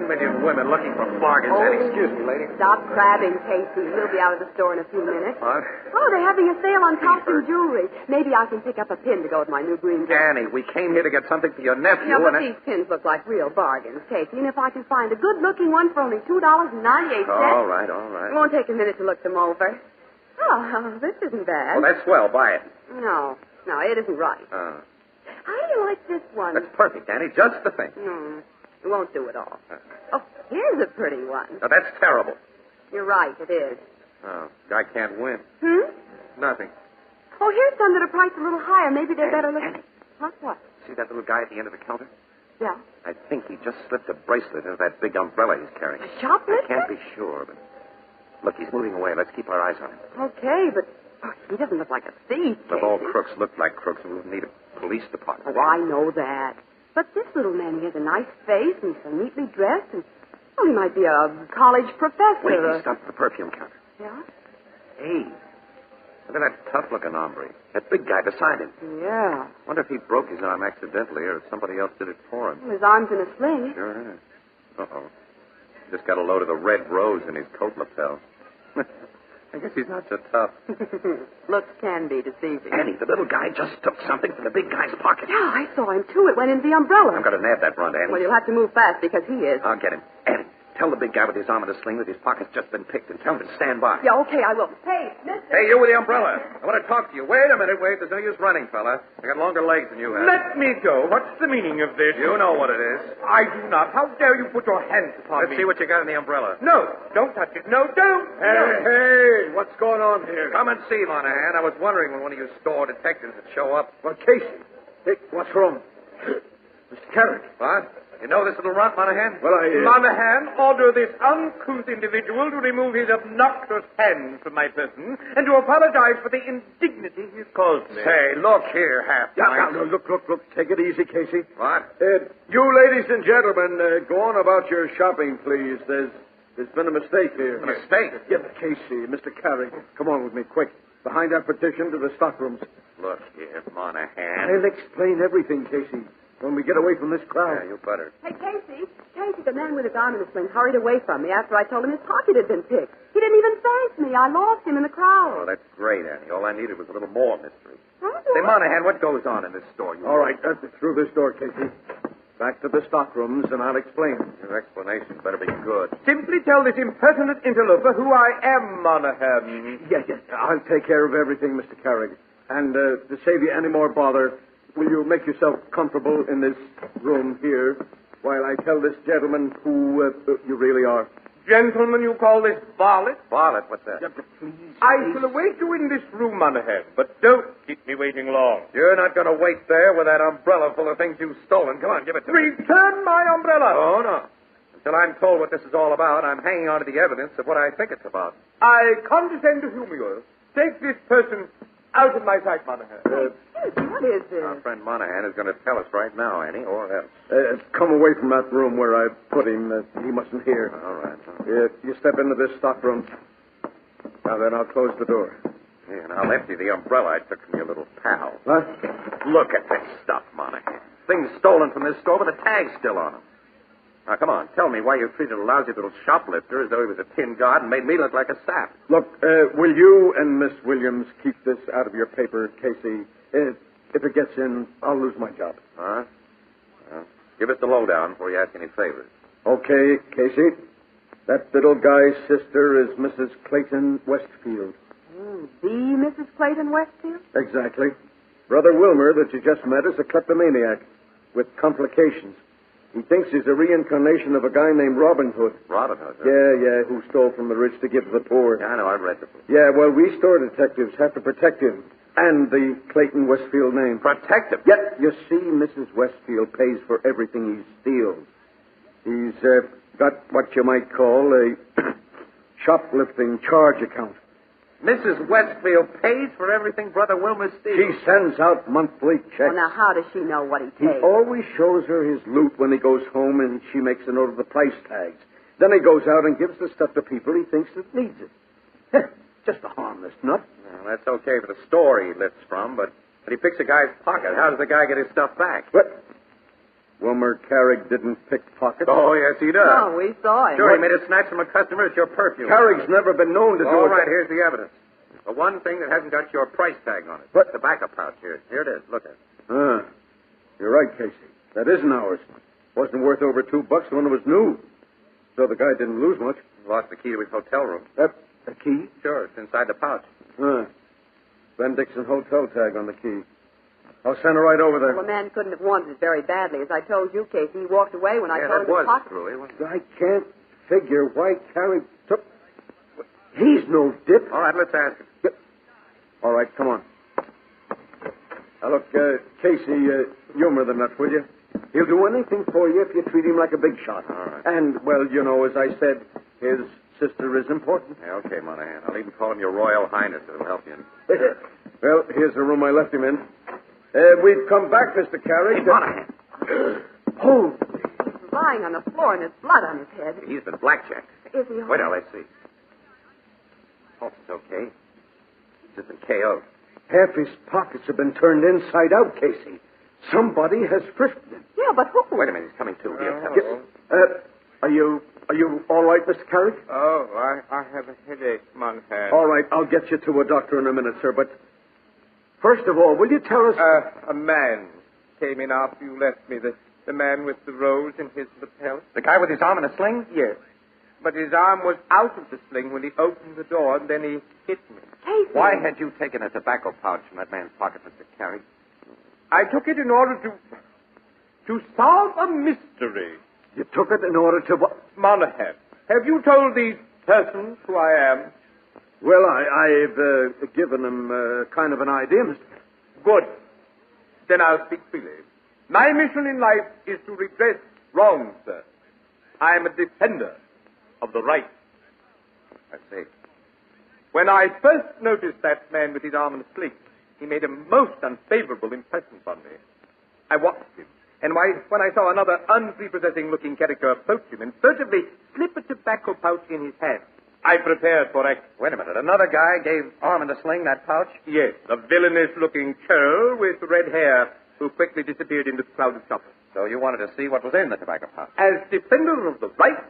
Million women looking for bargains. Oh, excuse me, lady. Stop crabbing, Casey. We'll be out of the store in a few minutes. What? Oh, they're having a sale on costume jewelry. Maybe I can pick up a pin to go with my new green dress. Annie, we came here to get something for your nephew. Yeah, but these pins look like real bargains, Casey. And if I can find a good-looking one for only $2.98... All right. It won't take a minute to look them over. Oh, this isn't bad. Well, that's swell. Buy it. No, it isn't right. How do you like this one? That's perfect, Annie. Just the thing. It won't do it all. Oh, here's a pretty one. Now, that's terrible. You're right, it is. Oh, guy can't win. Nothing. Oh, here's some that are priced a little higher. Maybe they're better looking. What? See that little guy at the end of the counter? Yeah. I think he just slipped a bracelet into that big umbrella he's carrying. A shoplifter? I can't be sure, but... Look, he's moving away. Let's keep our eyes on him. Okay, but he doesn't look like a thief. If all crooks looked like crooks, we wouldn't need a police department. Oh, I know that. But this little man, he has a nice face, and he's so neatly dressed, and... Well, he might be a college professor. Wait, he stopped at the perfume counter. Yeah? Hey, Look at that tough-looking hombre. That big guy beside him. Yeah. Wonder if he broke his arm accidentally or if somebody else did it for him. Well, his arm's in a sling. Sure is. Uh-oh. Just got a load of the red rose in his coat lapel. I guess he's not so tough. Looks can be deceiving. Annie, the little guy just took something from the big guy's pocket. Yeah, I saw him, too. It went into the umbrella. I'm going to nab that runt, Annie. Well, you'll have to move fast because he is. I'll get him. Annie, tell the big guy with his arm in a sling that his pocket's just been picked and tell him to stand by. Yeah, okay, I will. Hey, mister. Hey, you with the umbrella. I want to talk to you. Wait a minute, wait. There's no use running, fella. I got longer legs than you have. Let me go. What's the meaning of this? You know what it is. I do not. How dare you put your hands upon Let's me? see what you got in the umbrella. No, don't touch it. No, don't. Hey, what's going on here? Come and see, Monahan. I was wondering when one of you store detectives would show up. Well, Casey. Hey, what's wrong? Mr. Carrick. What? You know this little runt, Monahan? Well, Monahan, order this uncouth individual to remove his obnoxious hands from my person and to apologize for the indignity he's caused me. Say, look here, half-pint. No, look. Take it easy, Casey. What? You ladies and gentlemen, go on about your shopping, please. There's been a mistake here. A mistake? Yeah, Casey, Mr. Carrick, come on with me, quick. Behind that partition to the stockrooms. Look here, Monahan. I'll explain everything, Casey, when we get away from this crowd. Yeah, you better. Hey, Casey, the man with his arm in a sling hurried away from me after I told him his pocket had been picked. He didn't even thank me. I lost him in the crowd. Oh, that's great, Annie. All I needed was a little more mystery. Say, Monahan, what goes on in this store? All right, through this door, Casey. Back to the stockrooms, and I'll explain. Your explanation better be good. Simply tell this impertinent interloper who I am, Monahan. Yes. I'll take care of everything, Mr. Carrick. And to save you any more bother, will you make yourself comfortable in this room here while I tell this gentleman who you really are? Gentlemen, you call this varlet? Varlet? What's that? I shall await you in this room, Monahan, but don't keep me waiting long. You're not going to wait there with that umbrella full of things you've stolen. Come on, give it to me. Return my umbrella. Oh, no. Until I'm told what this is all about, I'm hanging on to the evidence of what I think it's about. I condescend to humor you. Take this person out of my sight, Monahan. What is this? Our friend Monahan is going to tell us right now, Annie, or else. Come away from that room where I put him. He mustn't hear. All right. You step into this stockroom. Now then, I'll close the door. Yeah, and I'll empty the umbrella I took from your little pal. What? Look at this stuff, Monahan. Things stolen from this store with the tag's still on them. Now, come on, tell me why you treated a lousy little shoplifter as though he was a tin god and made me look like a sap. Look, will you and Miss Williams keep this out of your paper, Casey? If it gets in, I'll lose my job. Huh? Well, give us the lowdown before you ask any favors. Okay, Casey. That little guy's sister is Mrs. Clayton Westfield. The Mrs. Clayton Westfield? Exactly. Brother Wilmer, that you just met, is a kleptomaniac with complications. He thinks he's a reincarnation of a guy named Robin Hood. Robin Hood? Huh? Yeah, who stole from the rich to give to the poor. Yeah, I know. I've read the book. Yeah, well, we store detectives have to protect him. And the Clayton Westfield name. Protect him? Yep. You see, Mrs. Westfield pays for everything he steals. He's got what you might call a shoplifting charge account. Mrs. Westfield pays for everything Brother Wilmer steals. She sends out monthly checks. Well, now, how does she know what he He takes? always shows her his loot when he goes home, and she makes a note of the price tags. Then he goes out and gives the stuff to people he thinks that needs it. Just a harmless nut. Well, that's okay for the store he lifts from, but he picks a guy's pocket. How does the guy get his stuff back? What? Wilmer Carrick didn't pick pockets. Oh, yes, he does. Oh, we saw him. Sure, he made a snatch from a customer. It's your perfume. Carrick's never been known to do All it. right, here's the evidence. The one thing that hasn't got your price tag on it. What? The tobacco pouch here. Here it is. Look at it. You're right, Casey. That isn't ours. Wasn't worth over $2 when it was new. So the guy didn't lose much. Lost the key to his hotel room. A key? Sure, it's inside the pouch. Ben Dixon hotel tag on the key. I'll send her right over there. Well, the man couldn't have wanted it very badly. As I told you, Casey, he walked away when I Yeah, told that him was to pocket. screwy, wasn't it? I can't figure why Carrick took... He's no dip. All right, let's ask him. All right, come on. Now, look, Casey, humor the nut, will you? He'll do anything for you if you treat him like a big shot. All right. And, well, you know, as I said, his sister is important. Yeah, okay, Monahan. I'll even call him your Royal Highness. It'll help you. Well, here's the room I left him in. We've come back, Mr. Carrick. Hey, Monahan. Oh. He's lying on the floor and there's blood on his head. He's been blackjacked. Is he all Wait right? now, let's see. Pulse is okay. His has been KO'd. Half his pockets have been turned inside out, Casey. Somebody has frisked him. Yeah, but who? Wait a minute, he's coming to. He'll tell us. Are you all right, Mr. Carrick? Oh, I have a headache, Monahan. All right, I'll get you to a doctor in a minute, sir. But first of all, will you tell us... A man came in after you left me. The man with the rose in his lapel. The guy with his arm in a sling? Yes. But his arm was out of the sling when he opened the door, and then he hit me. Casey! Why had you taken a tobacco pouch from that man's pocket, Mr. Carrick? I took it in order to solve a mystery. You took it in order to... Monahan, have you told these persons who I am? Well, I've given them kind of an idea, Mr. Carrick. Good. Then I'll speak freely. My mission in life is to redress wrongs, sir. I am a defender of the right. I see. When I first noticed that man with his arm in a sling, he made a most unfavorable impression upon me. I watched him, and when I saw another unprepossessing-looking character approach him and furtively slip a tobacco pouch in his hand, I prepared for action. Wait a minute. Another guy gave arm in a sling that pouch? Yes, a villainous-looking churl with red hair who quickly disappeared into the crowd of shoppers. So you wanted to see what was in the tobacco pouch? As defender of the right,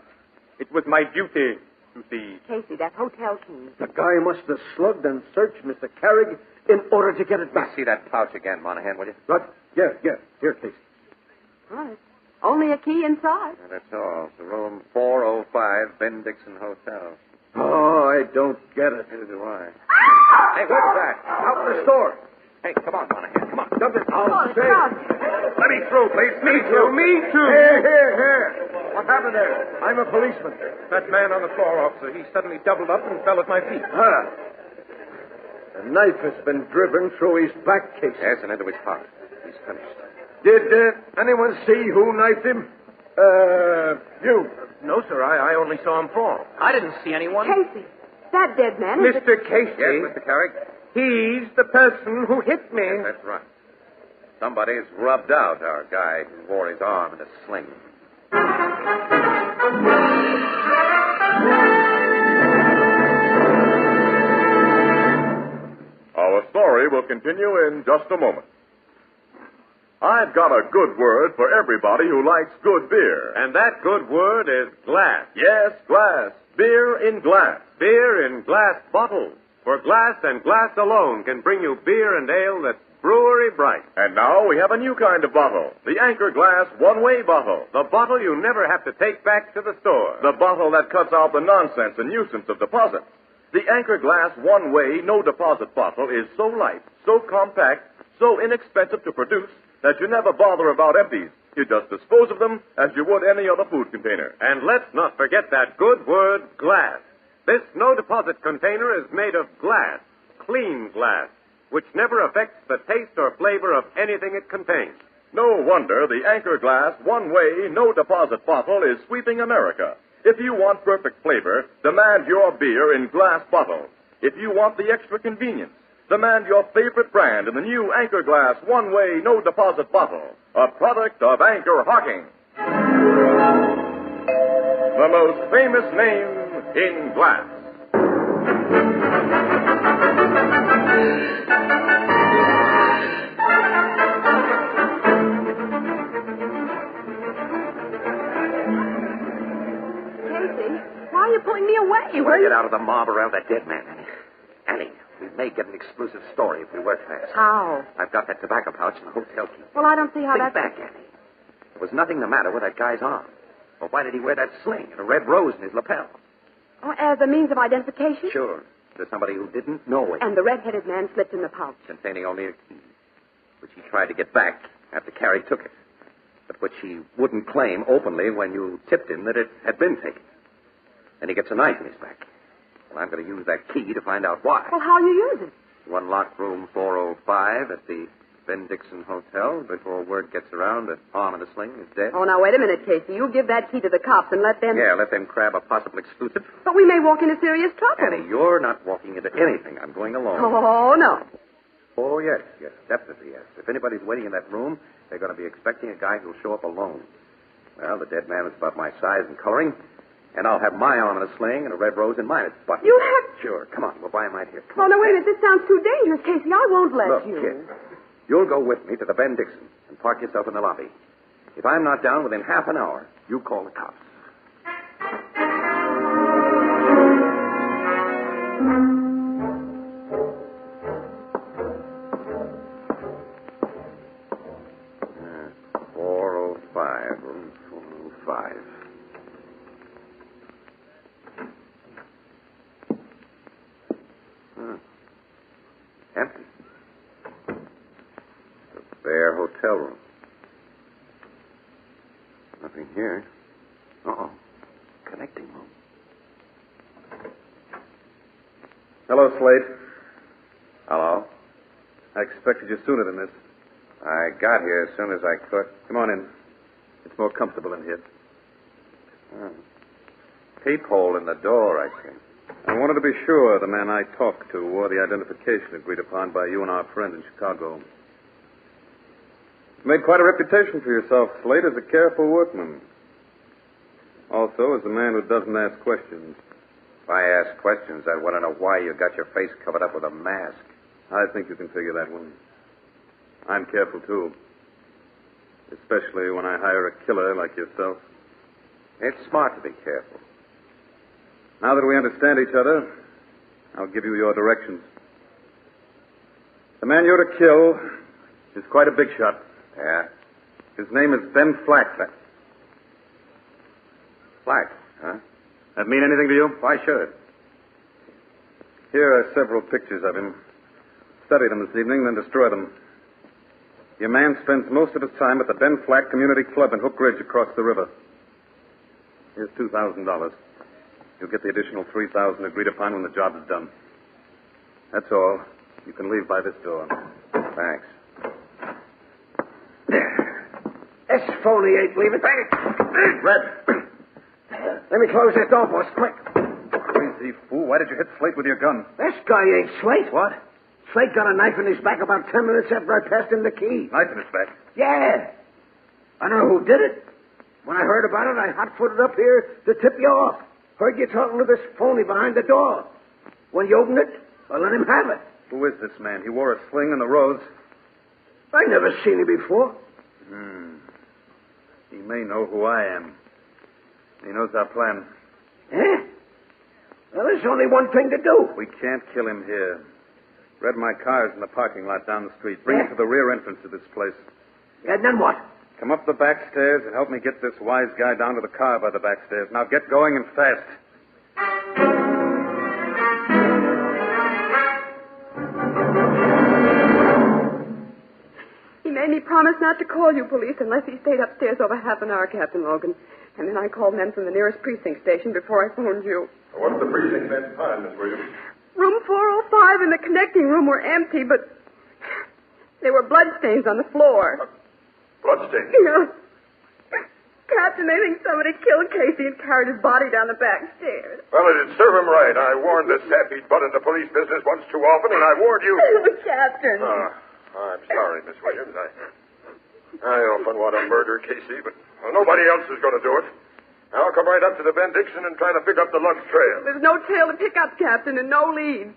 it was my duty to see. Casey, that hotel key. The guy must have slugged and searched Mr. Carrick in order to get it back. Let me see that pouch again, Monahan, will you? What? Yeah. Here, Casey. Well, it's only a key inside. Yeah, that's all. It's the room 405, Ben Dixon Hotel. Oh, I don't get it. Neither do I. Hey, what's that? Out in the store. Hey, come on, Monahan. Come on. Jump it. I'll say. Let me through, please. Me too. Here. What happened there? I'm a policeman. That man on the floor, officer, he suddenly doubled up and fell at my feet. The knife has been driven through his back case. Yes, and into his pocket. He's finished. Did anyone see who knifed him? You. No, sir. I only saw him fall. I didn't see anyone. Casey, that dead man is... Mr. Casey. Yes, Mr. Carrick? He's the person who hit me. Yes, that's right. Somebody's rubbed out our guy who wore his arm in a sling. Our story will continue in just a moment. I've got a good word for everybody who likes good beer. And that good word is glass. Yes, glass. Beer in glass. Beer in glass bottles. For glass and glass alone can bring you beer and ale that's brewery bright. And now we have a new kind of bottle. The Anchor Glass one-way bottle. The bottle you never have to take back to the store. The bottle that cuts out the nonsense and nuisance of deposits. The Anchor Glass one-way no-deposit bottle is so light, so compact, so inexpensive to produce that you never bother about empties. You just dispose of them as you would any other food container. And let's not forget that good word, glass. This no-deposit container is made of glass, clean glass, which never affects the taste or flavor of anything it contains. No wonder the Anchor Glass one-way no-deposit bottle is sweeping America. If you want perfect flavor, demand your beer in glass bottles. If you want the extra convenience, demand your favorite brand in the new Anchor Glass one-way no-deposit bottle, a product of Anchor Hocking. The most famous name in glass. Why are you pulling me away? You want to get out of the mob around that dead man, Annie. We may get an exclusive story if we work fast. How? I've got that tobacco pouch in the hotel key. Well, I don't see how Think back, Annie. There was nothing the matter with that guy's arm. Well, why did he wear that sling and a red rose in his lapel? Oh, as a means of identification? Sure. There's somebody who didn't know it. And the red-headed man slipped in the pouch. Containing only a key, which he tried to get back after Carrick took it, but which he wouldn't claim openly when you tipped him that it had been taken. Then he gets a knife in his back. Well, I'm going to use that key to find out why. Well, how'll you use it? You unlock room 405 at the Ben Dixon Hotel before word gets around that arm in a sling is dead. Oh, now, wait a minute, Casey. You give that key to the cops and let them... Yeah, let them grab a possible exclusive. But we may walk into serious trouble. Annie, you're not walking into anything. I'm going alone. Oh, no. Oh, yes, definitely yes. If anybody's waiting in that room, they're going to be expecting a guy who'll show up alone. Well, the dead man was about my size and coloring. And I'i'll have my arm in a sling and a red rose in mine. It's buttoned. You have... Sure. Come on. We'll buy 'em right here. Oh, no, wait a minute. This sounds too dangerous, Casey. I won't let Look, you. kid, you'll go with me to the Ben Dixon and park yourself in the lobby. If I'm not down within half an hour, you call the cops. Room 405. Empty. It's a bare hotel room. Nothing here. Uh-oh. Connecting room. Hello, Slade. Hello? I expected you sooner than this. I got here as soon as I could. Come on in. It's more comfortable in here. Peephole in the door, I see. I wanted to be sure the man I talked to wore the identification agreed upon by you and our friend in Chicago. You made quite a reputation for yourself, Slade, as a careful workman. Also, as a man who doesn't ask questions. If I ask questions, I want to know why you got your face covered up with a mask. I think you can figure that one. I'm careful, too. Especially when I hire a killer like yourself. It's smart to be careful. Now that we understand each other, I'll give you your directions. The man you're to kill is quite a big shot. Yeah? His name is Ben Flack. Flack, huh? That mean anything to you? Why should it? Here are several pictures of him. Study them this evening, then destroy them. Your man spends most of his time at the Ben Flack Community Club in Hook Ridge across the river. Here's $2,000. You'll get the additional $3,000 agreed upon when the job is done. That's all. You can leave by this door. Thanks. This phony ain't leaving. Red. Let me close that door, boss, quick. Crazy fool. Why did you hit Slate with your gun? This guy ain't Slate. What? Slate got a knife in his back about 10 minutes after I passed him the key. Knife in his back? Yeah. I don't know who did it. When I heard about it, I hot-footed up here to tip you off. Heard you talking to this phony behind the door. When you opened it, I let him have it. Who is this man? He wore a sling and a rose. I never seen him before. He may know who I am. He knows our plan. Eh? Well, there's only one thing to do. We can't kill him here. Red, my car's in the parking lot down the street. Bring it to the rear entrance of this place. Yeah, and then what? Come up the back stairs and help me get this wise guy down to the car by the back stairs. Now get going and fast. He made me promise not to call you police unless he stayed upstairs over half an hour, Captain Logan. And then I called men from the nearest precinct station before I phoned you. What's the precinct men find, Miss Williams? Room 405 and the connecting room were empty, but there were bloodstains on the floor. Bloodstains? Yeah. Captain, they think somebody killed Casey and carried his body down the back stairs. Well, it'd serve him right. I warned the sap he'd butt into police business once too often, and I warned you. Captain. I'm sorry, Miss Williams. I often want to murder Casey, but nobody else is going to do it. I'll come right up to the Ben Dixon and try to pick up the Lux trail. There's no trail to pick up, Captain, and no lead.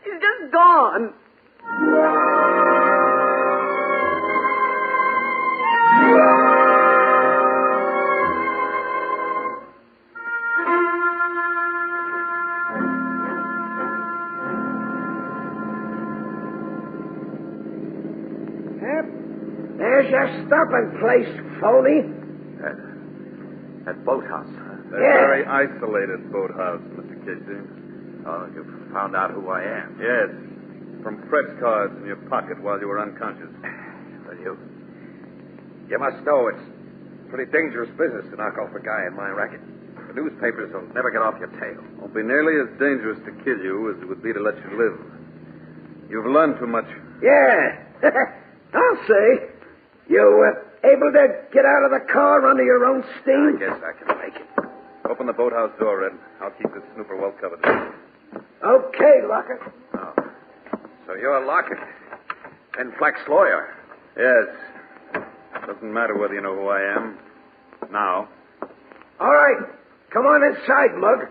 He's just gone. There's your stopping place, phony. That boathouse. A very isolated boathouse, Mr. Casey. Oh, you found out who I am? Yes. From press cards in your pocket while you were unconscious. Well, you must know it's pretty dangerous business to knock off a guy in my racket. The newspapers will never get off your tail. Won't be nearly as dangerous to kill you as it would be to let you live. You've learned too much. Yeah. I'll say. You able to get out of the car under your own steam? I guess I can make it. Open the boathouse door, Red. I'll keep this snooper well covered. Okay, Lockett. Oh. So you're Lockett. Ben Flack's lawyer. Yes. Doesn't matter whether you know who I am. Now. All right. Come on inside, Mug.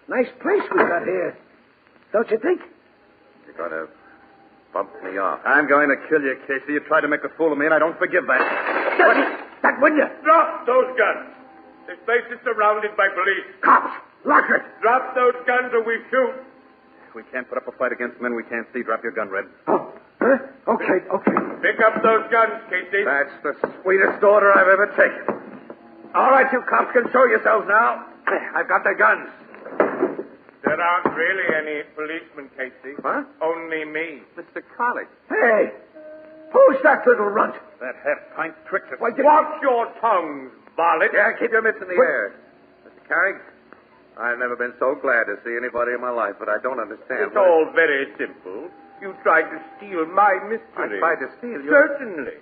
Nice place we got here. Don't you think? You're going to bump me off. I'm going to kill you, Casey. You tried to make a fool of me, and I don't forgive that. That wouldn't you? Drop those guns. This place is surrounded by police. Cops! Lock it! Drop those guns or we shoot. We can't put up a fight against men we can't see. Drop your gun, Red. Oh, huh? Okay. Pick up those guns, Casey. That's the sweetest order I've ever taken. All right, you cops can show yourselves now. I've got the guns. There aren't really any policemen, Casey. What? Only me. Mr. College. Hey, who's that little runt? That half-pint tricked us. Watch your tongues, varlet. Yeah, keep your mitts in the air. Mr. Carrig, I've never been so glad to see anybody in my life, but I don't understand. It's all very simple. You tried to steal my mystery. I tried to steal you? Certainly.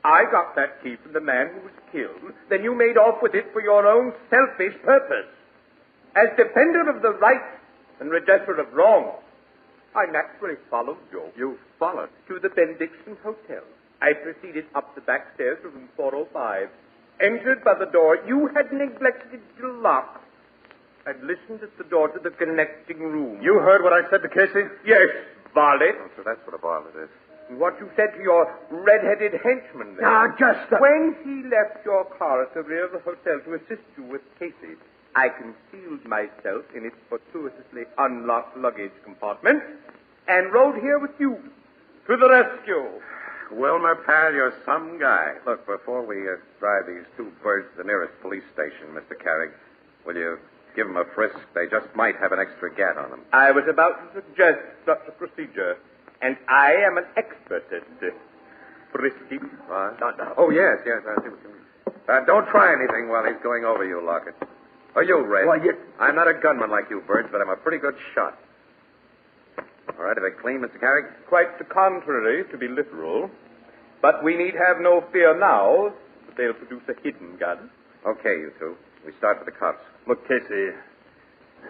I got that key from the man who was killed. Then you made off with it for your own selfish purpose. As defender of the right and redresser of wrong, I naturally followed Joe. You followed? To the Benediction Hotel. I proceeded up the back stairs to room 405. Entered by the door you had neglected to lock. And listened at the door to the connecting room. You heard what I said to Casey? Yes, varlet. Oh, so that's what a varlet is. And what you said to your red-headed henchman there. Now, just... When he left your car at the rear of the hotel to assist you with Casey, I concealed myself in its fortuitously unlocked luggage compartment and rode here with you to the rescue. Wilmer, pal, you're some guy. Look, before we drive these two birds to the nearest police station, Mr. Carrig, will you give them a frisk? They just might have an extra gat on them. I was about to suggest such a procedure, and I am an expert at frisking. What? No. Oh, yes, I see what you mean. Don't try anything while he's going over you, Lockett. Or you, Red. Why, I'm not a gunman like you, Birds, but I'm a pretty good shot. All right, are they clean, Mr. Carrig? Quite the contrary, to be literal. But we need have no fear now that they'll produce a hidden gun. Okay, you two. We start with the cops. Look, Casey,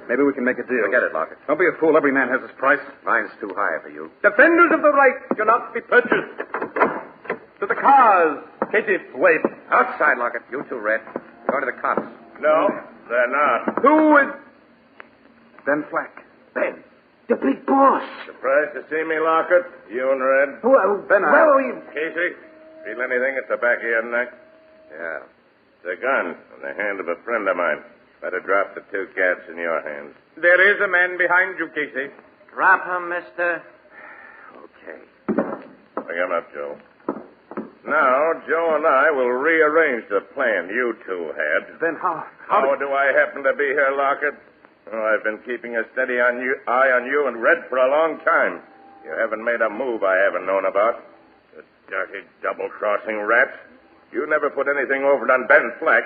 maybe we can make a deal. Forget it, Lockett. Don't be a fool. Every man has his price. Mine's too high for you. Defenders of the right cannot be purchased. To the cars. Casey, wait. Outside, Lockett. You two, Red. Go to the cops. No, they're not. Who is... Ben Flack. Ben, the big boss. Surprised to see me, Lockett? You and Red? Well, Casey, feel anything at the back of your neck? Yeah. The gun in the hand of a friend of mine. Better drop the two cats in your hands. There is a man behind you, Casey. Drop him, mister. Okay. Bring him up, Joe. Now, Joe and I will rearrange the plan you two had. Then how do I happen to be here, Lockett? Oh, I've been keeping a steady eye on you and Red for a long time. You haven't made a move I haven't known about. The dirty double-crossing rats. You never put anything over on Ben Flack.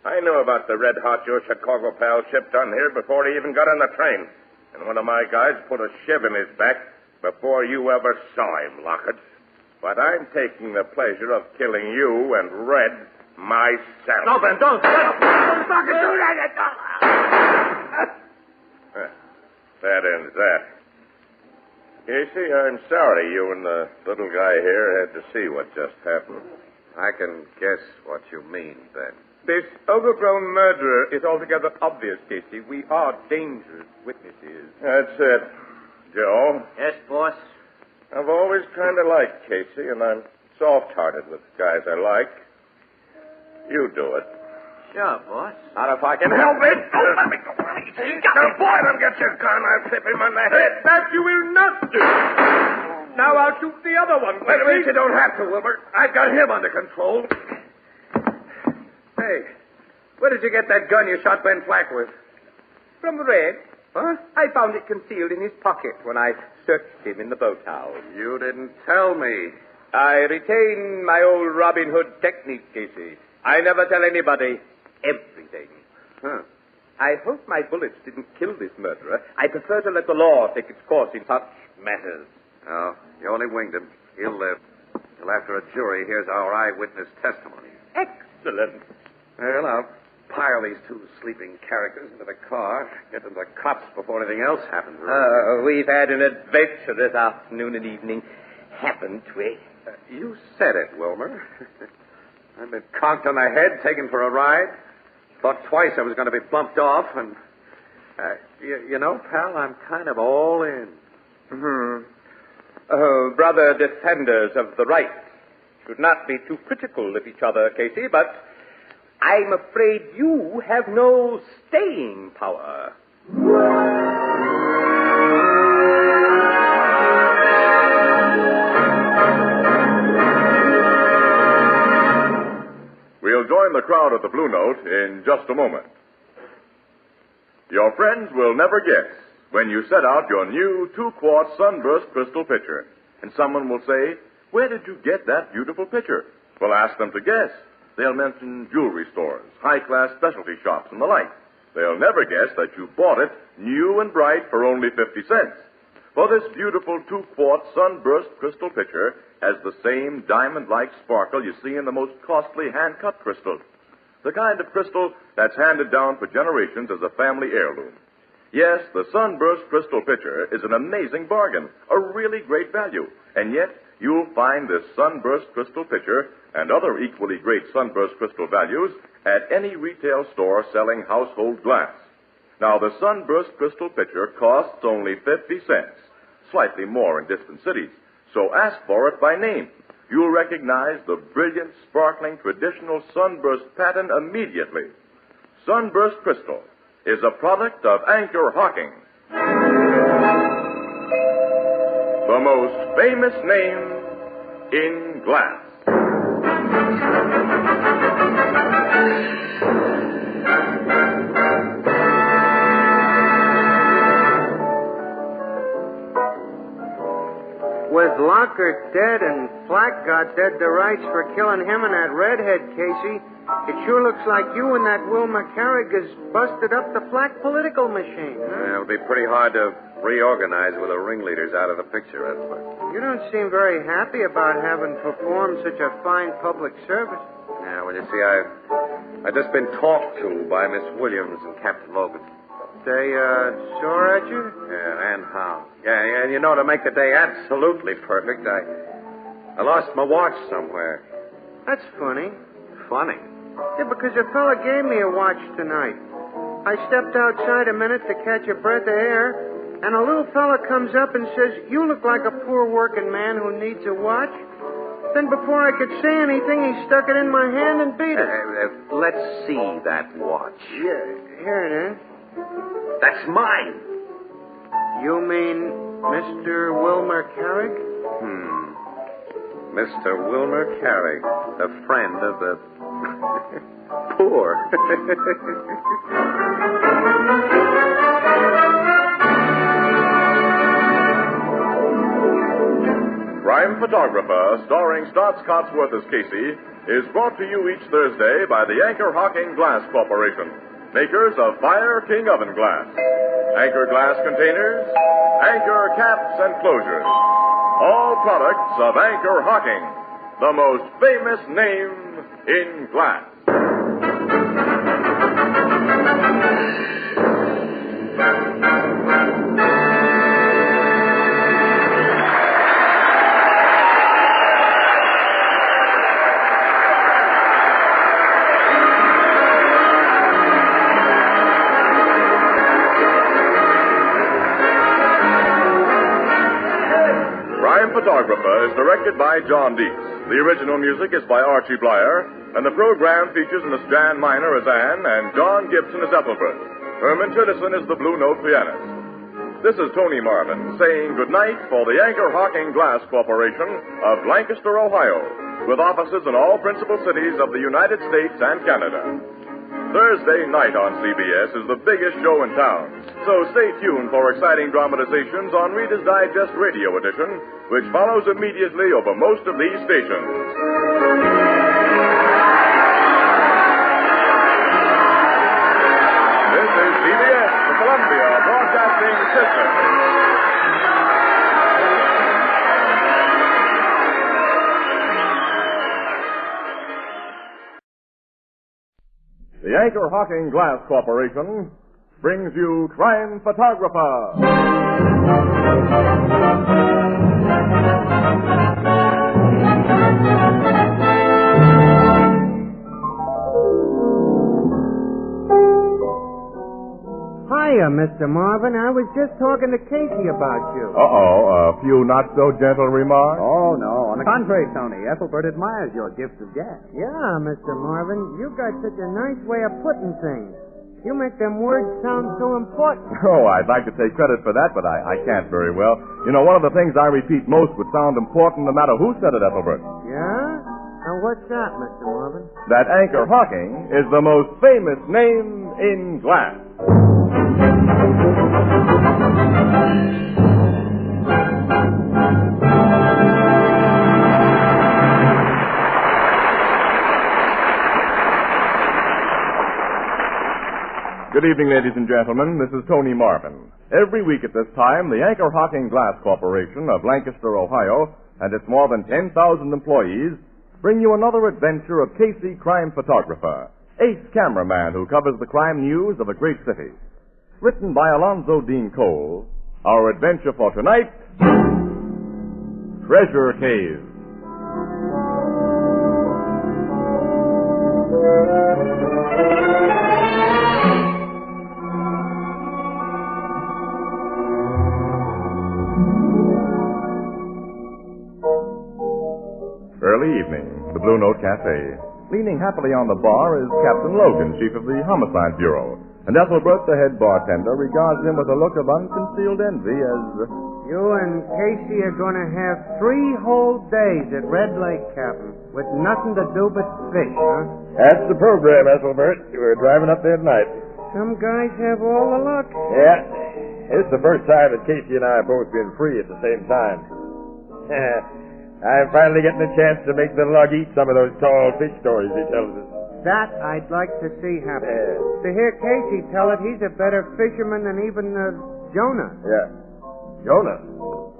I knew about the red-hot your Chicago pal shipped on here before he even got on the train. And one of my guys put a shiv in his back before you ever saw him, Lockett. But I'm taking the pleasure of killing you and Red myself. No, Ben, don't. Lockett, do that. That ends that. Casey, I'm sorry you and the little guy here had to see what just happened. I can guess what you mean, Ben. This overgrown murderer is altogether obvious, Casey. We are dangerous witnesses. That's it. Joe? Yes, boss? I've always kind of liked Casey, and I'm soft-hearted with guys I like. You do it. Sure, boss. Not if I can help it. Oh, let me go. Now, boy, don't get your gun. I'll flip him on the head. That you will not do. Now I'll shoot the other one. Wait a minute, you don't have to, Wilbur. I've got him under control. Hey, where did you get that gun you shot Ben Flack with? From Red. Huh? I found it concealed in his pocket when I searched him in the boathouse. You didn't tell me. I retain my old Robin Hood technique, Casey. I never tell anybody everything. Huh. I hope my bullets didn't kill this murderer. I prefer to let the law take its course in such matters. No, you only winged him. He'll live. Till after a jury hears our eyewitness testimony. Excellent. Well, I'll pile these two sleeping characters into the car, get them to the cops before anything else happens. We've had an adventure this afternoon and evening, haven't we? You said it, Wilmer. I've been conked on the head, taken for a ride. Thought twice I was going to be bumped off, and... you know, pal, I'm kind of all in. Brother defenders of the right should not be too critical of each other, Casey, but I'm afraid you have no staying power. We'll join the crowd at the Blue Note in just a moment. Your friends will never guess when you set out your new 2-quart Sunburst crystal pitcher. And someone will say, "Where did you get that beautiful pitcher?" Well, ask them to guess. They'll mention jewelry stores, high-class specialty shops, and the like. They'll never guess that you bought it new and bright for only 50 cents. For this beautiful 2-quart Sunburst crystal pitcher has the same diamond-like sparkle you see in the most costly hand-cut crystals. The kind of crystal that's handed down for generations as a family heirloom. Yes, the Sunburst crystal pitcher is an amazing bargain, a really great value. And yet, you'll find this Sunburst crystal pitcher and other equally great Sunburst crystal values at any retail store selling household glass. Now, the Sunburst crystal pitcher costs only 50 cents, slightly more in distant cities. So ask for it by name. You'll recognize the brilliant, sparkling, traditional Sunburst pattern immediately. Sunburst Crystal is a product of Anchor Hocking, the most famous name in glass. With Lockhart dead and Flack got dead to rights for killing him and that redhead, Casey, it sure looks like you and that Wilmer Carrick has busted up the Flack political machine. It'll be pretty hard to reorganize with the ringleaders out of the picture, Edward. You don't seem very happy about having performed such a fine public service. Yeah, well, you see, I've just been talked to by Miss Williams and Captain Logan. They, sore at you? Yeah, and how? Yeah, and you know, to make the day absolutely perfect, I lost my watch somewhere. That's funny. Funny? Yeah, because a fella gave me a watch tonight. I stepped outside a minute to catch a breath of air, and a little fella comes up and says, "You look like a poor working man who needs a watch." Then before I could say anything, he stuck it in my hand and beat it. Let's see that watch. Yeah, here it is. That's mine. You mean Mr. Wilmer Carrick? Mr. Wilmer Carrick, a friend of the poor. Crime Photographer, starring Stotts Cotsworth as Casey, is brought to you each Thursday by the Anchor Hocking Glass Corporation, makers of Fire King Oven Glass, Anchor Glass Containers, Anchor Caps and Closures. All products of Anchor Hocking, the most famous name in glass. Photographer is directed by John Dietz. The original music is by Archie Blyer, and the program features Miss Jan Miner as Anne and John Gibson as Ethelbert. Herman Chittison is the Blue Note pianist. This is Tony Marvin saying goodnight for the Anchor Hocking Glass Corporation of Lancaster, Ohio, with offices in all principal cities of the United States and Canada. Thursday night on CBS is the biggest show in town, so stay tuned for exciting dramatizations on Reader's Digest Radio Edition, which follows immediately over most of these stations. This is CBS, the Columbia Broadcasting System. The Anchor Hocking Glass Corporation brings you Crime Photographer. Hiya, Mr. Marvin. I was just talking to Casey about you. Uh-oh, a few not-so-gentle remarks? Oh, no. On the contrary, Tony, Ethelbert admires your gift of gab. Yeah, Mr. Marvin. You got such a nice way of putting things. You make them words sound so important. Oh, I'd like to take credit for that, but I can't very well. You know, one of the things I repeat most would sound important no matter who said it, Ethelbert. Yeah? Now, what's that, Mr. Marvin? That Anchor Hocking is the most famous name in glass. Good evening, ladies and gentlemen. This is Tony Marvin. Every week at this time, the Anchor Hocking Glass Corporation of Lancaster, Ohio, and its more than 10,000 employees bring you another adventure of Casey, crime photographer, ace cameraman who covers the crime news of a great city. Written by Alonzo Dean Cole, our adventure for tonight, Treasure Cave. Early evening, the Blue Note Cafe. Leaning happily on the bar is Captain Logan, chief of the Homicide Bureau. And Ethelbert, the head bartender, regards him with a look of unconcealed envy as... You and Casey are going to have 3 whole days at Red Lake, Captain, with nothing to do but fish, huh? That's the program, Ethelbert. We're driving up there tonight. Some guys have all the luck. Yeah. It's the first time that Casey and I have both been free at the same time. I'm finally getting a chance to make the lug eat some of those tall fish stories he tells us. That I'd like to see happen. To hear Casey tell it, he's a better fisherman than even Jonah. Yeah. Jonah?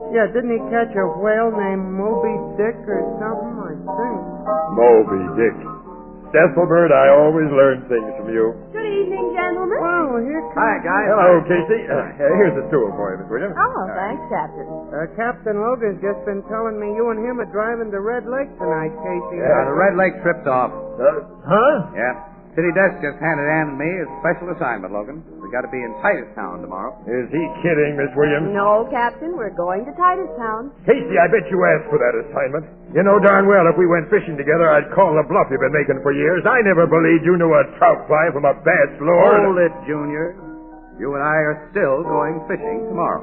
Yeah, didn't he catch a whale named Moby Dick or something, I think? Moby Dick. Ethelbert, I always learn things from you. Good evening, gentlemen. Well, here comes... Hi, guys. Hello, Casey. Here's a tour for you, Miss Williams. Oh, thanks, Captain. Captain Logan's just been telling me you and him are driving to Red Lake tonight, Casey. The Red Lake trip's off. Huh? Yeah. City desk just handed Ann and me a special assignment, Logan. We got to be in Titustown tomorrow. Is he kidding, Miss Williams? No, Captain, we're going to Titustown. Casey, I bet you asked for that assignment. You know darn well if we went fishing together, I'd call the bluff you've been making for years. I never believed you knew a trout fly from a bass lure. Hold it, Junior. You and I are still going fishing tomorrow.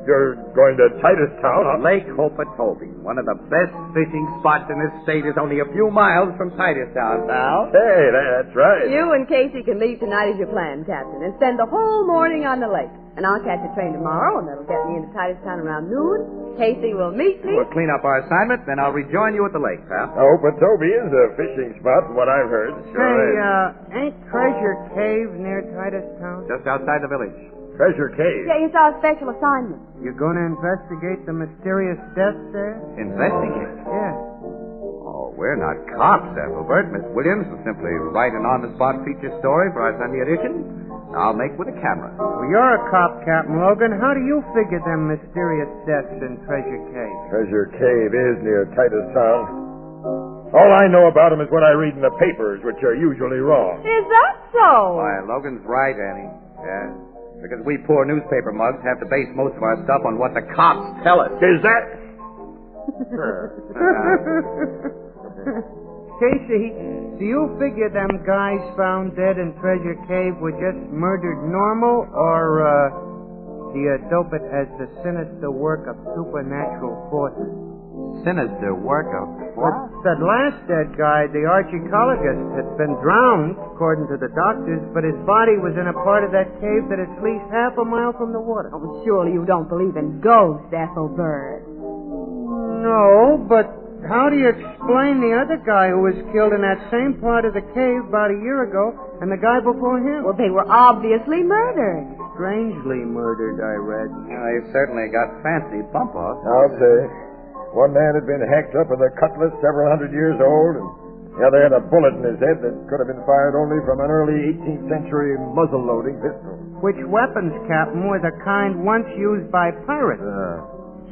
You're going to Titustown? Lake Hopatobi. One of the best fishing spots in this state is only a few miles from Titustown now. Hey, that's right. You and Casey can leave tonight as you planned, Captain, and spend the whole morning on the lake. And I'll catch a train tomorrow, and that'll get me into Titustown around noon. Casey will meet me. We'll clean up our assignment, then I'll rejoin you at the lake, pal. Hopatobi is a fishing spot, from what I've heard. Ain't Treasure Cave near Titustown? Just outside the village. Treasure Cave? Yeah, it's our special assignment. You going to investigate the mysterious death there? Investigate? Yeah. Oh, we're not cops, Ethelbert. Miss Williams will simply write an on-the-spot feature story for our Sunday edition. I'll make with a camera. Well, you're a cop, Captain Logan. How do you figure them mysterious deaths in Treasure Cave? Treasure Cave is near Titustown. All I know about them is what I read in the papers, which are usually wrong. Is that so? Why, Logan's right, Annie. Yeah. Because we poor newspaper mugs have to base most of our stuff on what the cops tell us. Is that... Casey, do you figure them guys found dead in Treasure Cave were just murdered normal, or do you dope it as the sinister work of supernatural forces? Sinister work of what? That last dead guy, the archaeologist, had been drowned, according to the doctors, but his body was in a part of that cave that is at least half a mile from the water. Oh, surely you don't believe in ghosts, Ethelbert. No, but how do you explain the other guy who was killed in that same part of the cave about a year ago, and the guy before him? Well, they were obviously murdered. Strangely murdered, I read. Yeah, they certainly got fancy bump-offs. I'll say. One man had been hacked up with a cutlass several hundred years old, and the other had a bullet in his head that could have been fired only from an early 18th century muzzle-loading pistol. Which weapons, Captain, were the kind once used by pirates?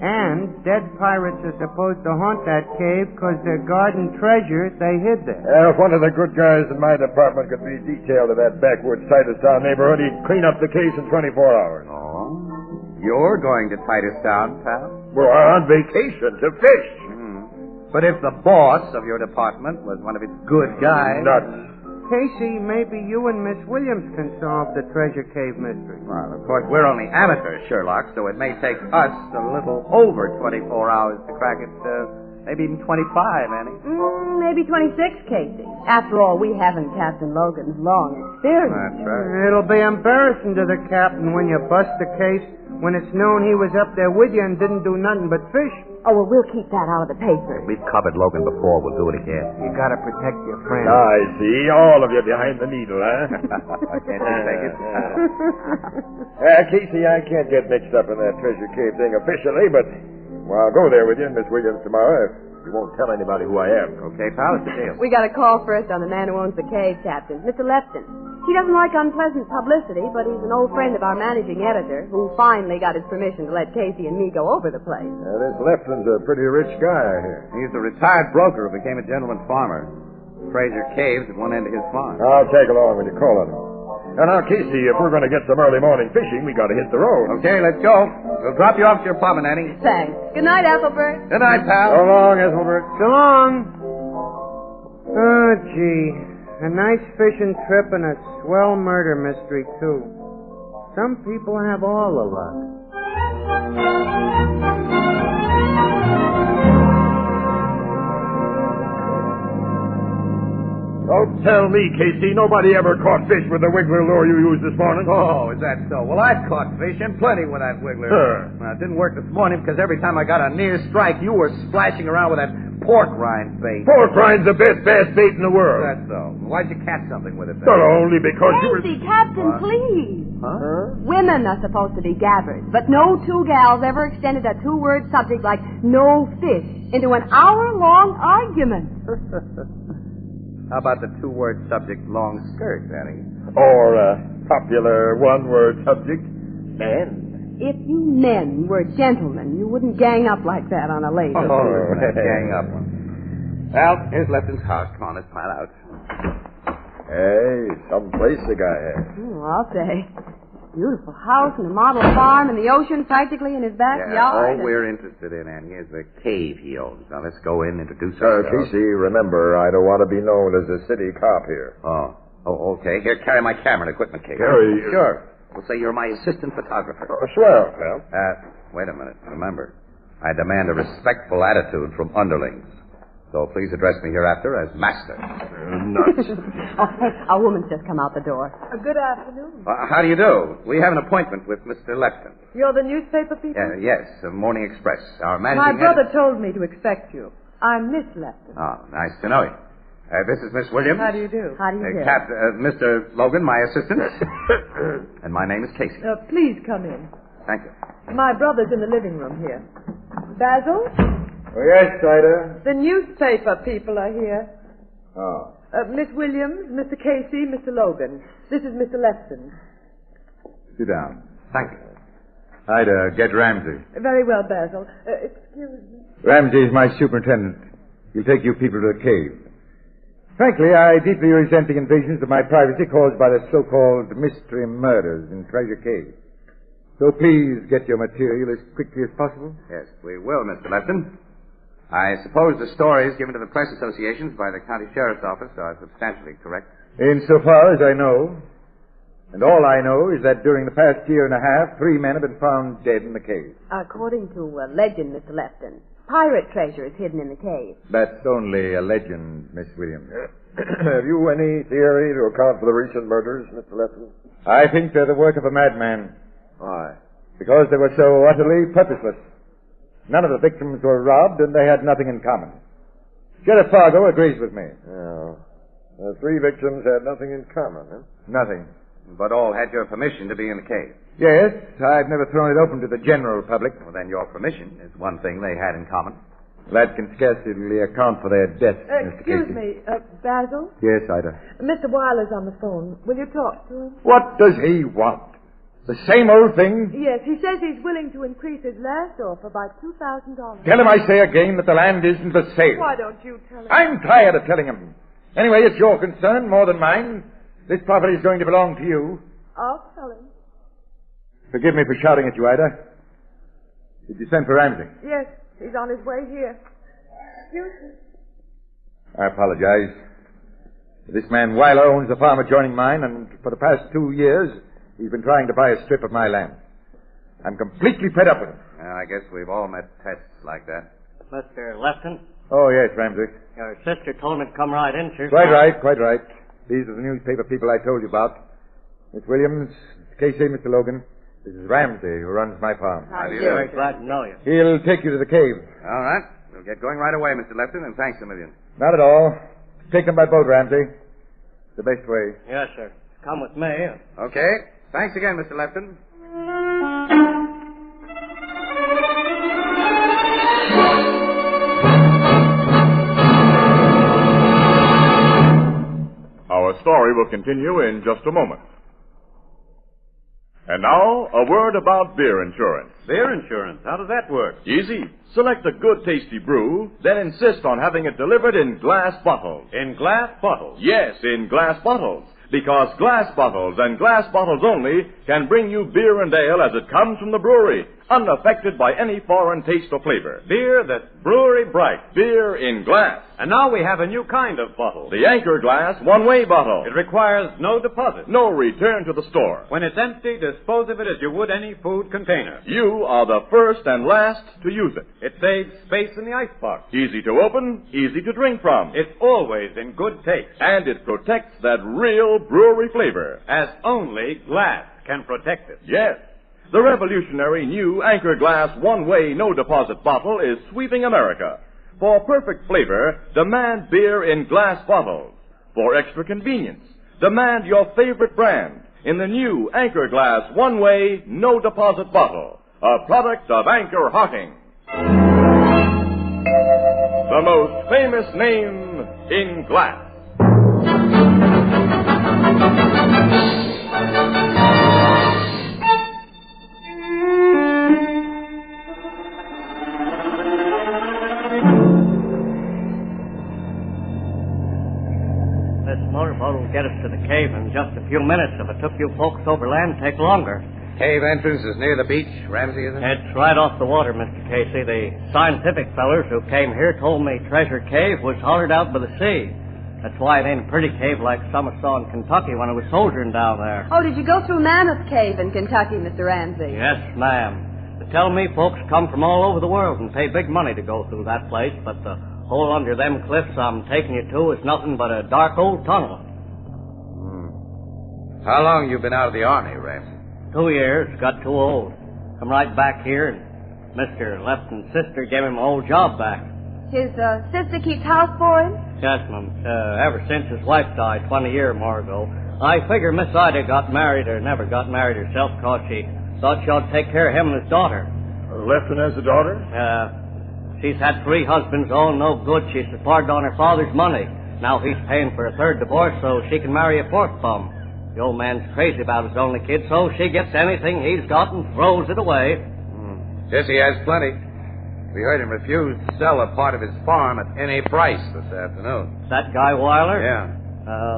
And dead pirates are supposed to haunt that cave because they're guarding treasure they hid there. If one of the good guys in my department could be detailed to that backwoods Titus-town neighborhood, he'd clean up the case in 24 hours. Oh? You're going to Titus-town, pal? We're on vacation to fish. But if the boss of your department was one of its good guys... Nuts. Casey, maybe you and Miss Williams can solve the treasure cave mystery. Well, of course, we're only amateurs, Sherlock, so it may take us a little over 24 hours to crack it. Maybe even 25, Annie. Maybe 26, Casey. After all, we haven't Captain Logan's long experience. That's right. It'll be embarrassing to the captain when you bust the case when it's known he was up there with you and didn't do nothing but fish. Oh, well, we'll keep that out of the paper. We've covered Logan before. We'll do it again. You gotta protect your friend. I see. All of you behind the needle, huh? Can't you take it? Casey, I can't get mixed up in that treasure cave thing officially, but well, I'll go there with you, Miss Williams, tomorrow. You won't tell anybody who I am. Okay, pal, it's a deal. We got a call first on the man who owns the cave, Captain, Mr. Lefton. He doesn't like unpleasant publicity, but he's an old friend of our managing editor who finally got his permission to let Casey and me go over the place. This Lefton's a pretty rich guy here. He's a retired broker who became a gentleman farmer. Fraser Cave's at one end of his farm. I'll tag along when you call on him. Now, Casey, if we're going to get some early morning fishing, we got to hit the road. Okay, let's go. We'll drop you off to your apartment, Annie. Thanks. Good night, Ethelbert. Good night, pal. So long, Ethelbert. So long. Oh, gee. A nice fishing trip and a swell murder mystery, too. Some people have all the luck. Don't tell me, Casey, nobody ever caught fish with the wiggler lure you used this morning. Oh, is that so? Well, I've caught fish and plenty with that wiggler. Well, it didn't work this morning because every time I got a near strike, you were splashing around with that pork rind bait. Pork rind's the best bass bait in the world. That's so. Why'd you catch something with it then? Well, only because you were... Casey, Captain, What? please. Huh? Women are supposed to be gabbers, but no two gals ever extended a two-word subject like no fish into an hour-long argument. How about the two-word subject long skirt, Annie? Or a popular one-word subject, men. If you men were gentlemen, you wouldn't gang up like that on a lady. Gang up. Well, here's Lefton's house. Come on, let's pile out. Hey, some place the guy has. I'll say. Beautiful house and a model farm and the ocean practically in his backyard. All we're interested in, Annie, is the cave he owns. Now, let's go in and introduce ourselves. Casey, remember, I don't want to be known as a city cop here. Oh, okay. Here, carry my camera and equipment case. Carry... Sure. We'll say you're my assistant photographer. Swell, pal. Wait a minute. Remember, I demand a respectful attitude from underlings. So please address me hereafter as master. Nuts. Hey, a woman's just come out the door. Good afternoon. How do you do? We have an appointment with Mr. Lefton. You're the newspaper people? Yes, Morning Express. Our managing My brother told me to expect you. I'm Miss Lefton. Oh, nice to know you. This is Miss Williams. How do you do? How do you do? Mr. Logan, my assistant. And my name is Casey. Please come in. Thank you. My brother's in the living room here. Basil? Oh, yes, Ida. The newspaper people are here. Oh. Miss Williams, Mr. Casey, Mr. Logan. This is Mr. Lefton. Sit down. Thank you. Ida, get Ramsey. Very well, Basil. Excuse me. Ramsey is my superintendent. He'll take you people to the cave. Frankly, I deeply resent the invasions of my privacy caused by the so-called mystery murders in Treasure Cave. So please get your material as quickly as possible. Yes, we will, Mr. Lefton. I suppose the stories given to the press associations by the county sheriff's office are substantially correct. Insofar as I know, and all I know is that during the past year and a half, 3 men have been found dead in the cave. According to legend, Mr. Lefton, pirate treasure is hidden in the cave. That's only a legend, Miss Williams. Have you any theory to account for the recent murders, Mr. Lefton? I think they're the work of a madman. Why? Because they were so utterly purposeless. None of the victims were robbed, and they had nothing in common. Sheriff Fargo agrees with me. Yeah. The 3 victims had nothing in common, huh? Nothing. But all had your permission to be in the cave. Yes, I've never thrown it open to the general public. Well, then your permission is one thing they had in common. That can scarcely account for their deaths, Mr. Excuse Casey. me, Basil? Yes, Ida. Mr. Weiler's on the phone. Will you talk to him? What does he want? The same old thing? Yes, he says he's willing to increase his last offer by $2,000. Tell him I say again that the land isn't for sale. Why don't you tell him? I'm tired of telling him. Anyway, it's your concern more than mine. This property is going to belong to you. I'll tell him. Forgive me for shouting at you, Ida. Did you send for Ramsey? Yes, he's on his way here. Excuse me. I apologize. This man Weiler owns the farm adjoining mine, and for the past 2 years, he's been trying to buy a strip of my land. I'm completely fed up with him. Well, I guess we've all met tests like that. Mr. Lefton, Oh, yes, Ramsey. your sister told me to come right in, sir. Quite right. These are the newspaper people I told you about. Miss Williams, Casey, Mr. Logan. This is Ramsey, who runs my farm. How do you do? Very glad to know you. He'll take you to the cave. All right. We'll get going right away, Mr. Lefton, and thanks a million. Not at all. Take them by boat, Ramsey. The best way. Yes, sir. Come with me. Okay. Thanks again, Mr. Lefton. Our story will continue in just a moment. And now, a word about beer insurance. Beer insurance? How does that work? Easy. Select a good, tasty brew, then insist on having it delivered in glass bottles. In glass bottles? Yes, in glass bottles. Because glass bottles and glass bottles only can bring you beer and ale as it comes from the brewery, unaffected by any foreign taste or flavor. Beer that's brewery bright. Beer in glass. And now we have a new kind of bottle. The Anchor Glass one-way bottle. It requires no deposit. No return to the store. When it's empty, dispose of it as you would any food container. You are the first and last to use it. It saves space in the icebox. Easy to open, easy to drink from. It's always in good taste. And it protects that real brewery flavor. As only glass can protect it. Yes. The revolutionary new Anchor Glass one-way no-deposit bottle is sweeping America. For perfect flavor, demand beer in glass bottles. For extra convenience, demand your favorite brand in the new Anchor Glass one-way no-deposit bottle, a product of Anchor Hocking. The most famous name in glass. Motorboat will get us to the cave in just a few minutes. If it took you folks overland, it'd take longer. Cave entrance is near the beach, Ramsey, isn't it? It's right off the water, Mr. Casey. The scientific fellers who came here told me Treasure Cave was hollered out by the sea. That's why it ain't a pretty cave like some I saw in Kentucky when I was soldiering down there. Oh, did you go through Mammoth Cave in Kentucky, Mr. Ramsey? Yes, ma'am. They tell me folks come from all over the world and pay big money to go through that place, but the hole under them cliffs I'm taking you to is nothing but a dark old tunnel. How long you been out of the Army, Ramsey? 2 years. Got too old. Come right back here, and Mr. Lefton's sister gave him an old job back. His sister keeps house for him? Yes, ma'am. Ever since his wife died 20 years more ago. I figure Miss Ida got married or never got married herself because she thought she ought to take care of him and his daughter. Lefton has a daughter? She's had 3 husbands, all no good. She supported on her father's money. Now he's paying for a 3rd divorce so she can marry a 4th bum. The old man's crazy about his only kid, so she gets anything he's got and throws it away. Yes, he has plenty. We heard him refuse to sell a part of his farm at any price this afternoon. That guy Weiler? Yeah.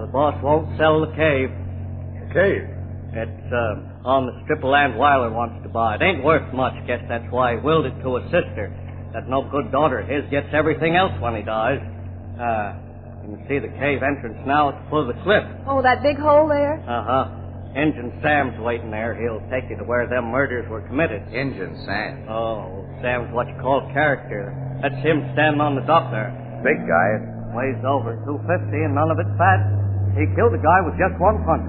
The boss won't sell the cave. The cave? It's on the strip of land Weiler wants to buy. It ain't worth much. Guess that's why he willed it to his sister. That no good daughter of his gets everything else when he dies. You can see the cave entrance now at the foot of the cliff. Oh, that big hole there? Injun Sam's waiting there. He'll take you to where them murders were committed. Injun Sam? Oh, Sam's what you call character. That's him standing on the dock there. Big guy. Weighs over 250 and none of it fat. He killed a guy with just one punch.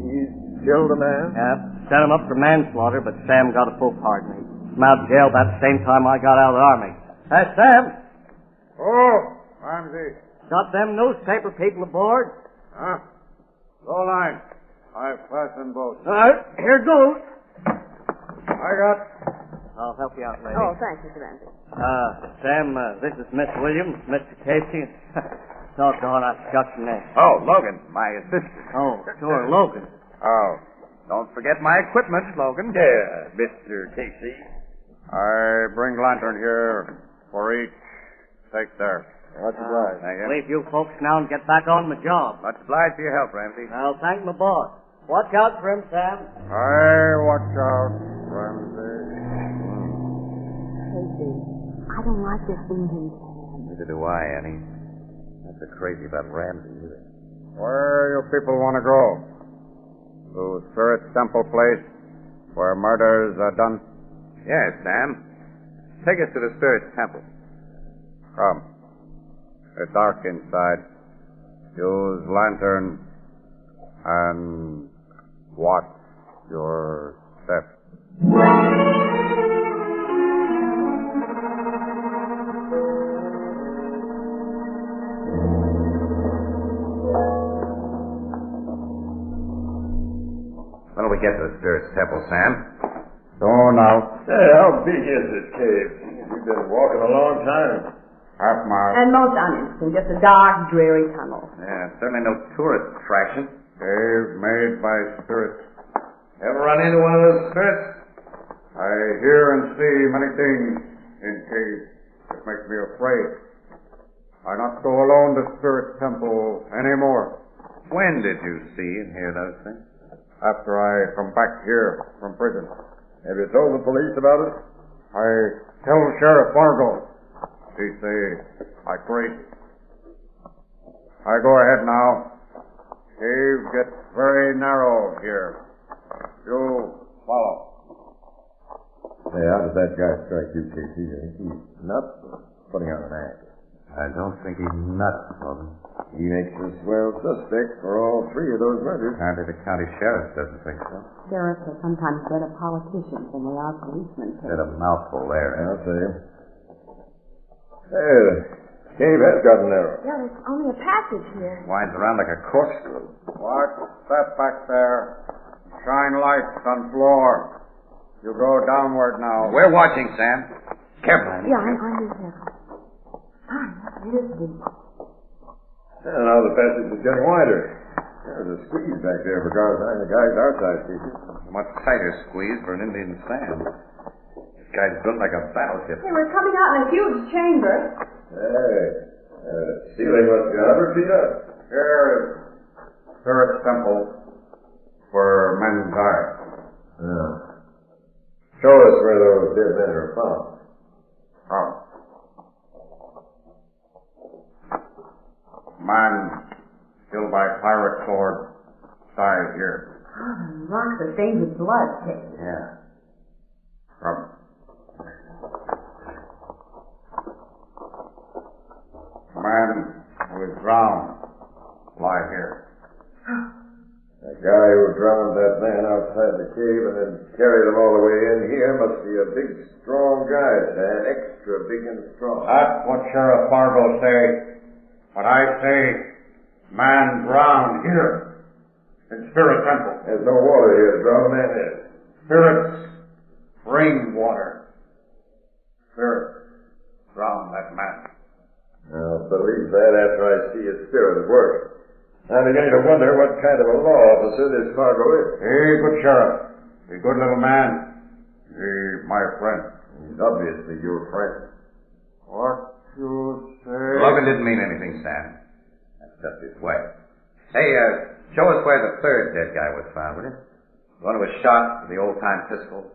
He killed a man? Yeah, set him up for manslaughter, but Sam got a full pardon. He came out of jail about the same time I got out of the Army. Hey, Sam. Oh, Ramsey. Got them newspaper people aboard? Huh? Low line. I've fastened both. Here goes. I got. I'll help you out, lady. Oh, thanks, Mr. Ramsey. Sam, this is Miss Williams, Mr. Casey. Doggone, I forgot your name. Oh, Logan, my assistant. Oh, sure, Logan. Oh. Don't forget my equipment, Logan. Yeah, Mr. Casey. I bring lantern here for each. Take there. Much obliged. Thank you. Leave you folks now and get back on the job. Much obliged for your help, Ramsey. I'll thank my boss. Watch out for him, Sam. Hey, watch out, Ramsey. Casey, I don't like this Indian Sam. Neither do I, Annie. Not so crazy about Ramsey either. Where you people want to go? To Spirit Temple place where murders are done? Yes, Sam. Take us to the Spirit Temple. Come. It's dark inside. Use lantern and watch your steps. When do we get to the Spirit's Temple, Sam? Oh, now. Hey, how big is this cave? You've been walking a long time. Half mile. And most uninteresting, just a dark, dreary tunnel. Yeah, certainly no tourist attraction. Cave made by spirits. Ever run into one of those spirits? I hear and see many things in caves that make me afraid. I not go alone to Spirit Temple anymore. When did you see and hear those things? After I come back here from prison. Have you told the police about it? I tell Sheriff Fargo. He say I crazy. I go ahead now. Cave gets very narrow here. You follow. Hey, how did that guy strike you, Casey? You think he's nuts or putting on an act? I don't think he's nuts, Logan. He makes a swell suspect for all three of those murders. Apparently the county sheriff doesn't think so. Sheriffs are sometimes better politicians than they are policemen. Said a mouthful there. I'll say. Hey, the cave has gotten narrow. Yeah, there's only a passage here. Winds around like a corkscrew. Watch that back there. Shine lights on floor. You go downward now. We're watching, Sam. Careful. Yeah, I'm in here. It is deep. And now the passage is getting wider. There's a squeeze back there for cars behind the guys outside, Casey. A much tighter squeeze for an Indian sand. This guy's built like a battleship. Hey, we're coming out in a huge chamber. Hey, ceiling must be 100 feet up. Here is Spirit Temple where men die. Yeah. Show us where those dead men are found. Come. Man killed by pirate sword died here. Oh, the rocks are stained with blood, Casey. Yeah. Come. Man who is drowned lie here. That guy who drowned that man outside the cave and then carried him all the way in here must be a big, strong guy, Sam. Extra big and strong. That's what Sheriff Fargo say. But I say, man drowned here in Spirit Temple. There's no water here to drown a man in. Spirits bring water. Spirits drown that man. I'll believe that after I see his spirit at work. I'm beginning to wonder what kind of a law officer this Fargo is. Hey, good sheriff. A good little man. He, my friend. He's obviously your friend. What you say? Logan didn't mean anything, Sam. That's just his way. Hey, show us where the third dead guy was found, will you? The one who was shot with the old-time pistol.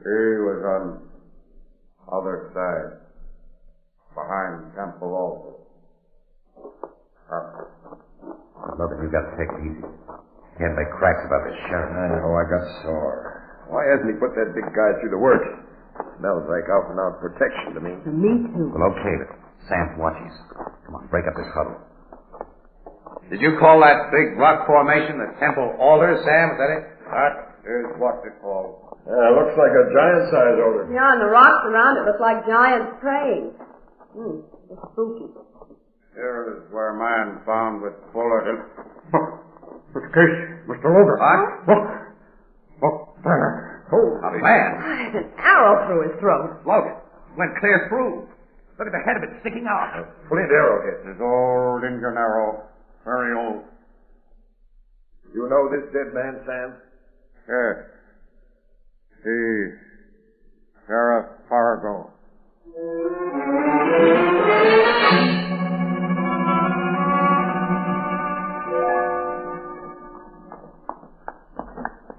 He was on other side. Behind Temple also. Logan, you got to take it easy. Can't make cracks about this sheriff. Oh, I got sore. Why hasn't he put that big guy through the work? Smells like out-and-out protection to me. Me too. Well, okay, but Sam's watching us. Come on, break up this huddle. Did you call that big rock formation the Temple Altar, Sam? Is that it? That is what they call. Yeah, looks like a giant-sized altar. Yeah, and the rocks around it look like giants praying. It's spooky. Here is where a man found with bullet in... Mr. Casey, Mr. Logan. What? Look there. Oh, a man. An arrow through his throat. Logan, went clear through. Look at the head of it sticking out. Flint arrow hit. His old Indian arrow. Very old. You know this dead man, Sam? Yes. Sheriff Fargo.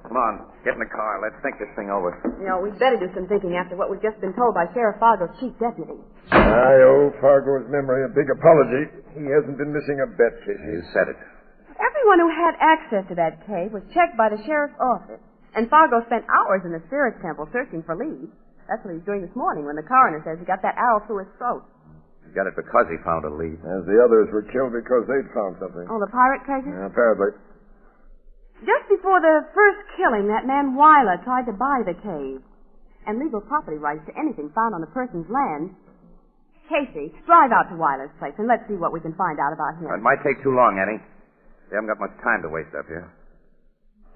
Come on, get in the car. Let's think this thing over. You know, we'd better do some thinking after what we've just been told by Sheriff Fargo's chief deputy. I owe Fargo's memory a big apology. He hasn't been missing a bet, Casey. You said it. Everyone who had access to that cave was checked by the sheriff's office, and Fargo spent hours in the spirit temple searching for leads. That's what he was doing this morning when the coroner says he got that arrow through his throat. He got it because he found a lead. As the others were killed because they'd found something. Oh, the pirate treasure? Apparently. Just before the first killing, that man Weiler tried to buy the cave and legal property rights to anything found on the person's land. Casey, drive out to Weiler's place and let's see what we can find out about him. It might take too long, Annie. We haven't got much time to waste up here.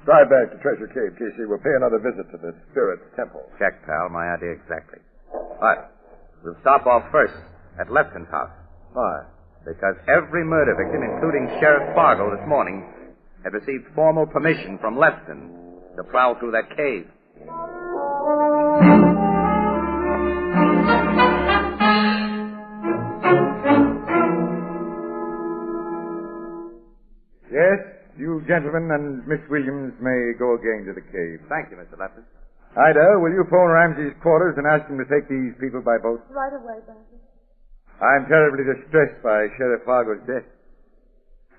Drive back to Treasure Cave, Casey. We'll pay another visit to the Spirit Temple. Check, pal. My idea exactly. But we'll stop off first at Lefton's house. Why? Because every murder victim, including Sheriff Fargo this morning, had received formal permission from Lefton to plow through that cave. Yes, you gentlemen and Miss Williams may go again to the cave. Thank you, Mr. Lefton. Ida, will you phone Ramsey's quarters and ask him to take these people by boat? Right away, Banky. I'm terribly distressed by Sheriff Fargo's death.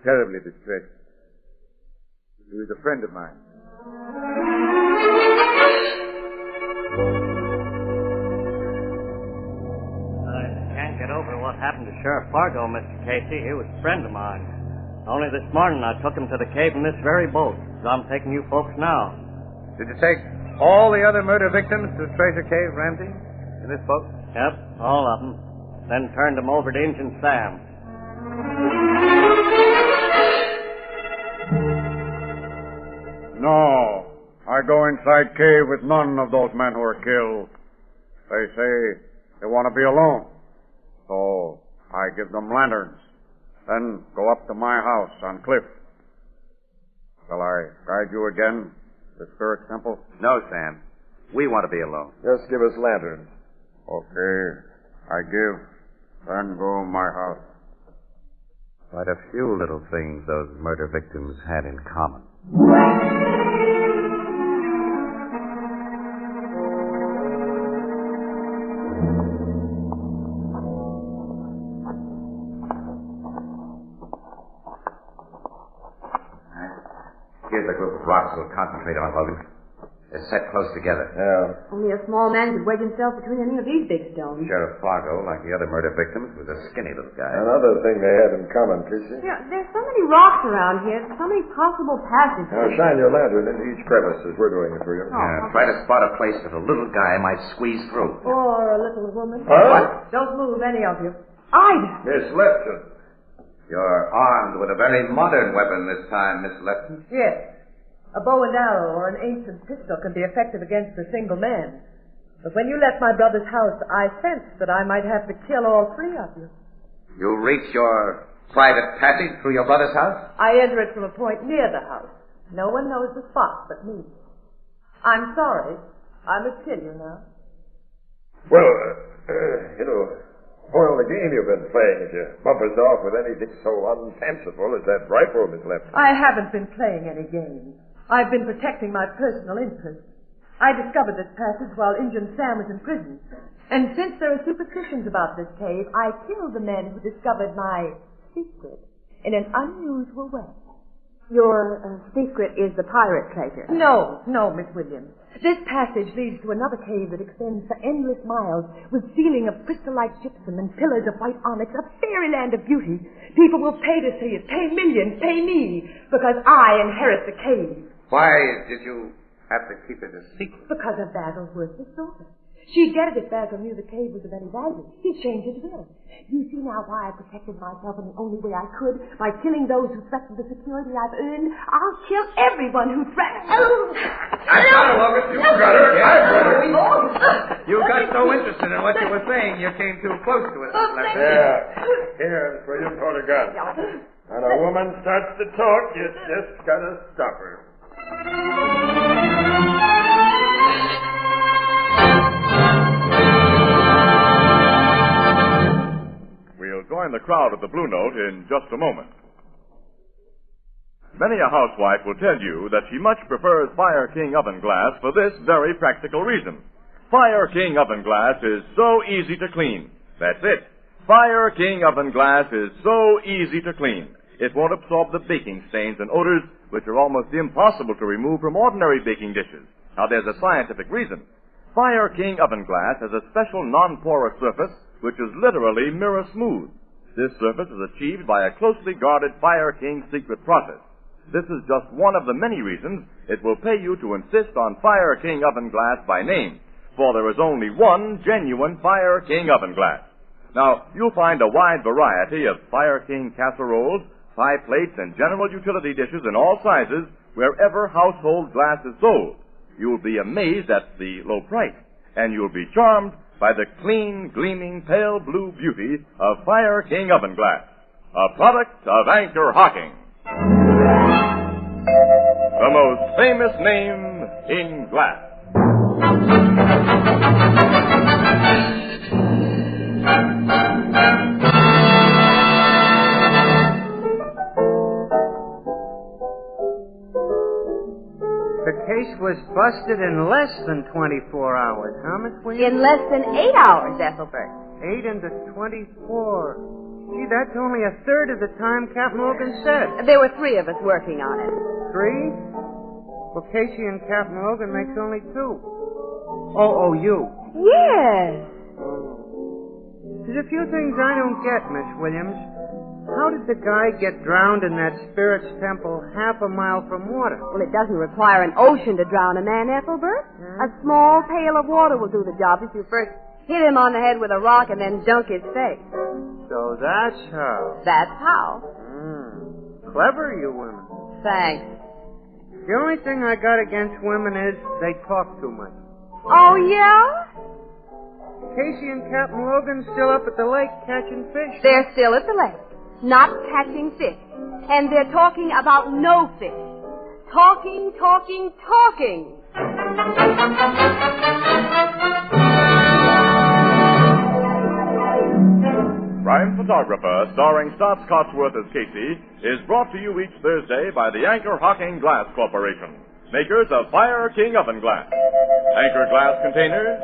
Terribly distressed. He was a friend of mine. I can't get over what happened to Sheriff Fargo, Mr. Casey. He was a friend of mine. Only this morning I took him to the cave in this very boat. So I'm taking you folks now. Did you take all the other murder victims to Treasure Cave, Ramsey? In this boat? Yep, all of them. Then turned them over to Injun Sam. No. I go inside cave with none of those men who were killed. They say they want to be alone. So I give them lanterns. Then go up to my house on cliff. Shall I guide you again to the Spirit Temple? No, Sam. We want to be alone. Just give us lanterns. Okay. I give. Then go my house. Quite a few little things those murder victims had in common. Here's a group of rocks we'll concentrate on, Logan. They're set close together. Yeah. Only a small man could wedge himself between any of these big stones. Sheriff Fargo, like the other murder victims, was a skinny little guy. Another thing they had in common, Casey. Yeah, there's so many rocks around here, so many possible passages. Now shine your lantern into each crevice as we're doing it for you. Yeah, try to spot a place that a little guy might squeeze through. Or a little woman. Huh? Don't move, any of you. Ida! Miss Lefton. You're armed with a very modern weapon this time, Miss Lefton. Yes. A bow and arrow or an ancient pistol can be effective against a single man. But when you left my brother's house, I sensed that I might have to kill all three of you. You reach your private passage through your brother's house? I enter it from a point near the house. No one knows the spot but me. I'm sorry. I must kill you now. Well, spoil the game you've been playing if you bump us off with anything so unfanciful as that rifle, Miss Lefton. I haven't been playing any games. I've been protecting my personal interests. I discovered this passage while Injun Sam was in prison. And since there are superstitions about this cave, I killed the men who discovered my secret in an unusual way. Your secret is the pirate treasure. No, Miss Williams. This passage leads to another cave that extends for endless miles with ceiling of crystal-like gypsum and pillars of white onyx, a fairyland of beauty. People will pay to see it, pay millions, pay me, because I inherit the cave. Why did you have to keep it a secret? Because of Basil's worthless daughter. She'd get it if Basil knew the cave was of any value. He'd change his will. You see now why I protected myself in the only way I could, by killing those who threatened the security I've earned. I'll kill everyone who threatens. Oh! I got her, Logan. You got her. I got her. Oh! You got so interested in what you were saying, you came too close to us. Yeah. Here, where you pull the gun. When a woman starts to talk, you just gotta stop her. We'll join the crowd at the Blue Note in just a moment. Many a housewife will tell you that she much prefers Fire King oven glass for this very practical reason. Fire King oven glass is so easy to clean. That's it. Fire King oven glass is so easy to clean. It won't absorb the baking stains and odors which are almost impossible to remove from ordinary baking dishes. Now, there's a scientific reason. Fire King oven glass has a special non-porous surface which is literally mirror smooth. This surface is achieved by a closely guarded Fire King secret process. This is just one of the many reasons it will pay you to insist on Fire King oven glass by name, for there is only one genuine Fire King oven glass. Now, you'll find a wide variety of Fire King casseroles, pie plates, and general utility dishes in all sizes wherever household glass is sold. You'll be amazed at the low price, and you'll be charmed by the clean, gleaming, pale blue beauty of Fire King oven glass, a product of Anchor Hocking. The most famous name in glass. The case was busted in less than 24 hours. How much, William? In less than 8 hours, Ethelbert. 8 into 24. Gee, that's only a third of the time Captain Logan said. There were 3 of us working on it. 3? Well, Casey and Captain Logan makes only 2. Oh, you. Yes. There's a few things I don't get, Miss Williams. How did the guy get drowned in that spirit's temple half a mile from water? Well, it doesn't require an ocean to drown a man, Ethelbert. A small pail of water will do the job if you first hit him on the head with a rock and then dunk his face. So that's how. That's how. Clever, you women. Thanks. The only thing I got against women is they talk too much. Oh, yeah? Casey and Captain Logan still up at the lake catching fish. They're still at the lake, not catching fish. And they're talking about no fish. Talking, talking, talking. Crime Photographer, starring Stotts Cotsworth as Casey, is brought to you each Thursday by the Anchor Hocking Glass Corporation, makers of Fire King oven glass, Anchor glass containers,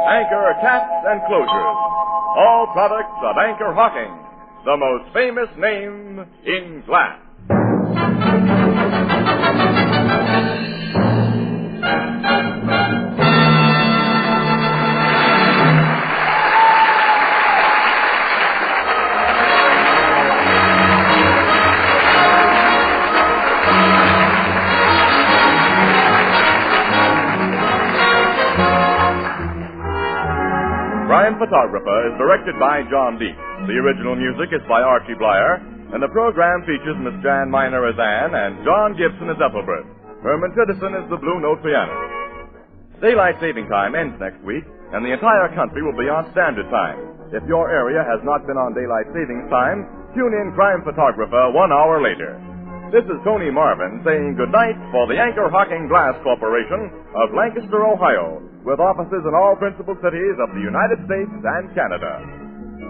Anchor caps and closures, all products of Anchor Hocking, the most famous name in glass. Crime Photographer is directed by John Deep. The original music is by Archie Blyer, and the program features Miss Jan Miner as Anne and John Gibson as Ethelbert. Herman Tittison is the Blue Note pianist. Daylight saving time ends next week, and the entire country will be on standard time. If your area has not been on daylight savings time, tune in Crime Photographer 1 hour later. This is Tony Marvin saying goodnight for the Anchor Hocking Glass Corporation of Lancaster, Ohio, with offices in all principal cities of the United States and Canada.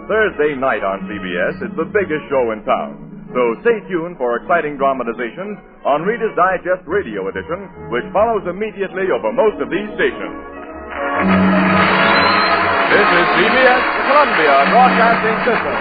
Thursday night on CBS is the biggest show in town, so stay tuned for exciting dramatizations on Reader's Digest Radio Edition, which follows immediately over most of these stations. This is CBS, the Columbia Broadcasting System.